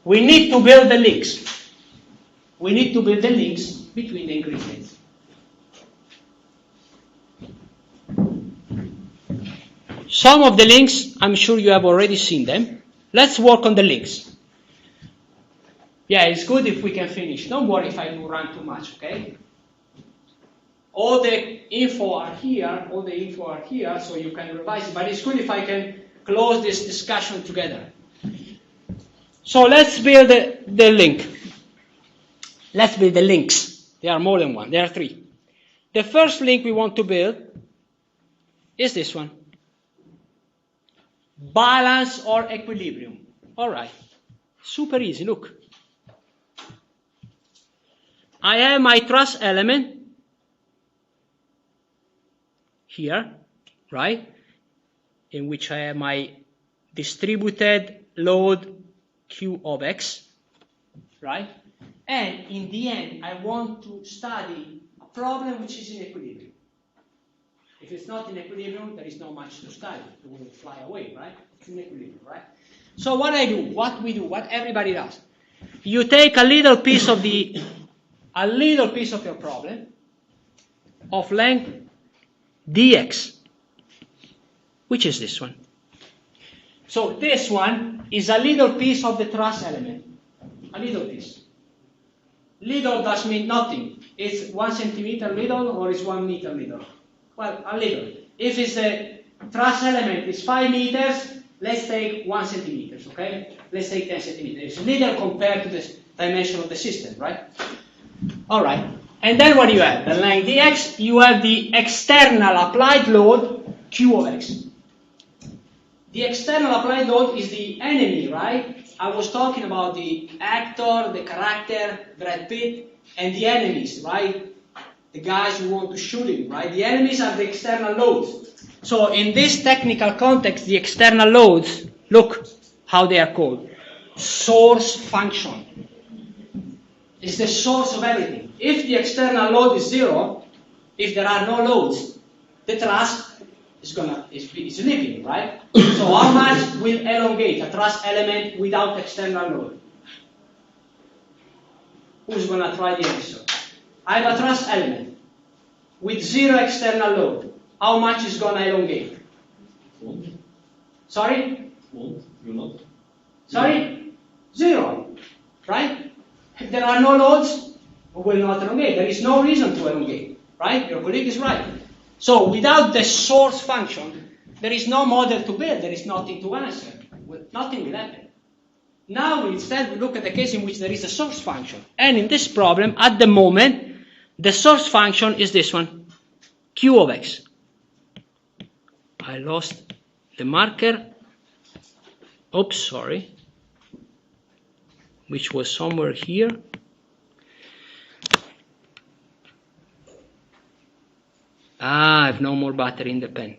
we need to build the links. We need to build the links between the ingredients. Some of the links, I'm sure you have already seen them. Let's work on the links. Yeah, it's good if we can finish. Don't worry if I do run too much, okay? All the info are here, so you can revise it, but it's good if I can close this discussion together. So let's build the link. Let's build the links. There are more than one, there are three. The first link we want to build is this one. Balance or equilibrium. All right, super easy, look. I have my truss element here, right, in which I have my distributed load Q of X, right? And in the end, I want to study a problem which is in equilibrium. If it's not in equilibrium, there is not much to study. It will fly away, right? It's in equilibrium, right? So what I do, what we do, what everybody does, you take a little piece of your problem of length dx, which is this one. So this one is a little piece of the truss element, a little piece. Little does mean nothing. It's 1 centimeter little or it's 1 meter little. Well, a little. If it's a truss element, it's 5 meters, let's take 1 centimeter, okay? Let's take 10 centimeters. It's little compared to the dimension of the system, right? All right. And then what do you have? The length dx, you have the external applied load Q of x. The external applied load is the enemy, right? I was talking about the actor, the character, Brad Pitt, and the enemies, right? The guys who want to shoot him, right? The enemies are the external loads. So in this technical context, the external loads, look how they are called. Source function. It's the source of everything. If the external load is 0, if there are no loads, the truss is leaking, right? So how much will elongate a truss element without external load? Who's going to try the answer? I have a truss element with 0 external load. How much is going to elongate? Won't. Sorry? Won't. Will not. Sorry? 0. Right? If there are no loads, it will not elongate. There is no reason to elongate. Right? Your colleague is right. So without the source function, there is no model to build. There is nothing to answer. Nothing will happen. Now instead we look at the case in which there is a source function. And in this problem, at the moment, the source function is this one, Q of x. I lost the marker. Oops, sorry. Which was somewhere here. I have no more battery in the pen.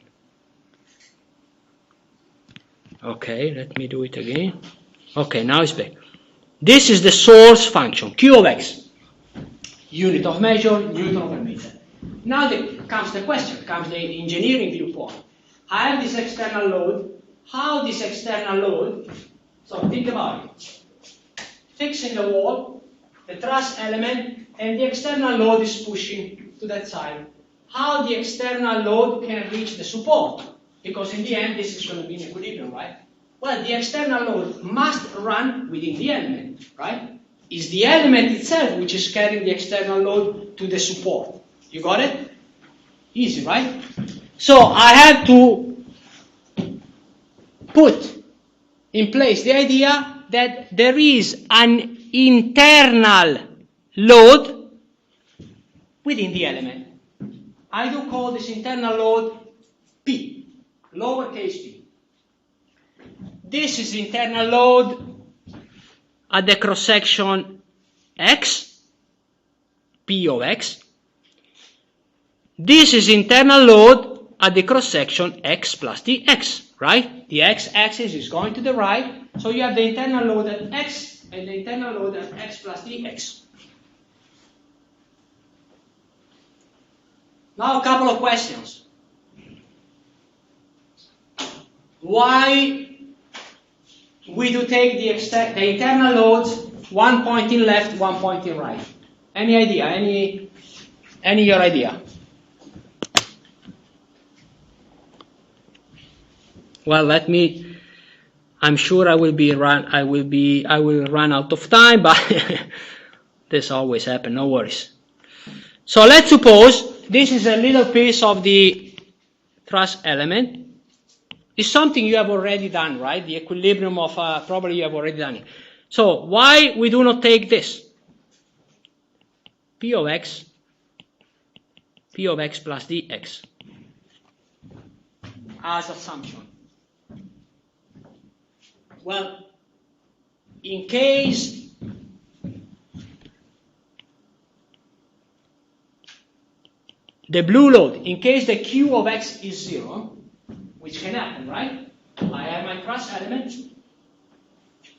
Okay, let me do it again. Okay, now it's back. This is the source function, Q of x. Unit of measure, Newton over meter. Now comes the question, comes the engineering viewpoint. I have this external load. How this external load, so think about it. Fixing the wall, the truss element, and the external load is pushing to that side. How the external load can reach the support? Because in the end, this is going to be in equilibrium, right? Well, the external load must run within the element, right? It's the element itself which is carrying the external load to the support. You got it? Easy, right? So I have to put in place the idea that there is an internal load within the element. I do call this internal load P, lowercase p. This is internal load at the cross-section x, P of x. This is internal load at the cross-section x plus dx, right? The x-axis is going to the right, so you have the internal load at x and the internal load at x plus dx. Now a couple of questions. Why we do take the internal loads, one pointing left, one pointing right. Any idea? Any your idea? Well, I'm sure I will run out of time, but this always happens, no worries. So let's suppose this is a little piece of the truss element. It's something you have already done, right? The equilibrium of, probably you have already done it. So why we do not take this? P of x plus dx as assumption. Well, in case the blue load, in case the Q of x is 0, which can happen, right? I have my truss element,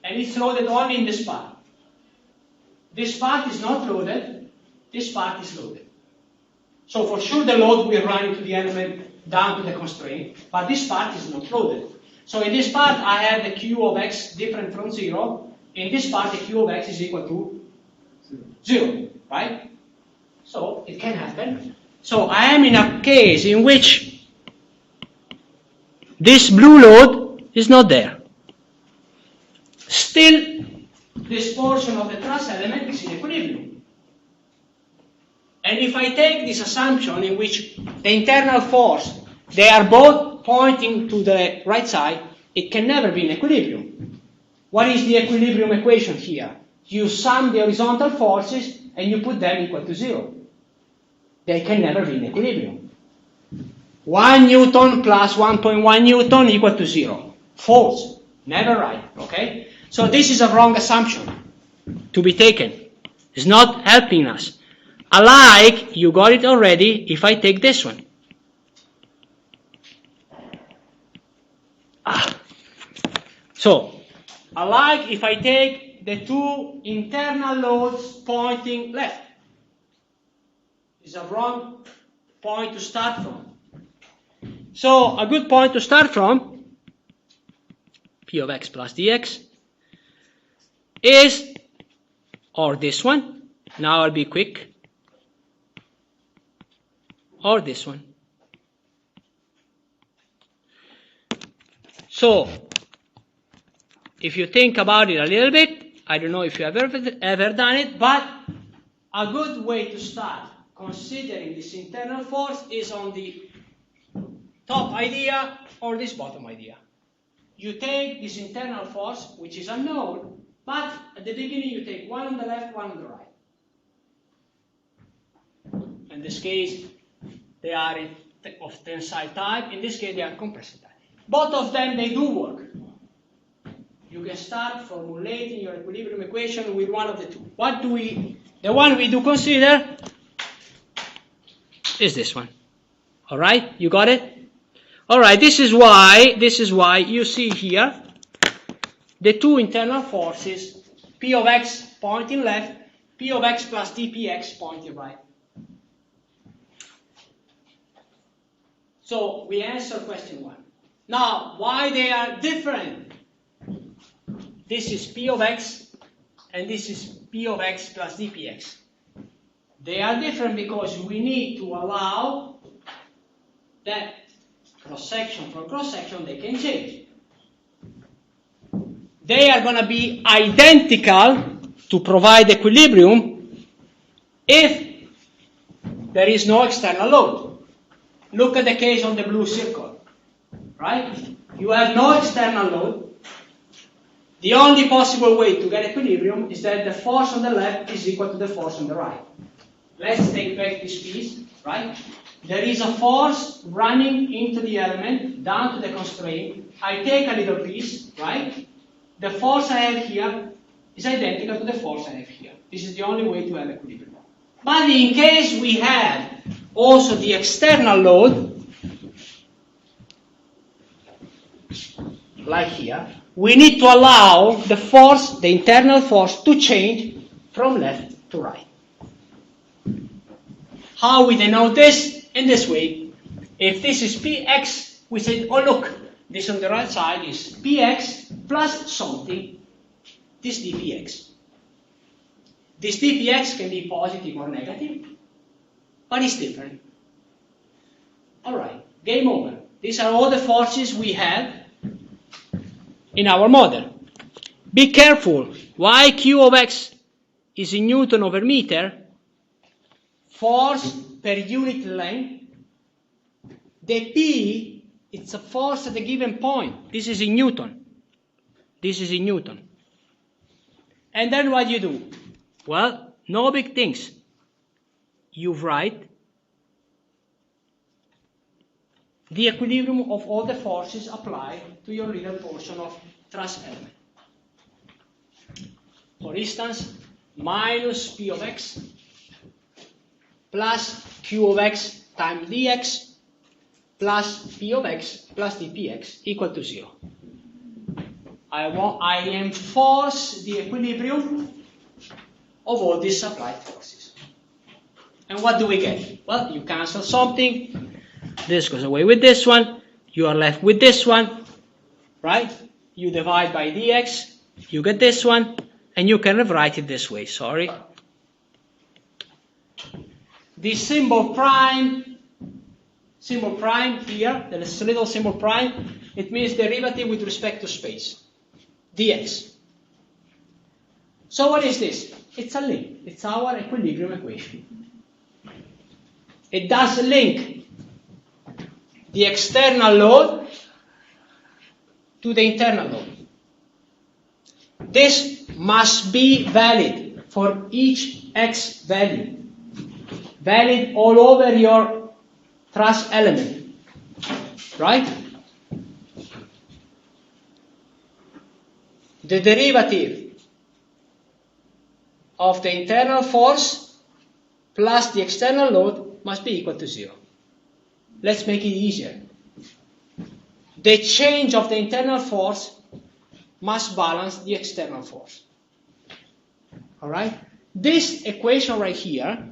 and it's loaded only in this part. This part is not loaded, this part is loaded. So for sure the load will run into the element down to the constraint, but this part is not loaded. So in this part I have the Q of x different from 0. In this part the Q of x is equal to 0, right? So it can happen. So I am in a case in which this blue load is not there. Still, this portion of the truss element is in equilibrium. And if I take this assumption in which the internal force, they are both pointing to the right side, it can never be in equilibrium. What is the equilibrium equation here? You sum the horizontal forces and you put them equal to 0. They can never be in equilibrium. 1 Newton plus 1.1 Newton equal to 0. False. Never right. Okay? So this is a wrong assumption to be taken. It's not helping us. Alike, you got it already if I take this one. So, alike if I take the two internal loads pointing left. It's a wrong point to start from. So, a good point to start from, P of x plus dx, is, or this one, now I'll be quick, or this one. So, if you think about it a little bit, I don't know if you have ever done it, but a good way to start considering this internal force is on the top idea or this bottom idea. You take this internal force, which is unknown, but at the beginning you take one on the left, one on the right. In this case, they are of tensile type. In this case, they are compressive type. Both of them, they do work. You can start formulating your equilibrium equation with one of the two. The one we do consider is this one. All right, you got it? All right, this is why you see here the two internal forces, P of x pointing left, P of x plus dpx pointing right. So we answer question 1. Now, why they are different? This is P of x, and this is P of x plus dpx. They are different because we need to allow that cross-section from cross-section, they can change. They are going to be identical to provide equilibrium if there is no external load. Look at the case on the blue circle, right? You have no external load. The only possible way to get equilibrium is that the force on the left is equal to the force on the right. Let's take back this piece, right? There is a force running into the element, down to the constraint. I take a little piece, right? The force I have here is identical to the force I have here. This is the only way to have equilibrium. But in case we have also the external load, like here, we need to allow the force, the internal force, to change from left to right. How we denote this? In this way. If this is Px, we say, oh look, this on the right side is Px plus something, this dpx. This dpx can be positive or negative, but it's different. Alright, game over. These are all the forces we have in our model. Be careful, y q of x is in Newton over meter, force per unit length. The P, it's a force at a given point. This is in Newton. This is in Newton. And then what you do? Well, no big things. You write the equilibrium of all the forces applied to your little portion of truss element. For instance, minus P of x plus Q of x times dx plus P of x plus dpx equal to 0. I enforce the equilibrium of all these applied forces. And what do we get? Well, you cancel something. This goes away with this one. You are left with this one, right? You divide by dx. You get this one. And you can rewrite it this way, sorry. The symbol prime here, this little symbol prime, it means derivative with respect to space, dx. So what is this? It's a link. It's our equilibrium equation. It does link the external load to the internal load. This must be valid for each x value. Valid all over your truss element. Right? The derivative of the internal force plus the external load must be equal to 0. Let's make it easier. The change of the internal force must balance the external force. All right? This equation right here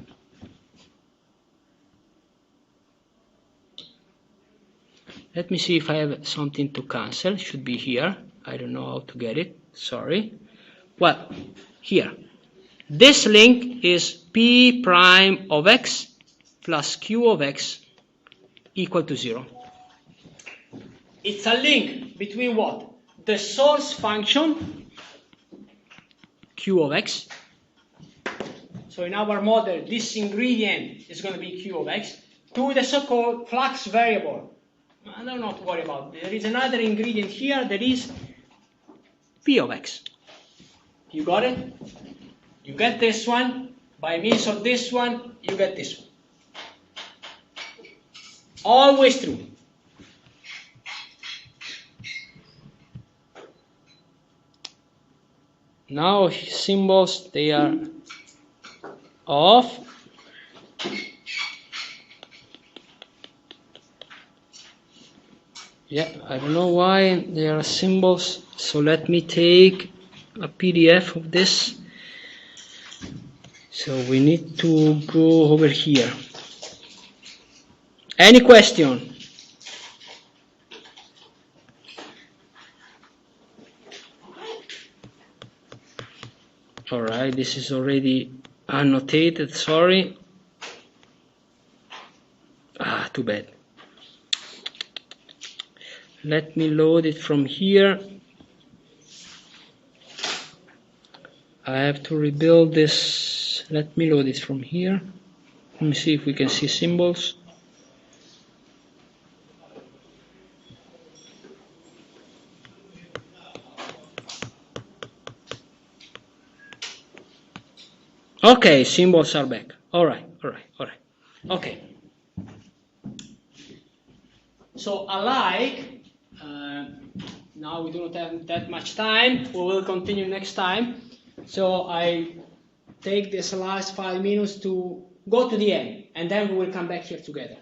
let me see if I have something to cancel. It should be here. I don't know how to get it. Sorry. Well, here. This link is P prime of x plus Q of x equal to 0. It's a link between what? The source function, Q of x. So in our model, this ingredient is going to be Q of x, to the so-called flux variable. I don't know what to worry about. There is another ingredient here that is P of x. You got it? You get this one. By means of this one, you get this one. Always true. Now symbols, they are off. Yeah, I don't know why there are symbols. So let me take a PDF of this. So we need to go over here. Any question? All right, this is already annotated, sorry. Too bad. Let me load it from here. I have to rebuild this. Let me load it from here. Let me see if we can see symbols. Okay, symbols are back. All right. Okay. So alike, now we do not have that much time. We will continue next time. So I take this last 5 minutes to go to the end, and then we will come back here together.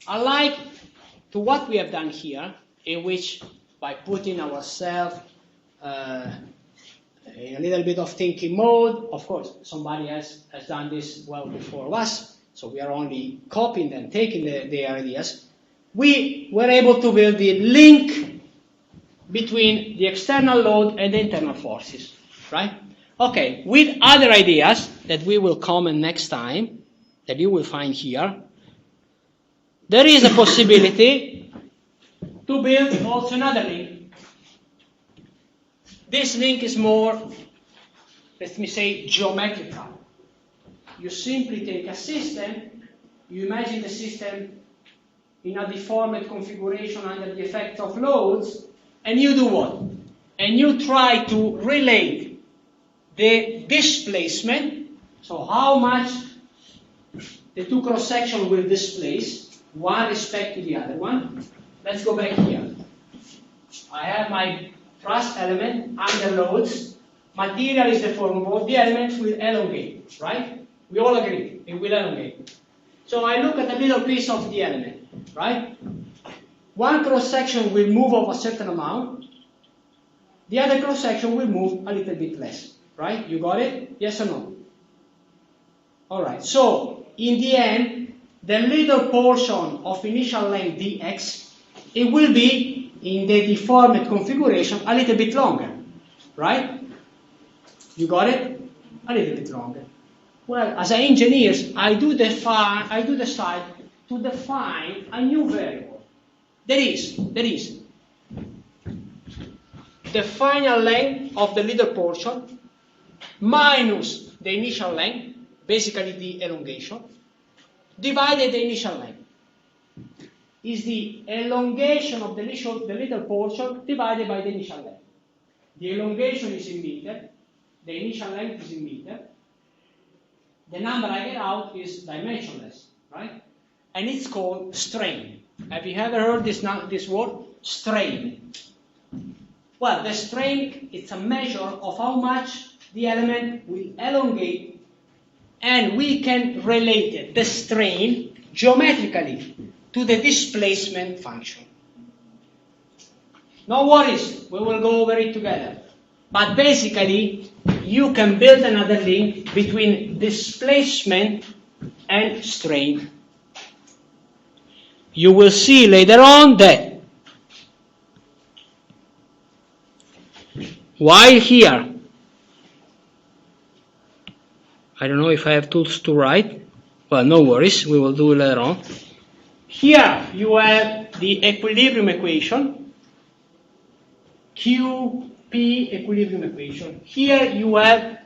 Alike to what we have done here, in which by putting ourselves in a little bit of thinking mode, of course, somebody else has done this well before us, so we are only copying them, taking their ideas. We were able to build the link between the external load and the internal forces, right? Okay, with other ideas that we will comment next time, that you will find here, there is a possibility to build also another link. This link is more, let me say, geometrical. You simply take a system, you imagine the system in a deformed configuration under the effect of loads, and you do what? And you try to relate the displacement, so how much the two cross-sections will displace, one respect to the other one. Let's go back here. I have my thrust element under loads. Material is deformable. The elements will elongate, right? We all agree, it will elongate. So I look at a little piece of the element, right? One cross-section will move of a certain amount. The other cross-section will move a little bit less, right? You got it? Yes or no? All right. So in the end, the little portion of initial length dx, it will be in the deformed configuration a little bit longer, right? You got it? A little bit longer. Well, as engineers, I do decide to define a new variable. There is the final length of the little portion minus the initial length, basically the elongation, divided the initial length. Is the elongation of the little portion divided by the initial length. The elongation is in meter, the initial length is in meter. The number I get out is dimensionless, right? And it's called strain. Have you ever heard this word? Strain. Well, the strain is a measure of how much the element will elongate, and we can relate the strain geometrically to the displacement function. No worries, we will go over it together. But basically, you can build another link between displacement and strain. You will see later on that while here, I don't know if I have tools to write, well, no worries, we will do it later on. Here you have the equilibrium equation, QP equilibrium equation. Here you have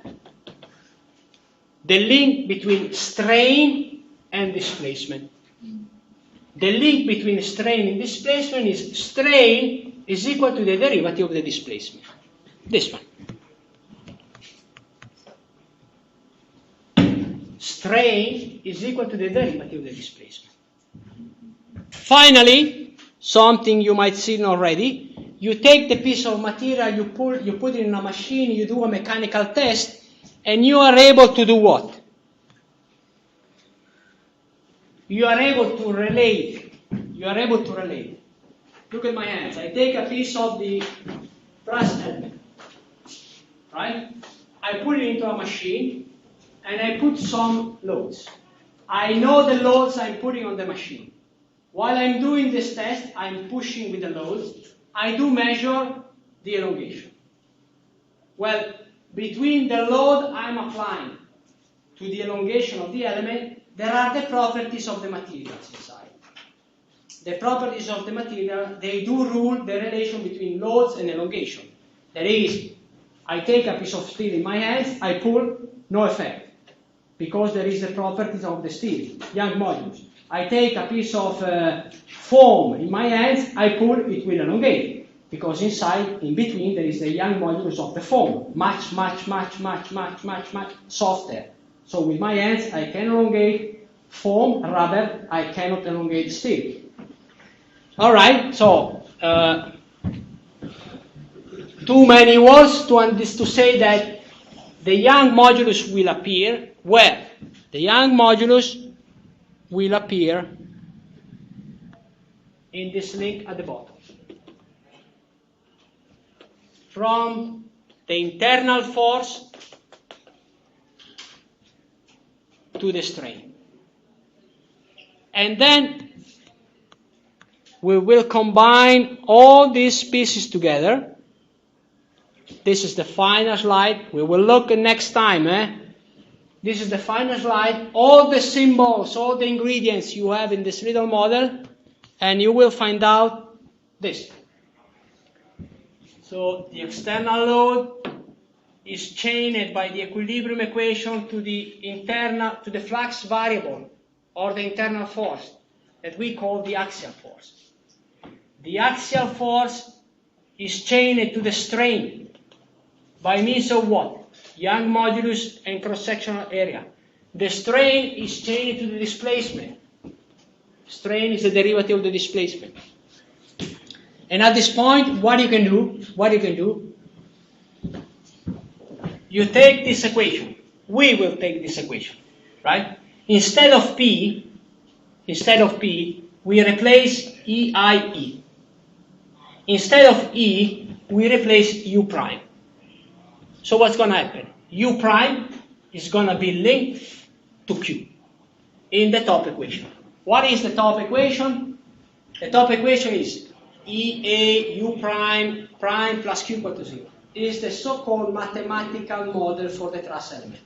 the link between strain and displacement. The link between strain and displacement is strain is equal to the derivative of the displacement. This one. Strain is equal to the derivative of the displacement. Finally, something you might see already, you take the piece of material, you put it in a machine, you do a mechanical test, and you are able to do what? You are able to relate. Look at my hands. I take a piece of the thrust element, right? I put it into a machine, and I put some loads. I know the loads I'm putting on the machine. While I'm doing this test, I'm pushing with the loads. I do measure the elongation. Well, between the load I'm applying to the elongation of the element, there are the properties of the materials inside. The properties of the material, they do rule the relation between loads and elongation. That is, I take a piece of steel in my hands, I pull, no effect, because there is the properties of the steel, Young modulus. I take a piece of foam in my hands, I pull, it will elongate, because inside, in between, there is the Young modulus of the foam, much softer. So with my hands, I can elongate foam, rubber, I cannot elongate steel. All right, so too many words to say that the Young modulus will appear where? The Young modulus will appear in this link at the bottom. From the internal force to the strain. And then we will combine all these pieces together. This is the final slide. We will look at next time. This is the final slide. All the symbols, all the ingredients you have in this little model, and you will find out this. So the external load is chained by the equilibrium equation to the flux variable, or the internal force that we call the axial force. The axial force is chained to the strain by means of what? Young modulus and cross-sectional area. The strain is chained to the displacement. Strain is the derivative of the displacement. And at this point, what you can do, you take this equation. We will take this equation, right? Instead of P, we replace EIE. Instead of E, we replace U prime. So what's going to happen? U prime is going to be linked to Q in the top equation. What is the top equation? The top equation is EA U prime plus Q equal to 0. It is the so-called mathematical model for the truss element.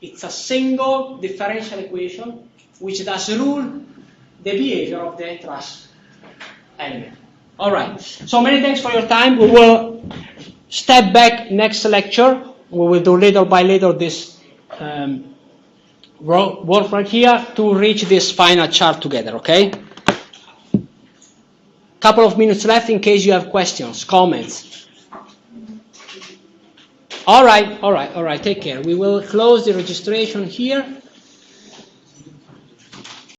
It's a single differential equation which does rule the behavior of the truss element. All right. So many thanks for your time. We will step back next lecture. We will do little by little this work right here to reach this final chart together, okay? Couple of minutes left in case you have questions, comments. All right. Take care. We will close the registration here.